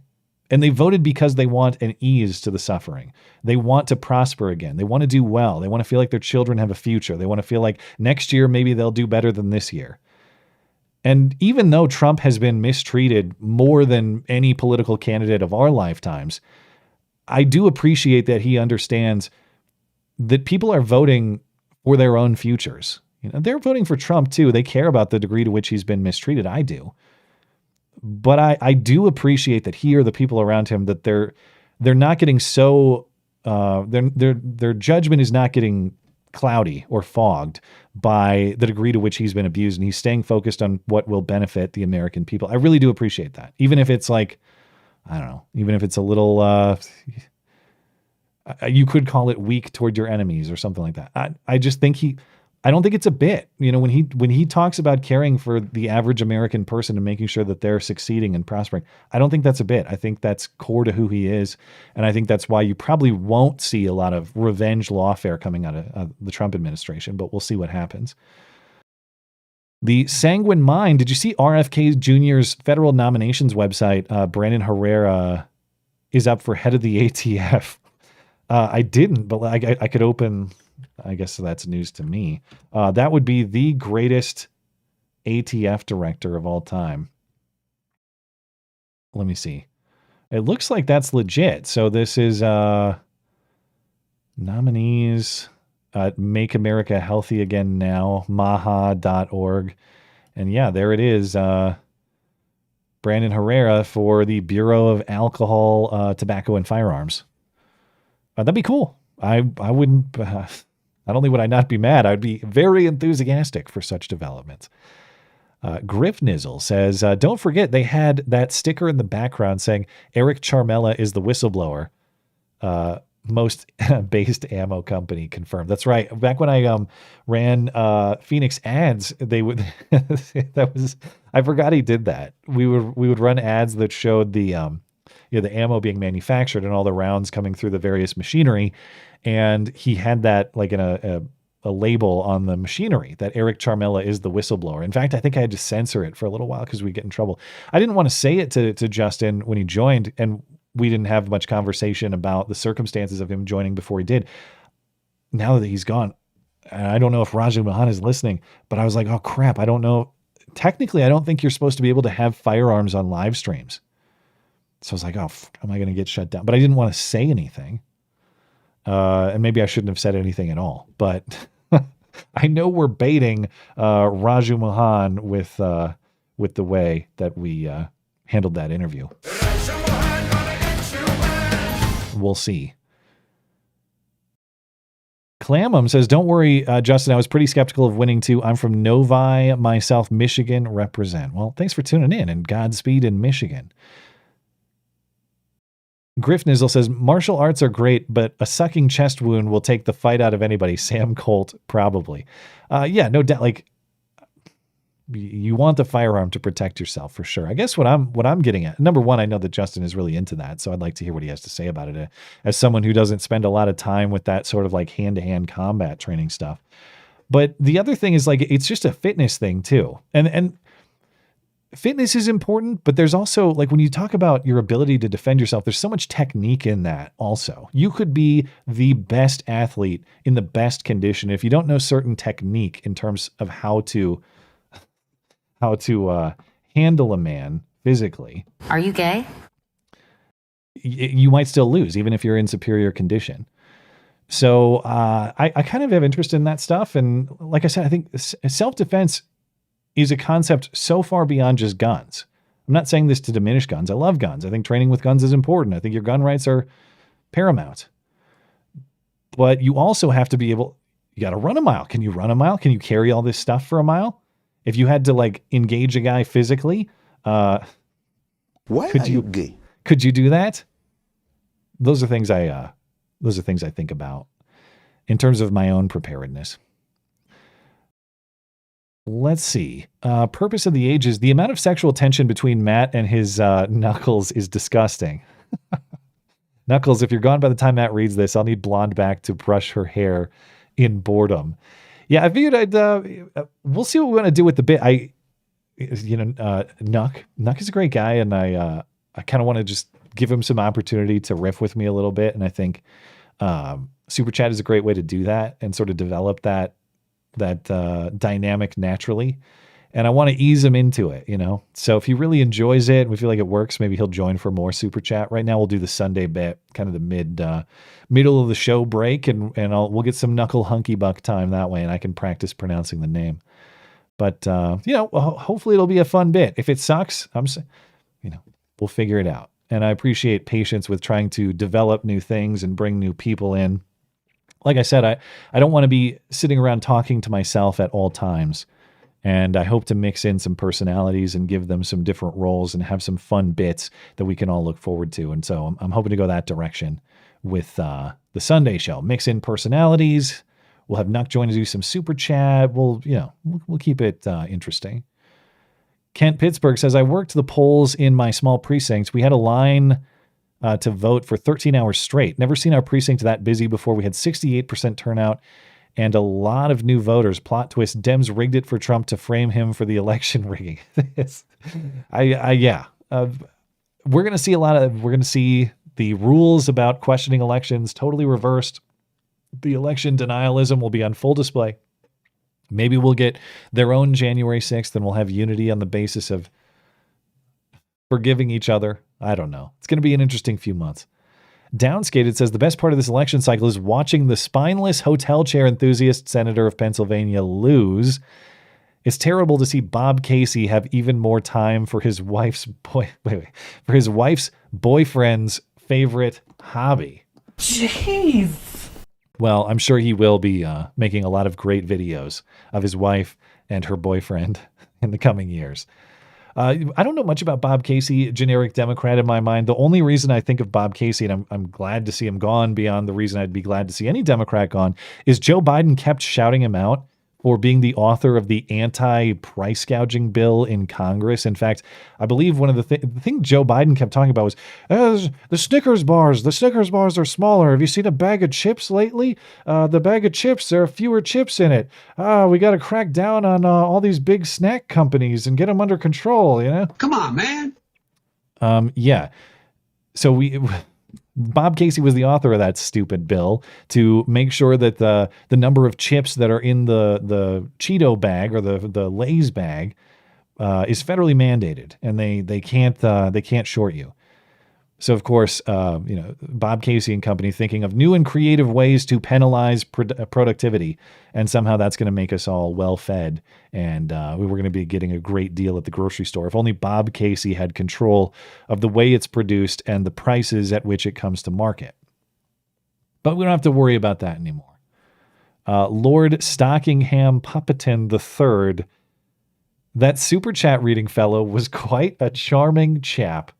And they voted because they want an ease to the suffering. They want to prosper again. They want to do well. They want to feel like their children have a future. They want to feel like next year maybe they'll do better than this year. And even though Trump has been mistreated more than any political candidate of our lifetimes, I do appreciate that he understands that people are voting for their own futures. You know, they're voting for Trump too. They care about the degree to which he's been mistreated. I do. But I do appreciate that he or the people around him, that they're not getting so their judgment is not getting cloudy or fogged by the degree to which he's been abused, and he's staying focused on what will benefit the American people. I really do appreciate that, even if it's like, I don't know, even if it's a little you could call it weak toward your enemies or something like that. I just think I don't think it's a bit, you know, when he talks about caring for the average American person and making sure that they're succeeding and prospering, I don't think that's a bit. I think that's core to who he is. And I think that's why you probably won't see a lot of revenge lawfare coming out of the Trump administration, but we'll see what happens. The Sanguine Mind, did you see RFK Jr.'s federal nominations website? Brandon Herrera is up for head of the ATF. I didn't, but I could open... I guess that's news to me. That would be the greatest ATF director of all time. Let me see. It looks like that's legit. So this is nominees, Make America Healthy Again Now, maha.org. And yeah, there it is. Brandon Herrera for the Bureau of Alcohol, Tobacco, and Firearms. That'd be cool. I wouldn't... Not only would I not be mad, I'd be very enthusiastic for such developments. Griff Nizzle says, don't forget they had that sticker in the background saying Eric Charmella is the whistleblower. Most based ammo company confirmed. That's right. Back when I ran Fenix ads, they would I forgot he did that. We would run ads that showed the the ammo being manufactured and all the rounds coming through the various machinery. And he had that like in a label on the machinery that Eric Charmella is the whistleblower. In fact, I think I had to censor it for a little while because we get in trouble. I didn't want to say it to Justin when he joined, and we didn't have much conversation about the circumstances of him joining before he did. Now that he's gone, and I don't know if Raju Mohan is listening, but I was like, oh crap, I don't know. Technically, I don't think you're supposed to be able to have firearms on live streams. So I was like, oh, am I going to get shut down? But I didn't want to say anything. And maybe I shouldn't have said anything at all, but I know we're baiting Raju Mohan with the way that we handled that interview. We'll see. Clamum says, don't worry, Justin, I was pretty skeptical of winning too. I'm from Novi, myself, Michigan, represent. Well, thanks for tuning in, and Godspeed in Michigan. Griff Nizzle says, martial arts are great, but a sucking chest wound will take the fight out of anybody. Sam Colt, probably. Yeah, no doubt. Like, you want the firearm to protect yourself for sure. I guess what I'm getting at, number one, I know that Justin is really into that, so I'd like to hear what he has to say about it. As someone who doesn't spend a lot of time with that sort of like hand-to-hand combat training stuff. But the other thing is, like, it's just a fitness thing too. And fitness is important, but there's also, like, when you talk about your ability to defend yourself, there's so much technique in that also. You could be the best athlete in the best condition. If you don't know certain technique in terms of how to handle a man physically. Are you gay? You might still lose, even if you're in superior condition. So I kind of have interest in that stuff. And like I said, I think self-defense is a concept so far beyond just guns. I'm not saying this to diminish guns. I love guns. I think training with guns is important. I think your gun rights are paramount. But you also have to be able, you got to run a mile. Can you run a mile? Can you carry all this stuff for a mile? If you had to, like, engage a guy physically, why could you gay? Could you do that? Those are things I think about in terms of my own preparedness. Let's see. Purpose of the Ages. The amount of sexual tension between Matt and his Knuckles is disgusting. Knuckles, if you're gone by the time Matt reads this, I'll need Blonde back to brush her hair in boredom. Yeah, I figured we'll see what we want to do with the bit. Nuck is a great guy, and I kind of want to just give him some opportunity to riff with me a little bit. And I think Super Chat is a great way to do that and sort of develop that dynamic naturally. And I want to ease him into it, So if he really enjoys it and we feel like it works, maybe he'll join for more Super Chat. Right now we'll do the Sunday bit, kind of the middle of the show break, and we'll get some Knuckle Hunky Buck time that way, and I can practice pronouncing the name. But hopefully it'll be a fun bit. If it sucks, we'll figure it out. And I appreciate patience with trying to develop new things and bring new people in. Like I said, I don't want to be sitting around talking to myself at all times. And I hope to mix in some personalities and give them some different roles and have some fun bits that we can all look forward to. And so I'm hoping to go that direction with the Sunday show. Mix in personalities. We'll have Nuck join to do some Super Chat. We'll keep it interesting. Kent Pittsburgh says, I worked the polls in my small precincts. We had a line to vote for 13 hours straight. Never seen our precinct that busy before. We had 68% turnout and a lot of new voters. Plot twist, Dems rigged it for Trump to frame him for the election rigging. We're going to see the rules about questioning elections totally reversed. The election denialism will be on full display. Maybe we'll get their own January 6th and we'll have unity on the basis of forgiving each other. I don't know. It's going to be an interesting few months. Downskated says the best part of this election cycle is watching the spineless hotel chair enthusiast senator of Pennsylvania lose. It's terrible to see Bob Casey have even more time for his wife's boyfriend's favorite hobby. Jeez. Well, I'm sure he will be making a lot of great videos of his wife and her boyfriend in the coming years. I don't know much about Bob Casey, generic Democrat in my mind. The only reason I think of Bob Casey, and I'm glad to see him gone beyond the reason I'd be glad to see any Democrat gone, is Joe Biden kept shouting him out for being the author of the anti-price gouging bill in Congress. In fact, I believe one of the thing Joe Biden kept talking about was the Snickers bars. The Snickers bars are smaller. Have you seen a bag of chips lately? The bag of chips, there are fewer chips in it. We got to crack down on all these big snack companies and get them under control, Come on, man. Yeah. So Bob Casey was the author of that stupid bill to make sure that the number of chips that are in the Cheeto bag or the Lay's bag is federally mandated, and they can't short you. So of course, Bob Casey and company thinking of new and creative ways to penalize productivity, and somehow that's going to make us all well fed, and we were going to be getting a great deal at the grocery store. If only Bob Casey had control of the way it's produced and the prices at which it comes to market. But we don't have to worry about that anymore. Lord Stockingham Puppeton III, that Super Chat reading fellow was quite a charming chap.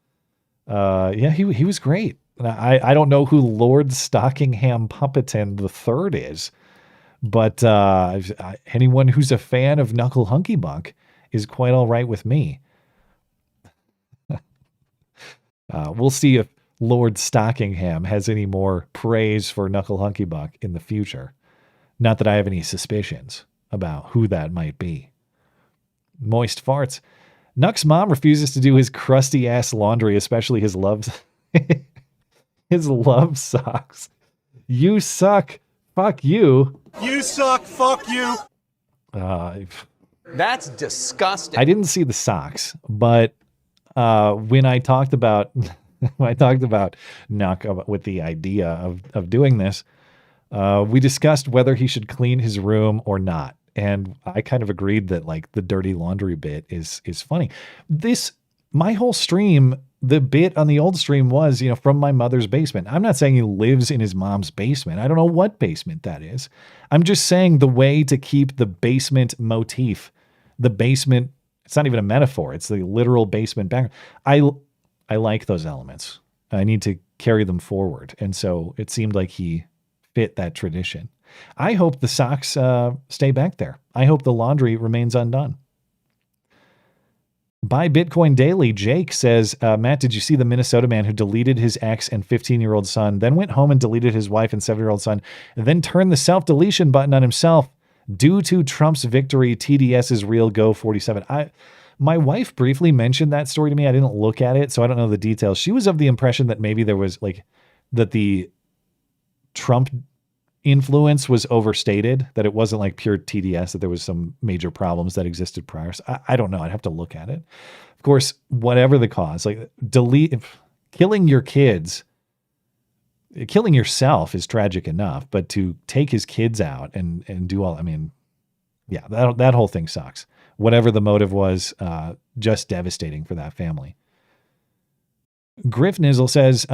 He was great. I don't know who Lord Stockingham Puppeton III is, but anyone who's a fan of Knuckle Hunky Buck is quite all right with me. We'll see if Lord Stockingham has any more praise for Knuckle Hunky Buck in the future. Not that I have any suspicions. about who that might be. Moist farts. Nuck's mom refuses to do his crusty ass laundry, especially his love his love socks. You suck. Fuck you. You suck. Fuck you. That's disgusting. I didn't see the socks, but when I talked about Nuck with the idea of doing this, we discussed whether he should clean his room or not. And I kind of agreed that like the dirty laundry bit is funny. My whole stream, the bit on the old stream was, from my mother's basement. I'm not saying he lives in his mom's basement. I don't know what basement that is. I'm just saying the way to keep the basement motif, the basement, it's not even a metaphor. It's the literal basement background. I like those elements. I need to carry them forward. And so it seemed like he fit that tradition. I hope the socks stay back there. I hope the laundry remains undone. By Bitcoin Daily, Jake says, Matt, did you see the Minnesota man who deleted his ex and 15-year-old son, then went home and deleted his wife and 7-year-old son, and then turned the self-deletion button on himself due to Trump's victory? TDS is real, go 47. My wife briefly mentioned that story to me. I didn't look at it, so I don't know the details. She was of the impression that maybe there was that the Trump influence was overstated, that it wasn't like pure TDS, that there was some major problems that existed prior. So I don't know. I'd have to look at it. Of course, whatever the cause, killing your kids, killing yourself is tragic enough, but to take his kids out and do all, that whole thing sucks. Whatever the motive was, just devastating for that family. Griff Nizzle says,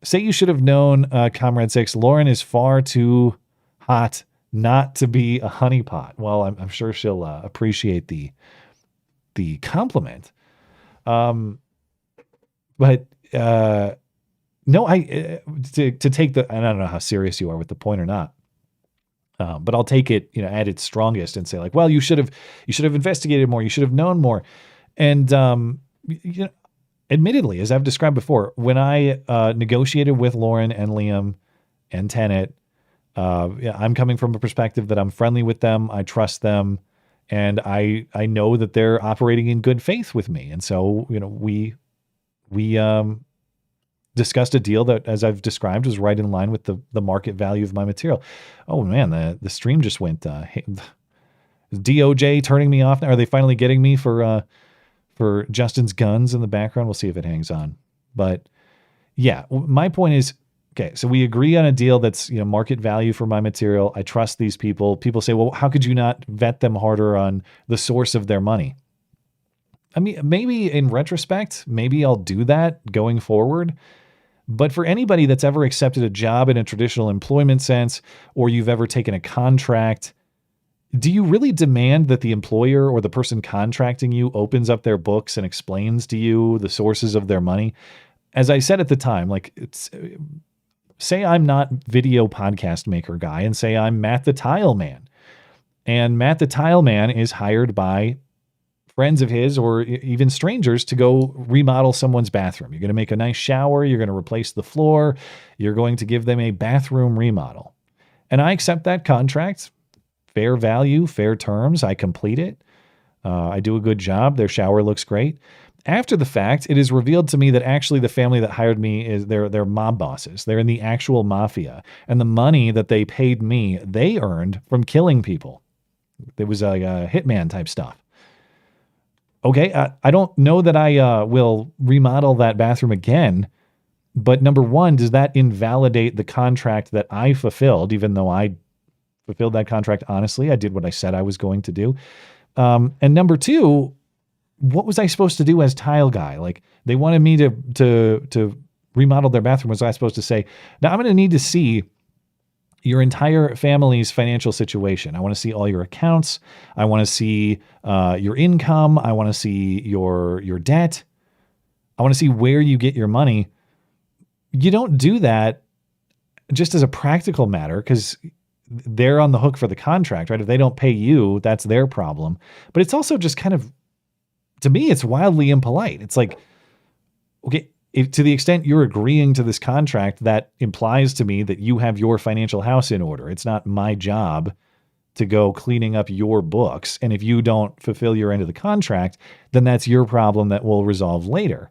say you should have known, Comrade 6, Lauren is far too hot not to be a honeypot. Well, I'm sure she'll appreciate the compliment. But no, to take the, and I don't know how serious you are with the point or not, but I'll take it, at its strongest and say like, well, you should have investigated more. You should have known more. And, admittedly, as I've described before, when I negotiated with Lauren and Liam and Tenet, I'm coming from a perspective that I'm friendly with them, I trust them, and I know that they're operating in good faith with me. And so, we discussed a deal that, as I've described, was right in line with the market value of my material. Oh man, the stream just went. DOJ turning me off now? Are they finally getting me for Justin's guns in the background? We'll see if it hangs on. But yeah, my point is, okay, so we agree on a deal that's, market value for my material. I trust these people. People say, well, how could you not vet them harder on the source of their money? I mean, maybe in retrospect, maybe I'll do that going forward. But for anybody that's ever accepted a job in a traditional employment sense, or you've ever taken a contract, do you really demand that the employer or the person contracting you opens up their books and explains to you the sources of their money? As I said at the time, say I'm not video podcast maker guy, and say I'm Matt the Tile Man. And Matt the Tile Man is hired by friends of his or even strangers to go remodel someone's bathroom. You're going to make a nice shower. You're going to replace the floor. You're going to give them a bathroom remodel. And I accept that contract. Fair value, fair terms. I complete it. I do a good job. Their shower looks great. After the fact, it is revealed to me that actually the family that hired me is they're mob bosses. They're in the actual mafia. And the money that they paid me, they earned from killing people. It was a hitman type stuff. Okay, I don't know that I will remodel that bathroom again. But number one, does that invalidate the contract that I fulfilled, even though I fulfilled that contract honestly? I did what I said I was going to do. And number two, what was I supposed to do as tile guy? Like, they wanted me to remodel their bathroom. Was I supposed to say, now I'm going to need to see your entire family's financial situation. I want to see all your accounts. I want to see your income. I want to see your debt. I want to see where you get your money. You don't do that just as a practical matter because they're on the hook for the contract, right? If they don't pay you, that's their problem. But it's also just kind of, to me, it's wildly impolite. It's like, okay, if to the extent you're agreeing to this contract, that implies to me that you have your financial house in order. It's not my job to go cleaning up your books. And if you don't fulfill your end of the contract, then that's your problem that we'll resolve later.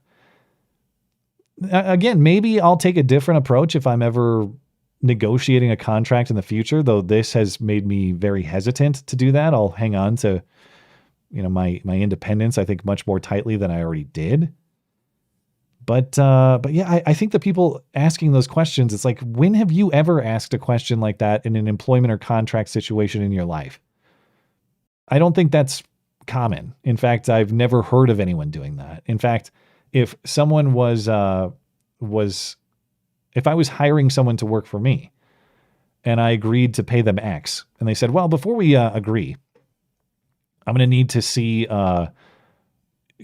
Again, maybe I'll take a different approach if I'm ever negotiating a contract in the future, though this has made me very hesitant to do that. I'll hang on to, my independence, I think, much more tightly than I already did. But yeah, I think the people asking those questions, it's like, when have you ever asked a question like that in an employment or contract situation in your life? I don't think that's common. In fact, I've never heard of anyone doing that. In fact, if someone if I was hiring someone to work for me and I agreed to pay them X and they said, well, before we agree, I'm going to need to see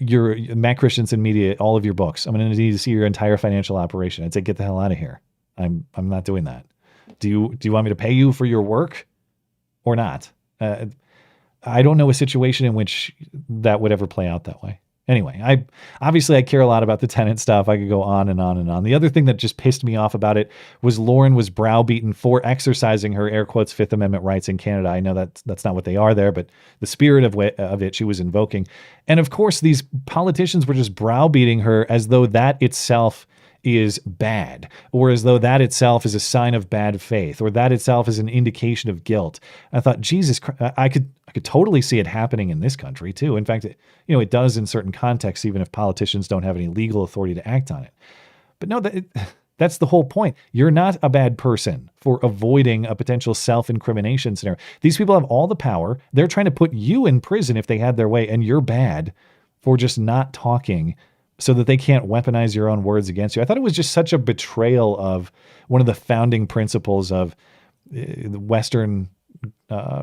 your Matt Christiansen Media, all of your books. I'm going to need to see your entire financial operation. I'd say, get the hell out of here. I'm not doing that. Do you want me to pay you for your work or not? I don't know a situation in which that would ever play out that way. Anyway, I care a lot about the Tenet stuff. I could go on and on and on. The other thing that just pissed me off about it was Lauren was browbeaten for exercising her air quotes Fifth Amendment rights in Canada. I know that's not what they are there, but the spirit of it she was invoking. And of course, these politicians were just browbeating her as though that itself is bad, or as though that itself is a sign of bad faith, or that itself is an indication of guilt. I thought, Jesus Christ, I could totally see it happening in this country too. In fact, it does in certain contexts, even if politicians don't have any legal authority to act on it. But no, that's the whole point. You're not a bad person for avoiding a potential self-incrimination scenario. These people have all the power. They're trying to put you in prison if they had their way, and you're bad for just not talking so that they can't weaponize your own words against you. I thought it was just such a betrayal of one of the founding principles of the Western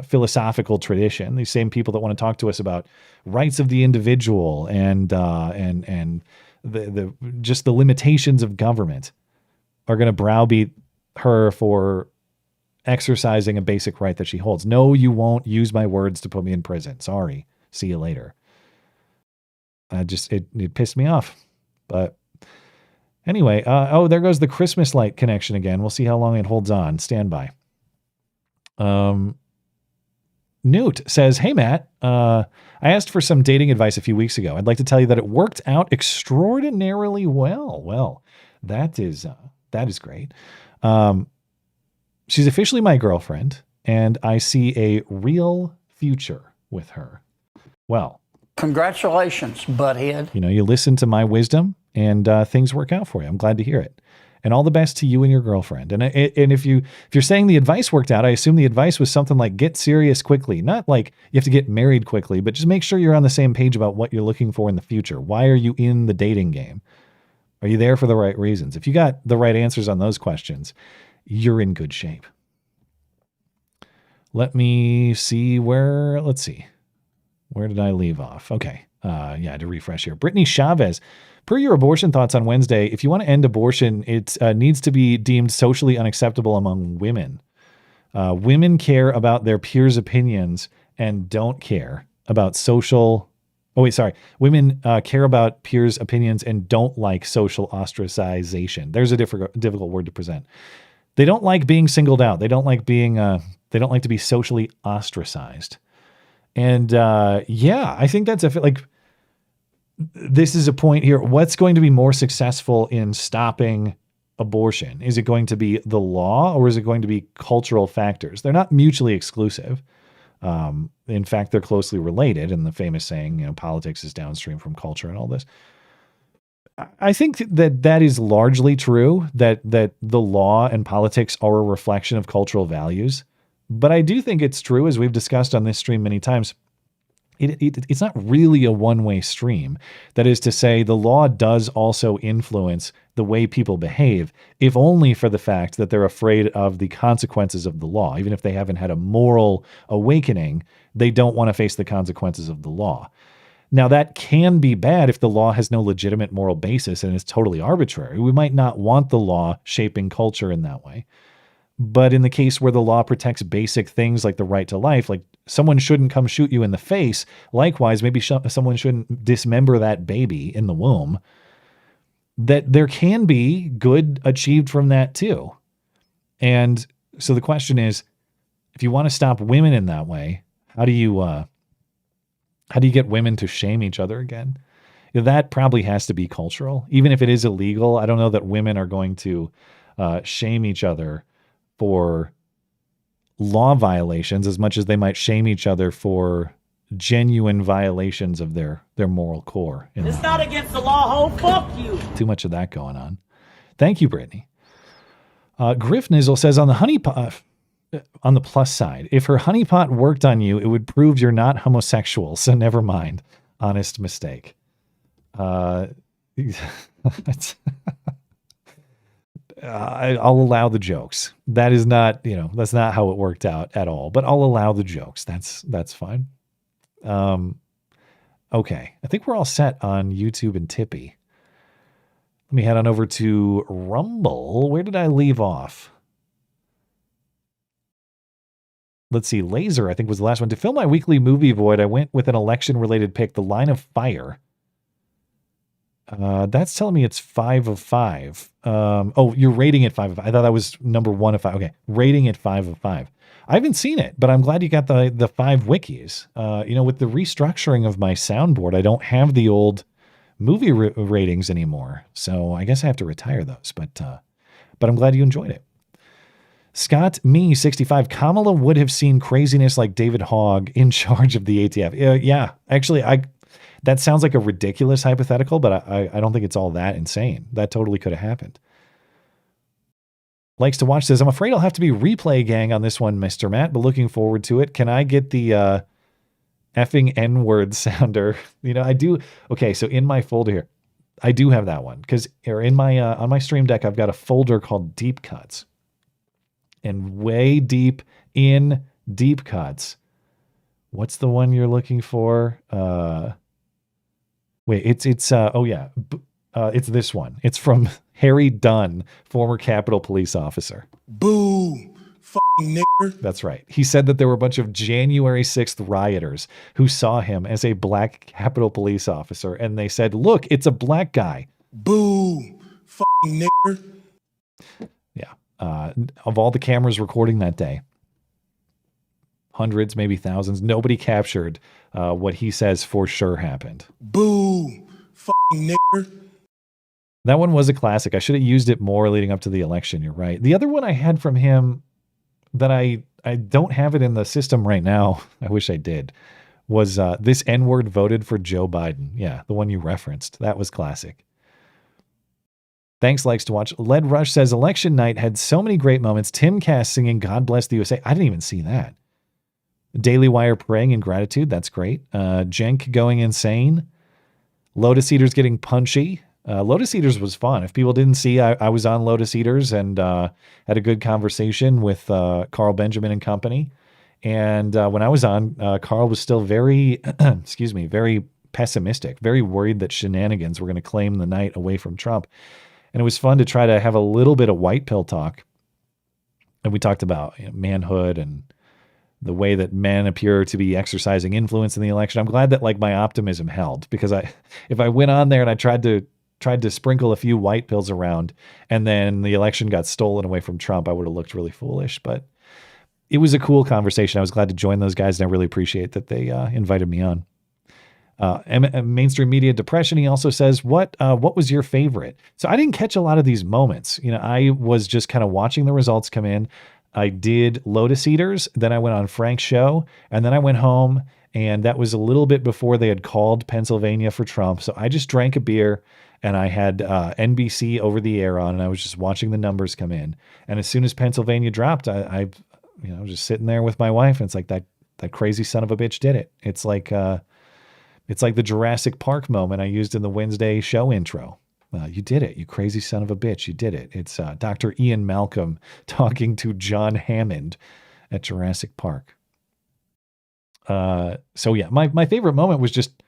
philosophical tradition. These same people that want to talk to us about rights of the individual and the just the limitations of government are going to browbeat her for exercising a basic right that she holds. No, you won't use my words to put me in prison. Sorry. See you later. It pissed me off. But anyway, there goes the Christmas light connection again. We'll see how long it holds on. Stand by. Newt says, hey, Matt, I asked for some dating advice a few weeks ago. I'd like to tell you that it worked out extraordinarily well. Well, that is great. She's officially my girlfriend, and I see a real future with her. Well, congratulations, butthead. You listen to my wisdom and things work out for you. I'm glad to hear it. And all the best to you and your girlfriend. And if you're saying the advice worked out, I assume the advice was something like get serious quickly. Not like you have to get married quickly, but just make sure you're on the same page about what you're looking for in the future. Why are you in the dating game? Are you there for the right reasons? If you got the right answers on those questions, you're in good shape. Let me see let's see. Where did I leave off? Okay. To refresh here. Brittany Chavez, per your abortion thoughts on Wednesday, if you want to end abortion, it needs to be deemed socially unacceptable among women. Women care about their peers' opinions and don't care about Women care about peers' opinions and don't like social ostracization. There's a difficult word to present. They don't like being singled out. They don't like they don't like to be socially ostracized. And I think that's this is a point here. What's going to be more successful in stopping abortion? Is it going to be the law or is it going to be cultural factors? They're not mutually exclusive. In fact, they're closely related. And the famous saying, politics is downstream from culture and all this. I think that is largely true, that the law and politics are a reflection of cultural values. But I do think it's true, as we've discussed on this stream many times, it's not really a one-way stream. That is to say, the law does also influence the way people behave, if only for the fact that they're afraid of the consequences of the law. Even if they haven't had a moral awakening, they don't want to face the consequences of the law. Now, that can be bad if the law has no legitimate moral basis and is totally arbitrary. We might not want the law shaping culture in that way. But in the case where the law protects basic things like the right to life, like someone shouldn't come shoot you in the face. Likewise, maybe someone shouldn't dismember that baby in the womb. That there can be good achieved from that too. And so the question is, if you want to stop women in that way, how do you get women to shame each other again? That probably has to be cultural. Even if it is illegal, I don't know that women are going to shame each other for law violations as much as they might shame each other for genuine violations of their moral core. It's not against the law, ho. Fuck you. Too much of that going on. Thank you, Brittany. Griff Nizzle says on the honeypot, on the plus side, if her honeypot worked on you, it would prove you're not homosexual. So never mind. Honest mistake. I'll allow the jokes. That is not, that's not how it worked out at all, but I'll allow the jokes. That's fine. Okay. I think we're all set on YouTube and Tippy. Let me head on over to Rumble. Where did I leave off? Let's see. Laser, I think, was the last one. To fill my weekly movie void, I went with an election-related pick, The Line of Fire. That's telling me it's 5 of 5. Oh, you're rating it 5 of 5. I thought that was number 1 of 5. Okay, rating it 5 of 5. I haven't seen it, but I'm glad you got the 5 wikis. With the restructuring of my soundboard, I don't have the old movie ratings anymore, so I guess I have to retire those. But I'm glad you enjoyed it. Scott, me 65. Kamala would have seen craziness like David Hogg in charge of the ATF. Yeah, actually, that sounds like a ridiculous hypothetical, but I don't think it's all that insane. That totally could have happened. Likes to watch says, I'm afraid I'll have to be replay gang on this one, Mr. Matt, but looking forward to it. Can I get the effing N-word sounder? I do. Okay, so in my folder here, I do have that one because in my on my Stream Deck, I've got a folder called Deep Cuts. And way deep in Deep Cuts, what's the one you're looking for? It's this one. It's from Harry Dunn, former Capitol Police officer. Boo, fucking nigger. That's right. He said that there were a bunch of January 6th rioters who saw him as a black Capitol Police officer, and they said, look, it's a black guy. Boo, fucking nigger. Yeah. Of all the cameras recording that day, hundreds, maybe thousands, nobody captured what he says for sure happened. Boo, fucking nigger. That one was a classic. I should have used it more leading up to the election. You're right. The other one I had from him that I don't have it in the system right now, I wish I did, was this N-word voted for Joe Biden. Yeah, the one you referenced. That was classic. Thanks, likes to watch. Led Rush says, election night had so many great moments. Tim Cass singing God Bless the USA. I didn't even see that. Daily Wire praying in gratitude. That's great. Jenk going insane. Lotus Eaters getting punchy. Lotus Eaters was fun. If people didn't see, I was on Lotus Eaters and had a good conversation with Carl Benjamin and company. And when I was on, Carl was still very, very pessimistic, very worried that shenanigans were going to claim the night away from Trump. And it was fun to try to have a little bit of white pill talk. And we talked about manhood and the way that men appear to be exercising influence in the election. I'm glad that my optimism held, because if I went on there and I tried to sprinkle a few white pills around and then the election got stolen away from Trump, I would have looked really foolish. But it was a cool conversation. I was glad to join those guys, and I really appreciate that they invited me on. Mainstream Media Depression, he also says, what was your favorite? So I didn't catch a lot of these moments. I was just kind of watching the results come in. I did Lotus Eaters, then I went on Frank's show, and then I went home, and that was a little bit before they had called Pennsylvania for Trump. So I just drank a beer, and I had NBC over the air on, and I was just watching the numbers come in. And as soon as Pennsylvania dropped, I was just sitting there with my wife, and it's like that crazy son of a bitch did it. It's like the Jurassic Park moment I used in the Wednesday show intro. You did it, you crazy son of a bitch. You did it. It's Dr. Ian Malcolm talking to John Hammond at Jurassic Park. So yeah, my favorite moment was just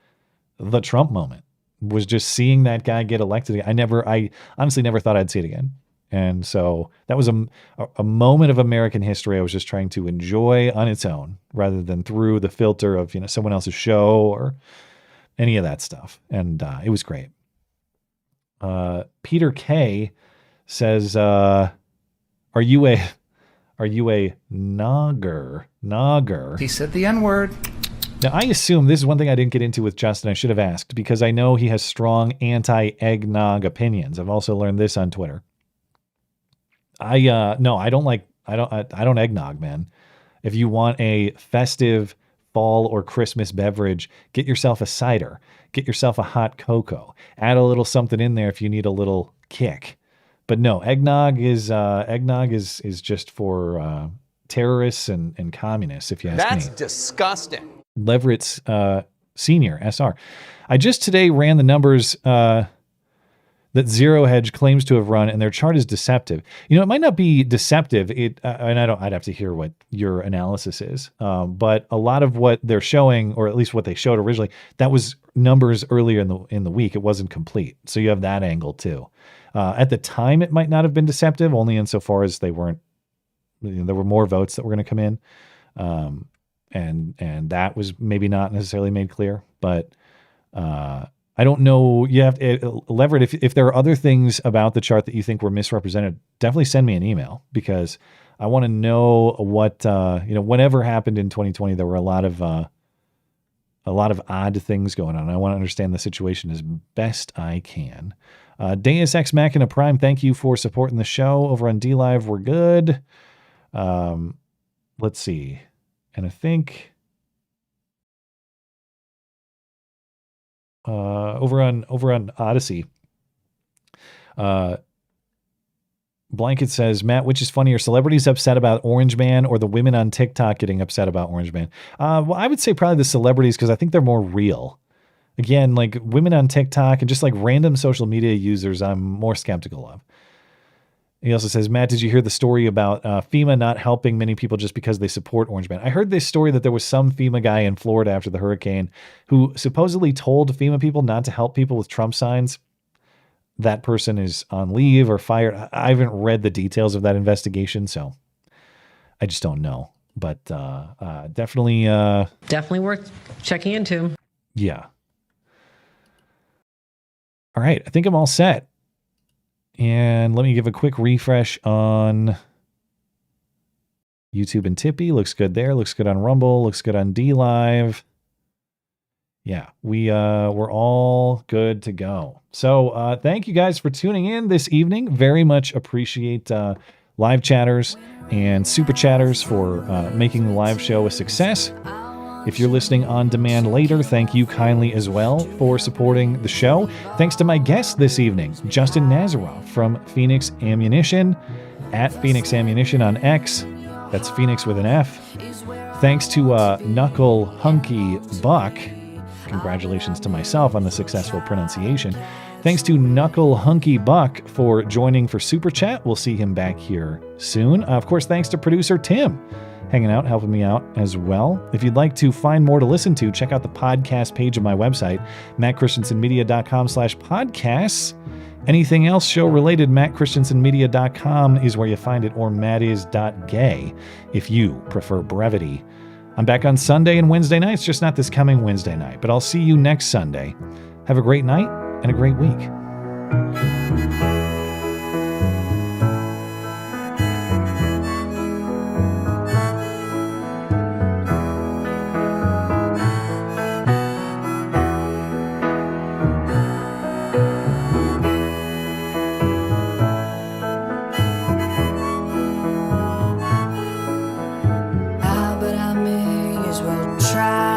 the Trump moment, was just seeing that guy get elected. I honestly never thought I'd see it again. And so that was a moment of American history I was just trying to enjoy on its own, rather than through the filter of someone else's show or any of that stuff. And it was great. Peter K says, are you Are you a nogger? He said the N-word. Now, I assume this is one thing I didn't get into with Justin. I should have asked because I know he has strong anti-eggnog opinions. I've also learned this on Twitter. I don't eggnog, man. If you want a festive fall or Christmas beverage, get yourself a cider, get yourself a hot cocoa, add a little something in there if you need a little kick. But no, eggnog is just for terrorists and communists, if you ask me. That's disgusting. Leverett's Senior, SR. I just today ran the numbers that Zero Hedge claims to have run, and their chart is deceptive. You know, it might not be deceptive. I'd have to hear what your analysis is. But a lot of what they're showing, or at least what they showed originally, that was numbers earlier in the week. It wasn't complete. So you have that angle too. At the time, it might not have been deceptive, only insofar as they weren't. There were more votes that were going to come in, and that was maybe not necessarily made clear. But I don't know. You have to, Leverett, if there are other things about the chart that you think were misrepresented, definitely send me an email, because I want to know what, whatever happened in 2020, there were a lot of odd things going on. I want to understand the situation as best I can. Deus Ex Machina Prime, thank you for supporting the show over on DLive. We're good. Let's see. And I think over on Odyssey, Blanket says, Matt, which is funnier, celebrities upset about Orange Man or the women on TikTok getting upset about Orange Man? Well, I would say probably the celebrities, because I think they're more real. Again, like women on TikTok and just like random social media users, I'm more skeptical of. He also says, Matt, did you hear the story about FEMA not helping many people just because they support Orange Man? I heard this story that there was some FEMA guy in Florida after the hurricane who supposedly told FEMA people not to help people with Trump signs. That person is on leave or fired. I haven't read the details of that investigation, so I just don't know. But definitely worth checking into. Yeah. All right, I think I'm all set. And let me give a quick refresh on YouTube and Tippy. Looks good there. Looks good on Rumble. Looks good on DLive. Yeah, we're all good to go. So thank you guys for tuning in this evening. Very much appreciate live chatters and super chatters for making the live show a success. If you're listening on demand later, thank you kindly as well for supporting the show. Thanks to my guest this evening, Justin Nazaroff from Fenix Ammunition, at Fenix Ammunition on X. That's Phoenix with an F. Thanks to Knuckle Hunky Buck. Congratulations to myself on the successful pronunciation. Thanks to Knuckle Hunky Buck for joining for Super Chat. We'll see him back here soon. Of course, thanks to producer Tim, hanging out, helping me out as well. If you'd like to find more to listen to, check out the podcast page of my website, mattchristiansenmedia.com/podcasts. Anything else show related, mattchristiansenmedia.com is where you find it, or mattis.gay if you prefer brevity. I'm back on Sunday and Wednesday nights, just not this coming Wednesday night, but I'll see you next Sunday. Have a great night and a great week. But I may as well try.